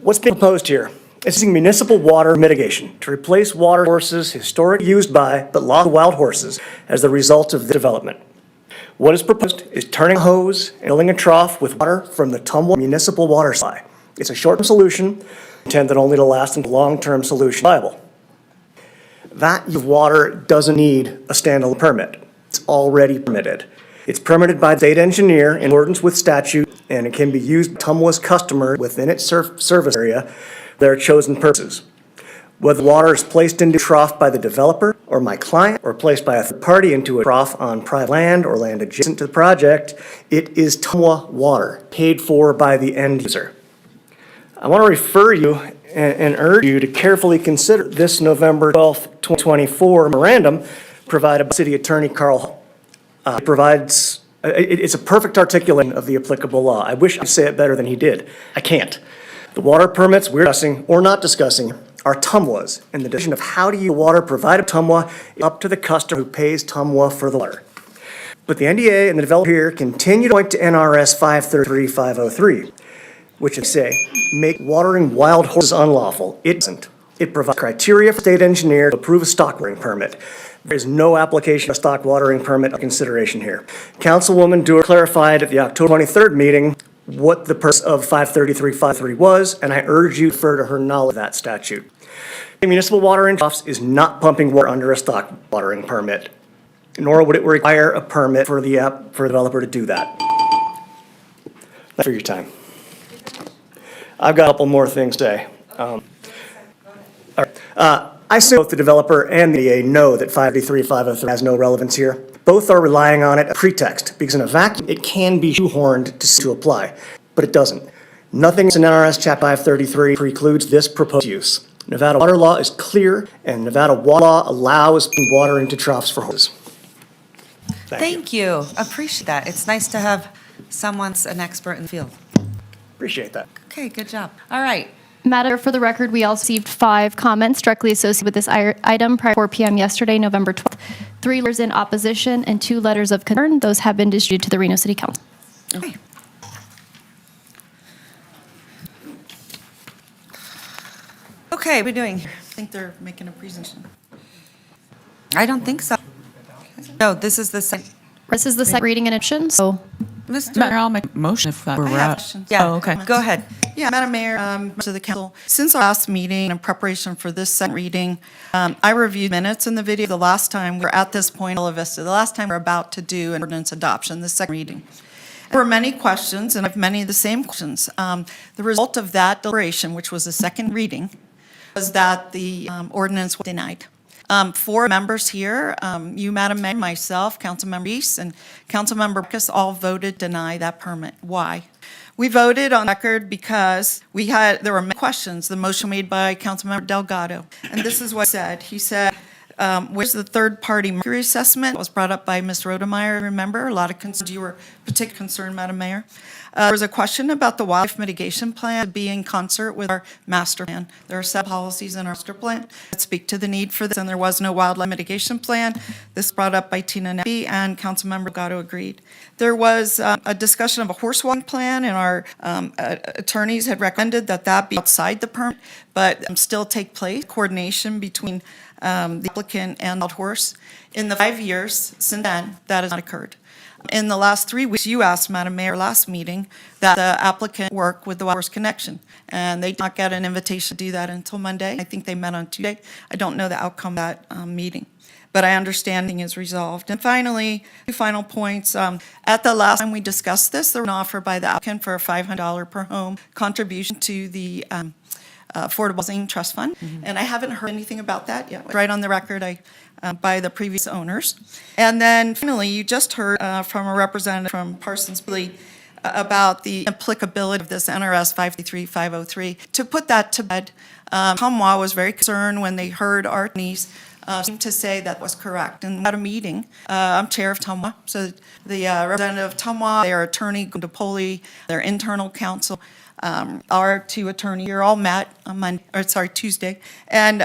What's being proposed here is using municipal water mitigation to replace water sources historically used by but lost to wild horses as the result of the development. What is proposed is turning a hose and filling a trough with water from the Tumwa municipal water supply. It's a short-term solution intended only to last until long-term solution viable. That use of water doesn't need a standalone permit. It's already permitted. It's permitted by the state engineer in accordance with statute, and it can be used by Tumwa's customers within its service area for their chosen purposes. Whether water is placed into a trough by the developer or my client, or placed by a third party into a trough on private land or land adjacent to the project, it is Tumwa water, paid for by the end user. I want to refer you and urge you to carefully consider this November 12th, 2024 memorandum provided by City Attorney Carl. It's a perfect articulation of the applicable law. I wish I could say it better than he did. I can't. The water permits we're discussing or not discussing are Tumwa's, and the decision of how to use water provided by Tumwa is up to the customer who pays Tumwa for the water. But the NDA and the developer here continue to point to NRS 533.503, which is say, make watering wild horses unlawful. It doesn't. It provides criteria for state engineer to approve a stock watering permit. There is no application of a stock watering permit of consideration here. Councilwoman Dewar clarified at the October 23rd meeting what the purpose of 533.503 was, and I urge you to refer to her knowledge of that statute. The municipal watering troughs is not pumping water under a stock watering permit, nor would it require a permit for the developer to do that. Thanks for your time. I've got a couple more things to say. All right. I assume both the developer and the NDA know that 533.503 has no relevance here. Both are relying on it as a pretext, because in a vacuum, it can be shoehorned to apply, but it doesn't. Nothing in NRS Chapter 533 precludes this proposed use. Nevada water law is clear, and Nevada water law allows putting water into troughs for horses. Thank you. Appreciate that. It's nice to have someone's an expert in the field. Appreciate that. Okay, good job. All right. Madam, for the record, we also received 5 comments directly associated with this item prior to 4 p.m. yesterday, November 12th. 3 letters in opposition and 2 letters of concern. Those have been distributed to the Reno City Council. Okay. Okay, what are we doing here? I think they're making a presentation. I don't think so. No, this is the second. This is the second reading and adoption, so. Mayor, I'll make a motion if we're out. Yeah. Oh, okay. Go ahead. Yeah, Madam Mayor, members of the council, since our last meeting in preparation for this second reading, I reviewed minutes in the video the last time we were at this point, all of us, the last time we we're about to do an ordinance adoption, the second reading. There were many questions, and I have many of the same questions. The result of that deliberation, which was the second reading, was that the ordinance was denied. 4 members here, you, Madam Mayor, myself, Councilmember Reese, and Councilmember Burkus all voted deny that permit. Why? We voted on record because there were many questions. The motion made by Councilmember Delgado. And this is what he said. He said, where's the third-party mercury assessment? That was brought up by Ms. Rodemeyer, remember? A lot of concerns. You were particularly concerned, Madam Mayor. There was a question about the wildlife mitigation plan to be in concert with our master plan. There are several policies in our master plan that speak to the need for this, and there was no wildlife mitigation plan. This was brought up by Tina Nepi, and Councilmember Delgado agreed. There was a discussion of a horse walking plan, and our attorneys had recommended that be outside the permit, but still take place, coordination between the applicant and the wild horse. In the 5 years since then, that has not occurred. In the last 3 weeks, you asked, Madam Mayor, last meeting, that the applicant work with the Wild Horse Connection, and they did not get an invitation to do that until Monday. I think they met on Tuesday. I don't know the outcome of that meeting, but I understand it is resolved. And finally, 2 final points. At the last time we discussed this, there was an offer by the applicant for a $500 per home contribution to the Affordable Housing Trust Fund, and I haven't heard anything about that yet. Right on the record, by the previous owners. And then finally, you just heard from a representative from Parsons Billy about the applicability of this NRS 53503. To put that to bed, Tomwa was very concerned when they heard our attorneys seem to say that was correct. And at a meeting, I'm chair of Tomwa, so the representative of Tomwa, their attorney, Gundapoli, their internal counsel, our 2 attorneys here all met on Tuesday, and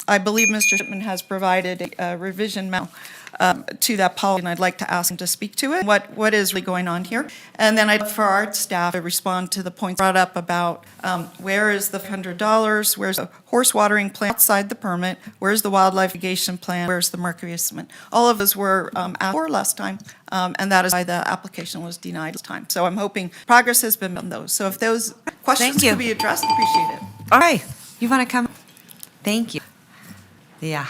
I believe Mr. Shipman has provided a revision memo to that policy, and I'd like to ask him to speak to it, what is really going on here. And then I'd like for our staff to respond to the points brought up about where is the $100, where's the horse watering plan outside the permit, where's the wildlife mitigation plan, where's the mercury assessment. All of those were asked for last time, and that is why the application was denied this time. So I'm hoping progress has been on those. So if those questions could be addressed, appreciate it. All right, you want to come? Thank you. Yeah.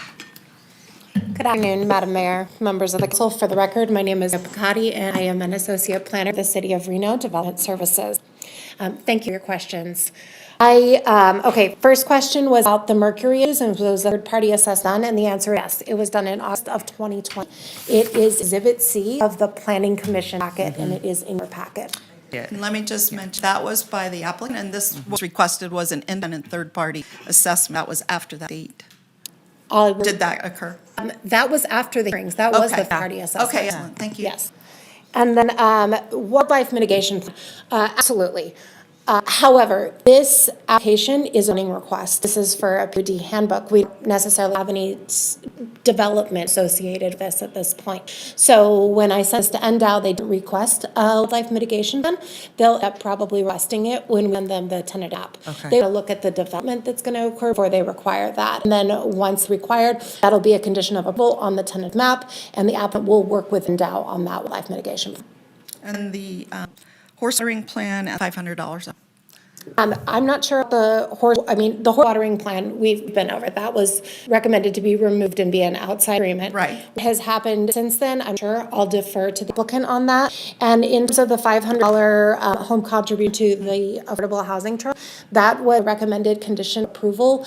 Good afternoon, Madam Mayor, members of the council. For the record, my name is Picati, and I am an associate planner of the City of Reno Development Services. Thank you for your questions. First question was about the mercury use, and was a third-party assessment done? And the answer is yes. It was done in August of 2020. It is Exhibit C of the Planning Commission packet, and it is in your packet. And let me just mention, that was by the applicant, and this was requested was an independent third-party assessment. That was after that date. Did that occur? That was after the hearings. That was the third-party assessment. Okay, excellent. Thank you. Yes. And then wildlife mitigation, absolutely. However, this application is a zoning request. This is for a PUD handbook. We don't necessarily have any development associated with this at this point. So when I sent this to NDOW, they didn't request a wildlife mitigation plan. They'll end up probably requesting it when we send them the tenant app. Okay. They will look at the development that's going to occur before they require that. And then once required, that'll be a condition of approval on the tenant map, and the applicant will work with NDOW on that wildlife mitigation. And the horse watering plan at $500. I'm not sure the horse watering plan, we've been over. That was recommended to be removed and be an outside agreement. Right. What has happened since then, I'm sure I'll defer to the applicant on that. And in terms of the $500 home contribution to the Affordable Housing Trust, that was recommended condition approval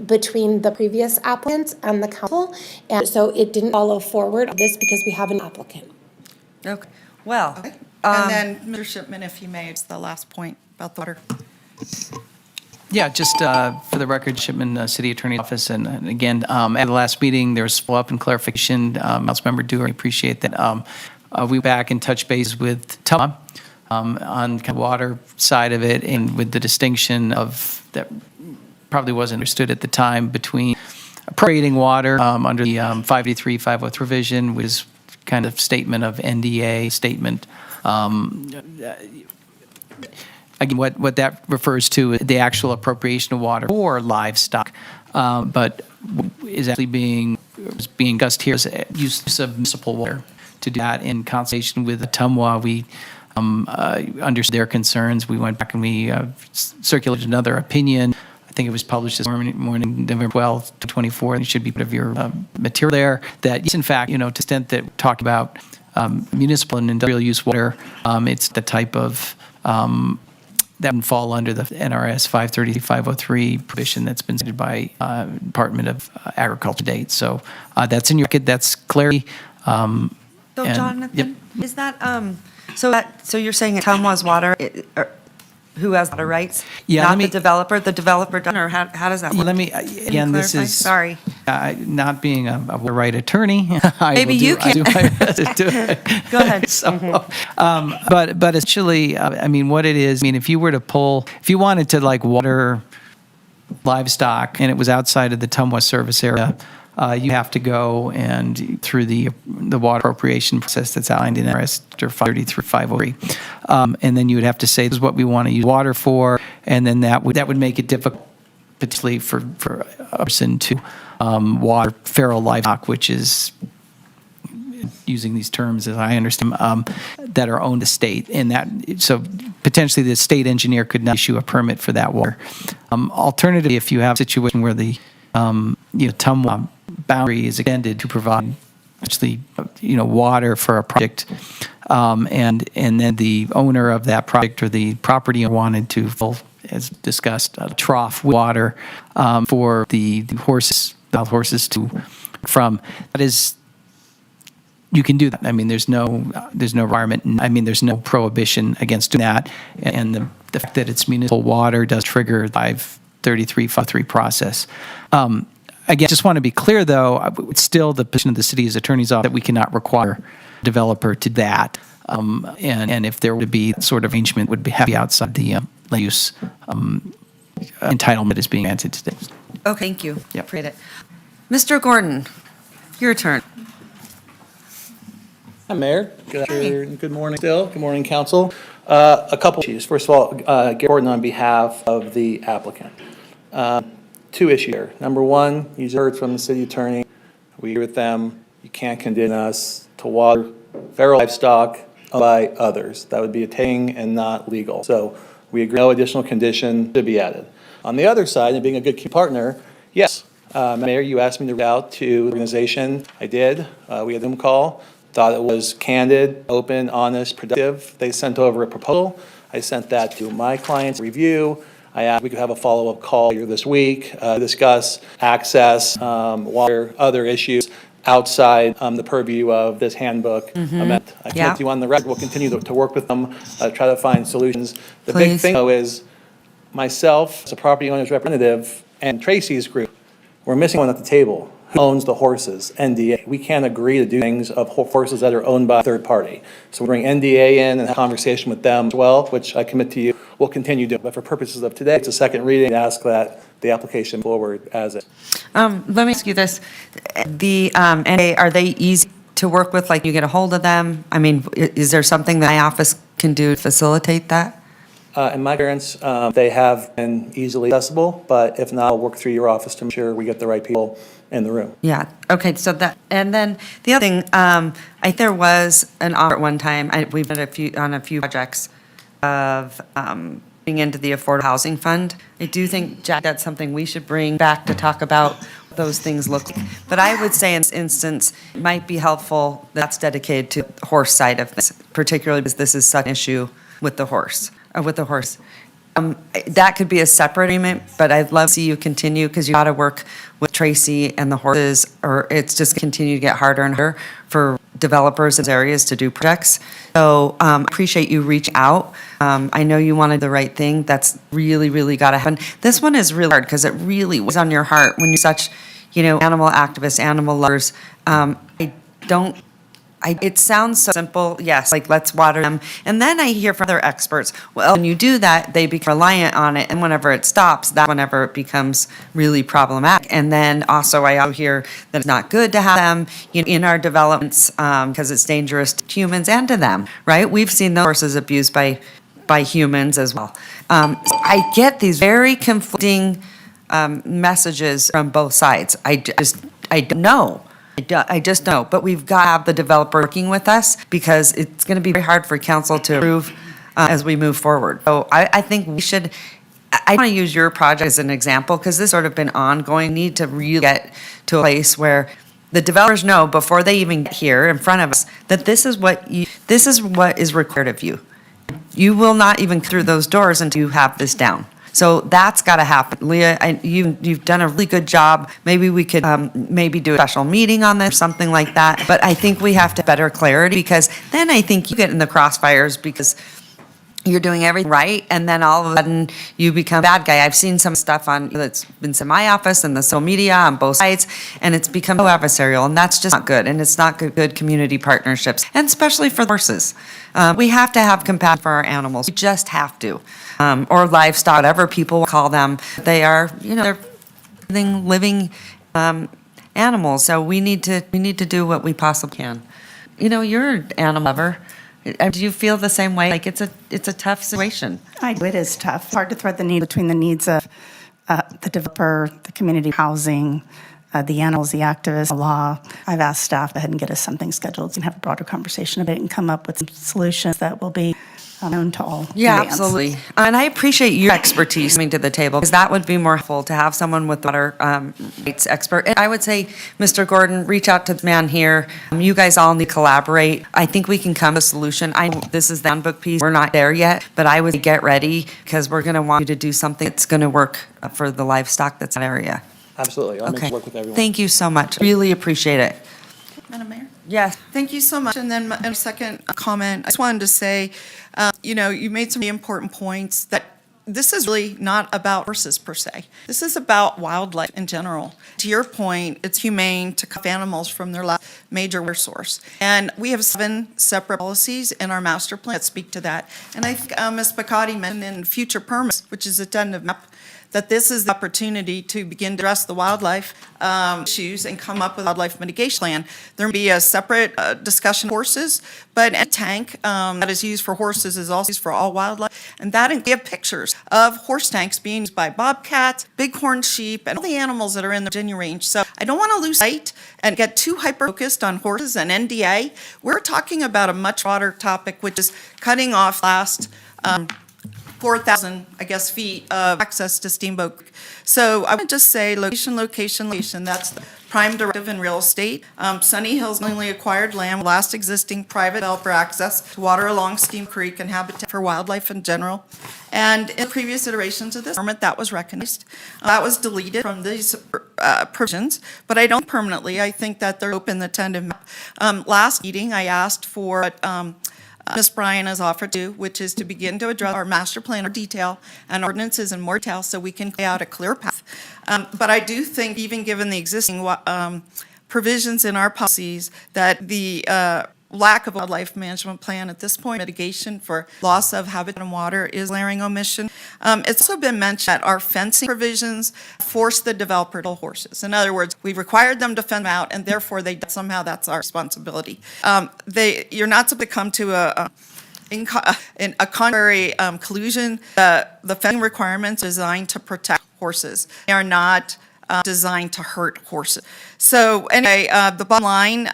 between the previous applicant and the council. And so it didn't follow forward on this because we have an applicant. Okay. Well. Okay. And then, Mr. Shipman, if you may, it's the last point about the water. Yeah, just for the record, Shipman, City Attorney's Office, and again, at the last meeting, there was follow-up and clarification. Councilmember Dewar, I appreciate that. We went back and touched base with Tom on kind of water side of it, and with the distinction of that probably wasn't understood at the time between appropriating water under the 583, 503 provision, which is kind of statement of NDA statement. Again, what that refers to is the actual appropriation of water for livestock, but is actually being discussed here is use of municipal water. To do that in consultation with the Tumwa, we understood their concerns. We went back and we circulated another opinion. I think it was published this morning, November 12th, 2024. It should be part of your material there. That yes, in fact, to the extent that we're talking about municipal and industrial use water, it's the type of that would fall under the NRS 530-503 provision that's been cited by Department of Agriculture to date. So that's in your record. That's clarity. So Jonathan, is that so you're saying Tumwa's water who has water rights? Yeah, Not let me- the developer done, or how does that work? Let me, Can you again, this clarify? is. Sorry. Not being a right attorney. I Maybe will do- you I do can. my best to do it. Go ahead. So, but essentially, I mean, what it is, I mean, if you wanted to like water livestock and it was outside of the Tumwa service area, you have to go and through the water appropriation process that's outlined in RS 533. And then you would have to say, this is what we want to use water for, and then that would make it difficult, particularly for a person to water feral livestock, which is, using these terms as I understand, that are owned the state, and that so potentially the state engineer could not issue a permit for that water. Alternatively, if you have a situation where the Tumwa boundary is extended to provide actually water for a project, and then the owner of that project or the property owner wanted to fill, as discussed, a trough with water for the wild horses to from. That is, you can do that. I mean, there's no requirement. I mean, there's no prohibition against doing that. And the fact that it's municipal water does trigger the 533 process. Again, just want to be clear, though, it's still the position of the city's attorney's office that we cannot require a developer to that. And if there were to be sort of arrangement, would be outside the land use entitlement is being granted today. Oh, thank you. Appreciate it. Mr. Gordon, your turn. Hi, Mayor. Good morning still. Good morning, council. A couple issues. First of all, Gary Gordon on behalf of the applicant. Two issues here. Number one, you heard from the city attorney. We agree with them. You can't condemn us to water feral livestock by others. That would be a taking and not legal. So we agree no additional condition to be added. On the other side, and being a good key partner, yes, Mayor, you asked me to reach out to the organization. I did. We had them call. Thought it was candid, open, honest, productive. They sent over a proposal. I sent that to my client's review. I asked if we could have a follow-up call here this week, discuss access, water, other issues outside the purview of this handbook amendment. I commit to you on the record. We'll continue to work with them, try to find solutions. The big thing, though, is myself, as a property owner's representative, and Tracy's group, we're missing one at the table. Who owns the horses? NDA. We can't agree to do things of horses that are owned by a third party. So we bring NDA in and have a conversation with them as well, which I commit to you, we'll continue doing. But for purposes of today, it's a second reading to ask that the application forward as is. Let me ask you this. The NDA, are they easy to work with? Like, you get a hold of them? I mean, is there something that my office can do to facilitate that? In my experience, they have been easily accessible, but if not, I'll work through your office to make sure we get the right people in the room. Yeah, okay, so that, and then the other thing, I think there was an offer at one time, we've been on a few projects of being into the Affordable Housing Fund. I do think, Jack, that's something we should bring back to talk about what those things look like. But I would say in this instance, it might be helpful that's dedicated to the horse side of this, particularly because this is such an issue with the horse. That could be a separate agreement, but I'd love to see you continue because you got to work with Tracy and the horses, or it's just continue to get harder and harder for developers in these areas to do projects. So appreciate you reaching out. I know you wanted the right thing. That's really, really got to happen. This one is really hard because it really was on your heart when you're such, animal activists, animal lovers. It sounds so simple, yes, like let's water them. And then I hear from other experts, well, when you do that, they become reliant on it. And whenever it stops, that's whenever it becomes really problematic. And then also I hear that it's not good to have them in our developments because it's dangerous to humans and to them, right? We've seen those horses abused by humans as well. I get these very conflicting messages from both sides. I don't know. I just know, but we've got to have the developer working with us because it's going to be very hard for council to approve as we move forward. So I think we should, I want to use your project as an example because this has sort of been ongoing. We need to really get to a place where the developers know before they even get here in front of us that this is what is required of you. You will not even through those doors until you have this down. So that's got to happen. Leah, you've done a really good job. Maybe we could maybe do a special meeting on this, something like that. But I think we have to have better clarity because then I think you get in the crossfires because you're doing everything right, and then all of a sudden you become a bad guy. I've seen some stuff on that's been in my office and the social media on both sides, and it's become so adversarial, and that's just not good, and it's not good community partnerships, and especially for horses. We have to have compassion for our animals. We just have to, or livestock, whatever people call them. They are, they're living animals. So we need to do what we possibly can. You're an animal lover. Do you feel the same way? Like it's a tough situation. I do. It is tough. It's hard to thread the need between the needs of the developer, the community housing, the animals, the activists, the law. I've asked staff to go ahead and get us something scheduled and have a broader conversation about it and come up with some solutions that will be known to all. Yeah, in advance. absolutely. And I appreciate your expertise coming to the table, because that would be more helpful to have someone with water rights expert. And I would say, Mr. Gordon, reach out to the man here. You guys all need to collaborate. I think we can come to a solution. I know this is the handbook piece. We're not there yet, but I would get ready, because we're going to want you to do something that's going to work for the livestock that's in that area. Absolutely. I'll make Okay. it work with everyone. Thank you so much. Really appreciate it. Madam Mayor? Yes. Thank you so much. And then my second comment, I just wanted to say, you made some really important points that this is really not about horses per se. This is about wildlife in general. To your point, it's humane to cut animals from their major water source. And we have 7 separate policies in our master plan that speak to that. And I think Ms. Bacati mentioned in future permits, which is a tentative map, that this is the opportunity to begin to address the wildlife issues and come up with a wildlife mitigation plan. There will be a separate discussion of horses, but a tank that is used for horses is also used for all wildlife. And we have pictures of horse tanks being used by bobcats, bighorn sheep, and all the animals that are in the Virginia range. So I don't want to lose sight and get too hyper-focused on horses and NDA. We're talking about a much broader topic, which is cutting off last 4,000, feet of access to Steamboat Creek. So I would just say location, location, location. That's the prime directive in real estate. Sunny Hills newly acquired land, last existing private developer access to water along Steam Creek and habitat for wildlife in general. And in previous iterations of this permit, that was recognized. That was deleted from these provisions, but I don't permanently. I think that they're open the tentative map. Last meeting, I asked for Ms. Bryan has offered to, which is to begin to address our master plan in detail and ordinances in more detail so we can lay out a clear path. But I do think, even given the existing provisions in our policies, that the lack of a wildlife management plan at this point, mitigation for loss of habitat and water, is glaring omission. It's also been mentioned that our fencing provisions force the developer to kill horses. In other words, we've required them to fence them out, and therefore somehow that's our responsibility. You're not supposed to come to a contrary collusion. The fencing requirements are designed to protect horses. They are not designed to hurt horses. So anyway, the bottom line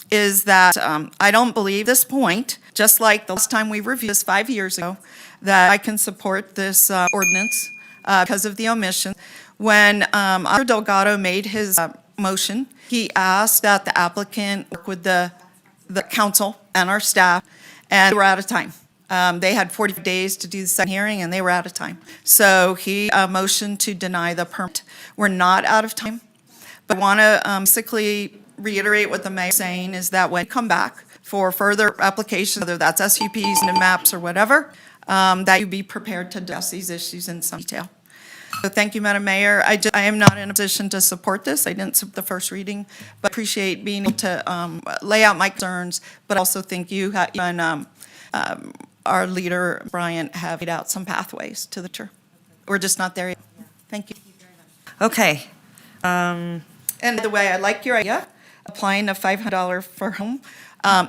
is that I don't believe this point, just like the last time we reviewed this 5 years ago, that I can support this ordinance because of the omission. When Dr. Delgado made his motion, he asked that the applicant work with the council and our staff, and they were out of time. They had 45 days to do the second hearing, and they were out of time. So he motioned to deny the permit. We're not out of time, but I want to basically reiterate what the mayor is saying, is that when you come back for further application, whether that's SUPs, and maps, or whatever, that you be prepared to address these issues in some detail. So thank you, Madam Mayor. I am not in a position to support this. I didn't support the first reading, but appreciate being able to lay out my concerns, but also think you and our leader, Bryant, have laid out some pathways to the truth. We're just not there yet. Thank you. Okay. And by the way, I like your idea, applying a $500 for home.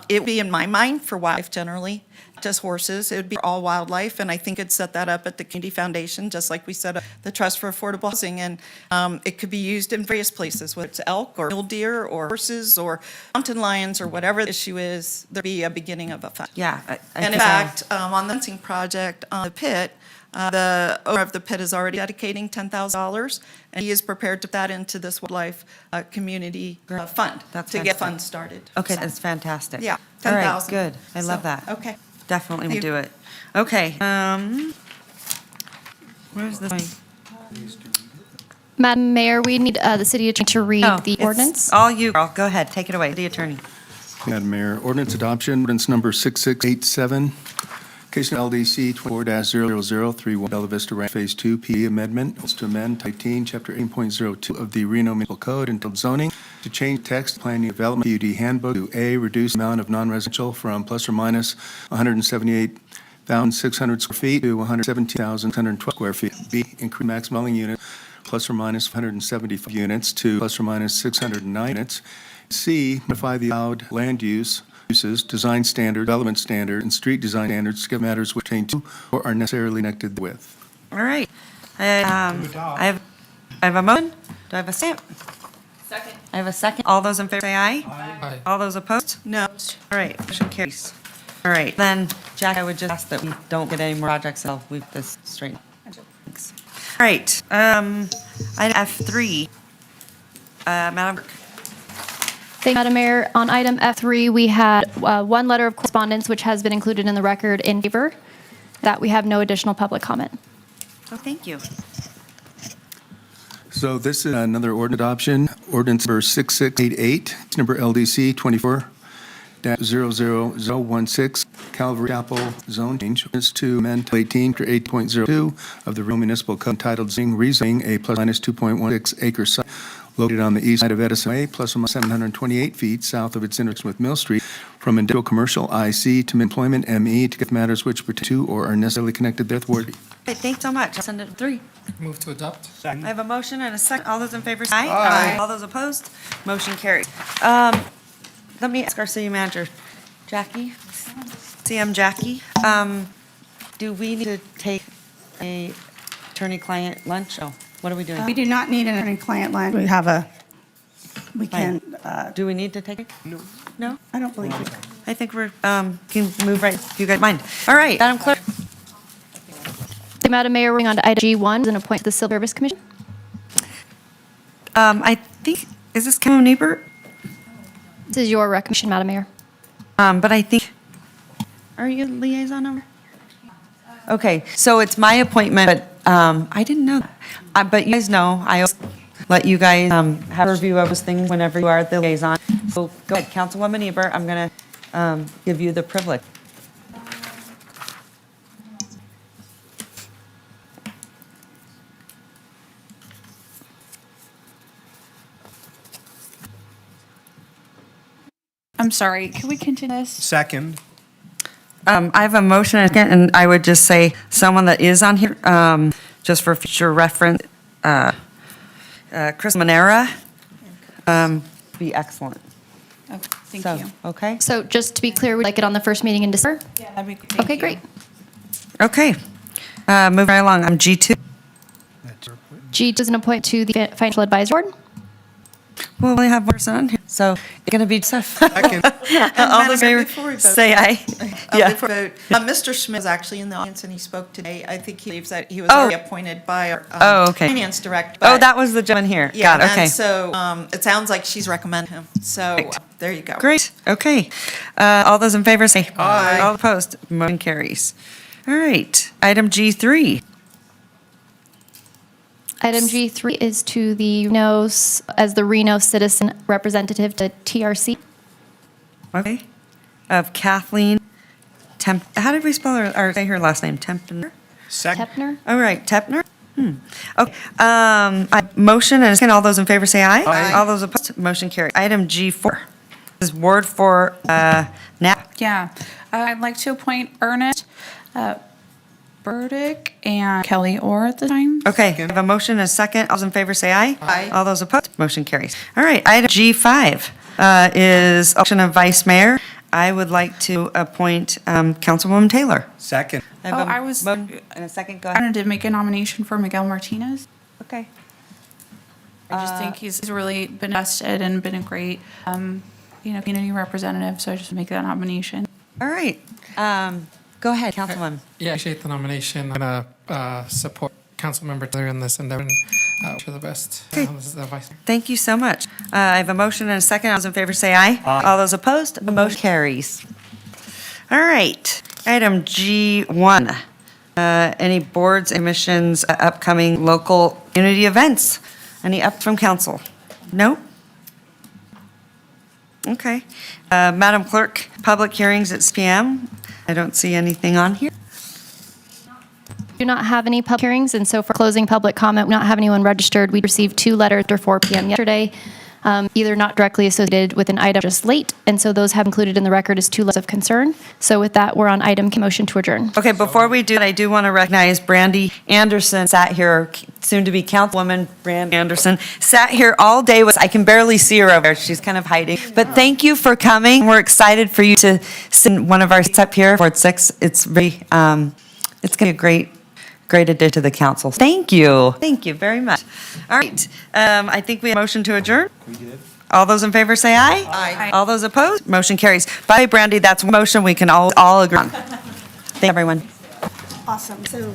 It would be, in my mind, for wildlife generally, not just horses. It would be all wildlife, and I think it'd set that up at the Community Foundation, just like we set up the Trust for Affordable Housing. And it could be used in various places, whether it's elk or mule deer or horses or mountain lions or whatever the issue is. There'd be a beginning of a fund. Yeah. And in fact, on the fencing project on the pit, the owner of the pit is already dedicating $10,000, and he is prepared to put that into this wildlife community fund to get funds started. Okay, that's fantastic. Yeah, All right, 10,000. good. I love that. Okay. Definitely will Thank you. do it. Okay. Where's this going? Madam Mayor, we need the city attorney to read the ordinance. All you, girl. Go ahead. Take it away, the attorney. Madam Mayor, ordinance adoption, ordinance number 6687. Case LDC 24-0031, Bella Vista Ranch Phase 2 P Amendment, is to amend Title 18, Chapter 18.02 of the Reno Municipal Code entitled Zoning to change text Planning and Development PUD Handbook to A, reduce amount of non-residential from plus or minus 178,600 square feet to 117,612 square feet. B, increase maximum dwelling unit plus or minus 175 units to plus or minus 609 units. C, modify the allowed land uses, design standard, development standard, and street design standards to give matters which pertain to or are necessarily connected with. All right. I have a motion. Do I have a second? Second. I have a second. All those in favor say aye. Aye. All those opposed? No. All right, motion carries. All right, then, Jack, I would just ask that we don't get any more projects until we've this straight. Thanks. All right, item F3. Madam Clerk. Thank you, Madam Mayor. On item F3, we had one letter of correspondence which has been included in the record in favor. That we have no additional public comment. Oh, thank you. So this is another ordinance adoption, ordinance number 6688, number LDC 24-00016, Calvary Chapel zone change. Ordinance to amend Title 18 to 8.02 of the Reno Municipal Code entitled Rezoning a plus minus 2.16 acre site located on the east side of Edison Way, plus or minus 728 feet south of its intersection with Mill Street, from industrial commercial IC to employment ME to get matters which pertain to or are necessarily connected therewith. Okay, thanks so much. I'll send it to 3. Move to adopt. I have a motion and a second. All those in favor say aye. Aye. All those opposed? Motion carries. Let me ask our city manager, Jackie, CM Jackie, do we need to take a attorney-client lunch? Oh, what are we doing? We do not need an attorney-client line. We can, Do we need to take it? No. No? I don't believe we I think we're, can move right, if you guys mind. All right, Madam Clerk. Thank you, Madam Mayor, we're on to item G1, an appointment to the Civil Service Commission. I think, is this Councilman Niebert? This is your recommendation, Madam Mayor. But I think, are you liaison number? Okay, so it's my appointment, but I didn't know that. But you guys know, I always let you guys have a review of those things whenever you are the liaison. So go ahead, Councilwoman Ebert, I'm going to give you the privilege. I'm sorry, can we continue this? Second. I have a motion and a second, and I would just say someone that is on here, just for future reference, Chris Manera, be excellent. Okay, thank So, you. okay? So just to be clear, we'd like it on the first meeting in December? Yeah, that'd be great. Okay, great. Okay, moving right along, I'm G2. G does an appoint to the Financial Advisory Board. Well, we have one person on here, so it's going to be Jeff. All All those in favor, say aye. Before we vote, Mr. Schmidt is actually in the audience and he spoke today. I think he believes that he was already appointed by our okay. finance director. Oh, but- that was the gentleman here. Yeah, Got it, okay. and so it sounds like she's recommending him. So there you go. Great, okay. All those in favor say aye. All opposed, motion carries. All right, item G3. Item G3 is to the Reno, as the Reno citizen representative to TRC. Okay, of Kathleen how did we spell her, or say her last name? Tempner? Tepner. All right, Tepner? Okay, motion and a second. All those in favor say aye. Aye. All those opposed, motion carries. Item G4 is Ward 4, Knapp. Yeah, I'd like to appoint Ernest Burdick and Kelly Orr at the time. Okay, I have a motion and a second. All those in favor say aye. Aye. All those opposed, motion carries. All right, item G5 is election of vice mayor. I would like to appoint Councilwoman Taylor. Second. I have a I was, motion and a second, go I ahead. wanted to make a nomination for Miguel Martinez. Okay. I just think he's really been invested and been a great, community representative, so I just make that nomination. All right, go ahead, Councilwoman. Yeah, I appreciate the nomination. I'm going to support Councilmember Taylor in this endeavor and wish her the best. This is the vice. Thank you so much. I have a motion and a second. All those in favor say aye. Aye. All those opposed, the motion carries. All right, item G1. Any boards, commissions, upcoming local community events? Any up from council? No? Okay. Madam Clerk, public hearings at 6 PM. I don't see anything on here. do not have any public hearings, and so for closing public comment, we do not have anyone registered. We received 2 letters after 4 p.m. yesterday, either not directly associated with an item, just late, and so those have included in the record as 2 letters of concern. So with that, we're on item motion to adjourn. Okay, before we do that, I do want to recognize Brandy Anderson, sat here, soon to be Councilwoman Brandy Anderson, sat here all day with, I can barely see her over there, she's kind of hiding. But thank you for coming. We're excited for you to send one of our seats up here, Fort 6. It's really, it's going to be a great addition to the council. Thank you. Thank you very much. All right, I think we have a motion to adjourn. We did. All those in favor say aye. Aye. All those opposed, motion carries. By the way, Brandy, that's one motion we can all agree on. Thank everyone. Awesome. So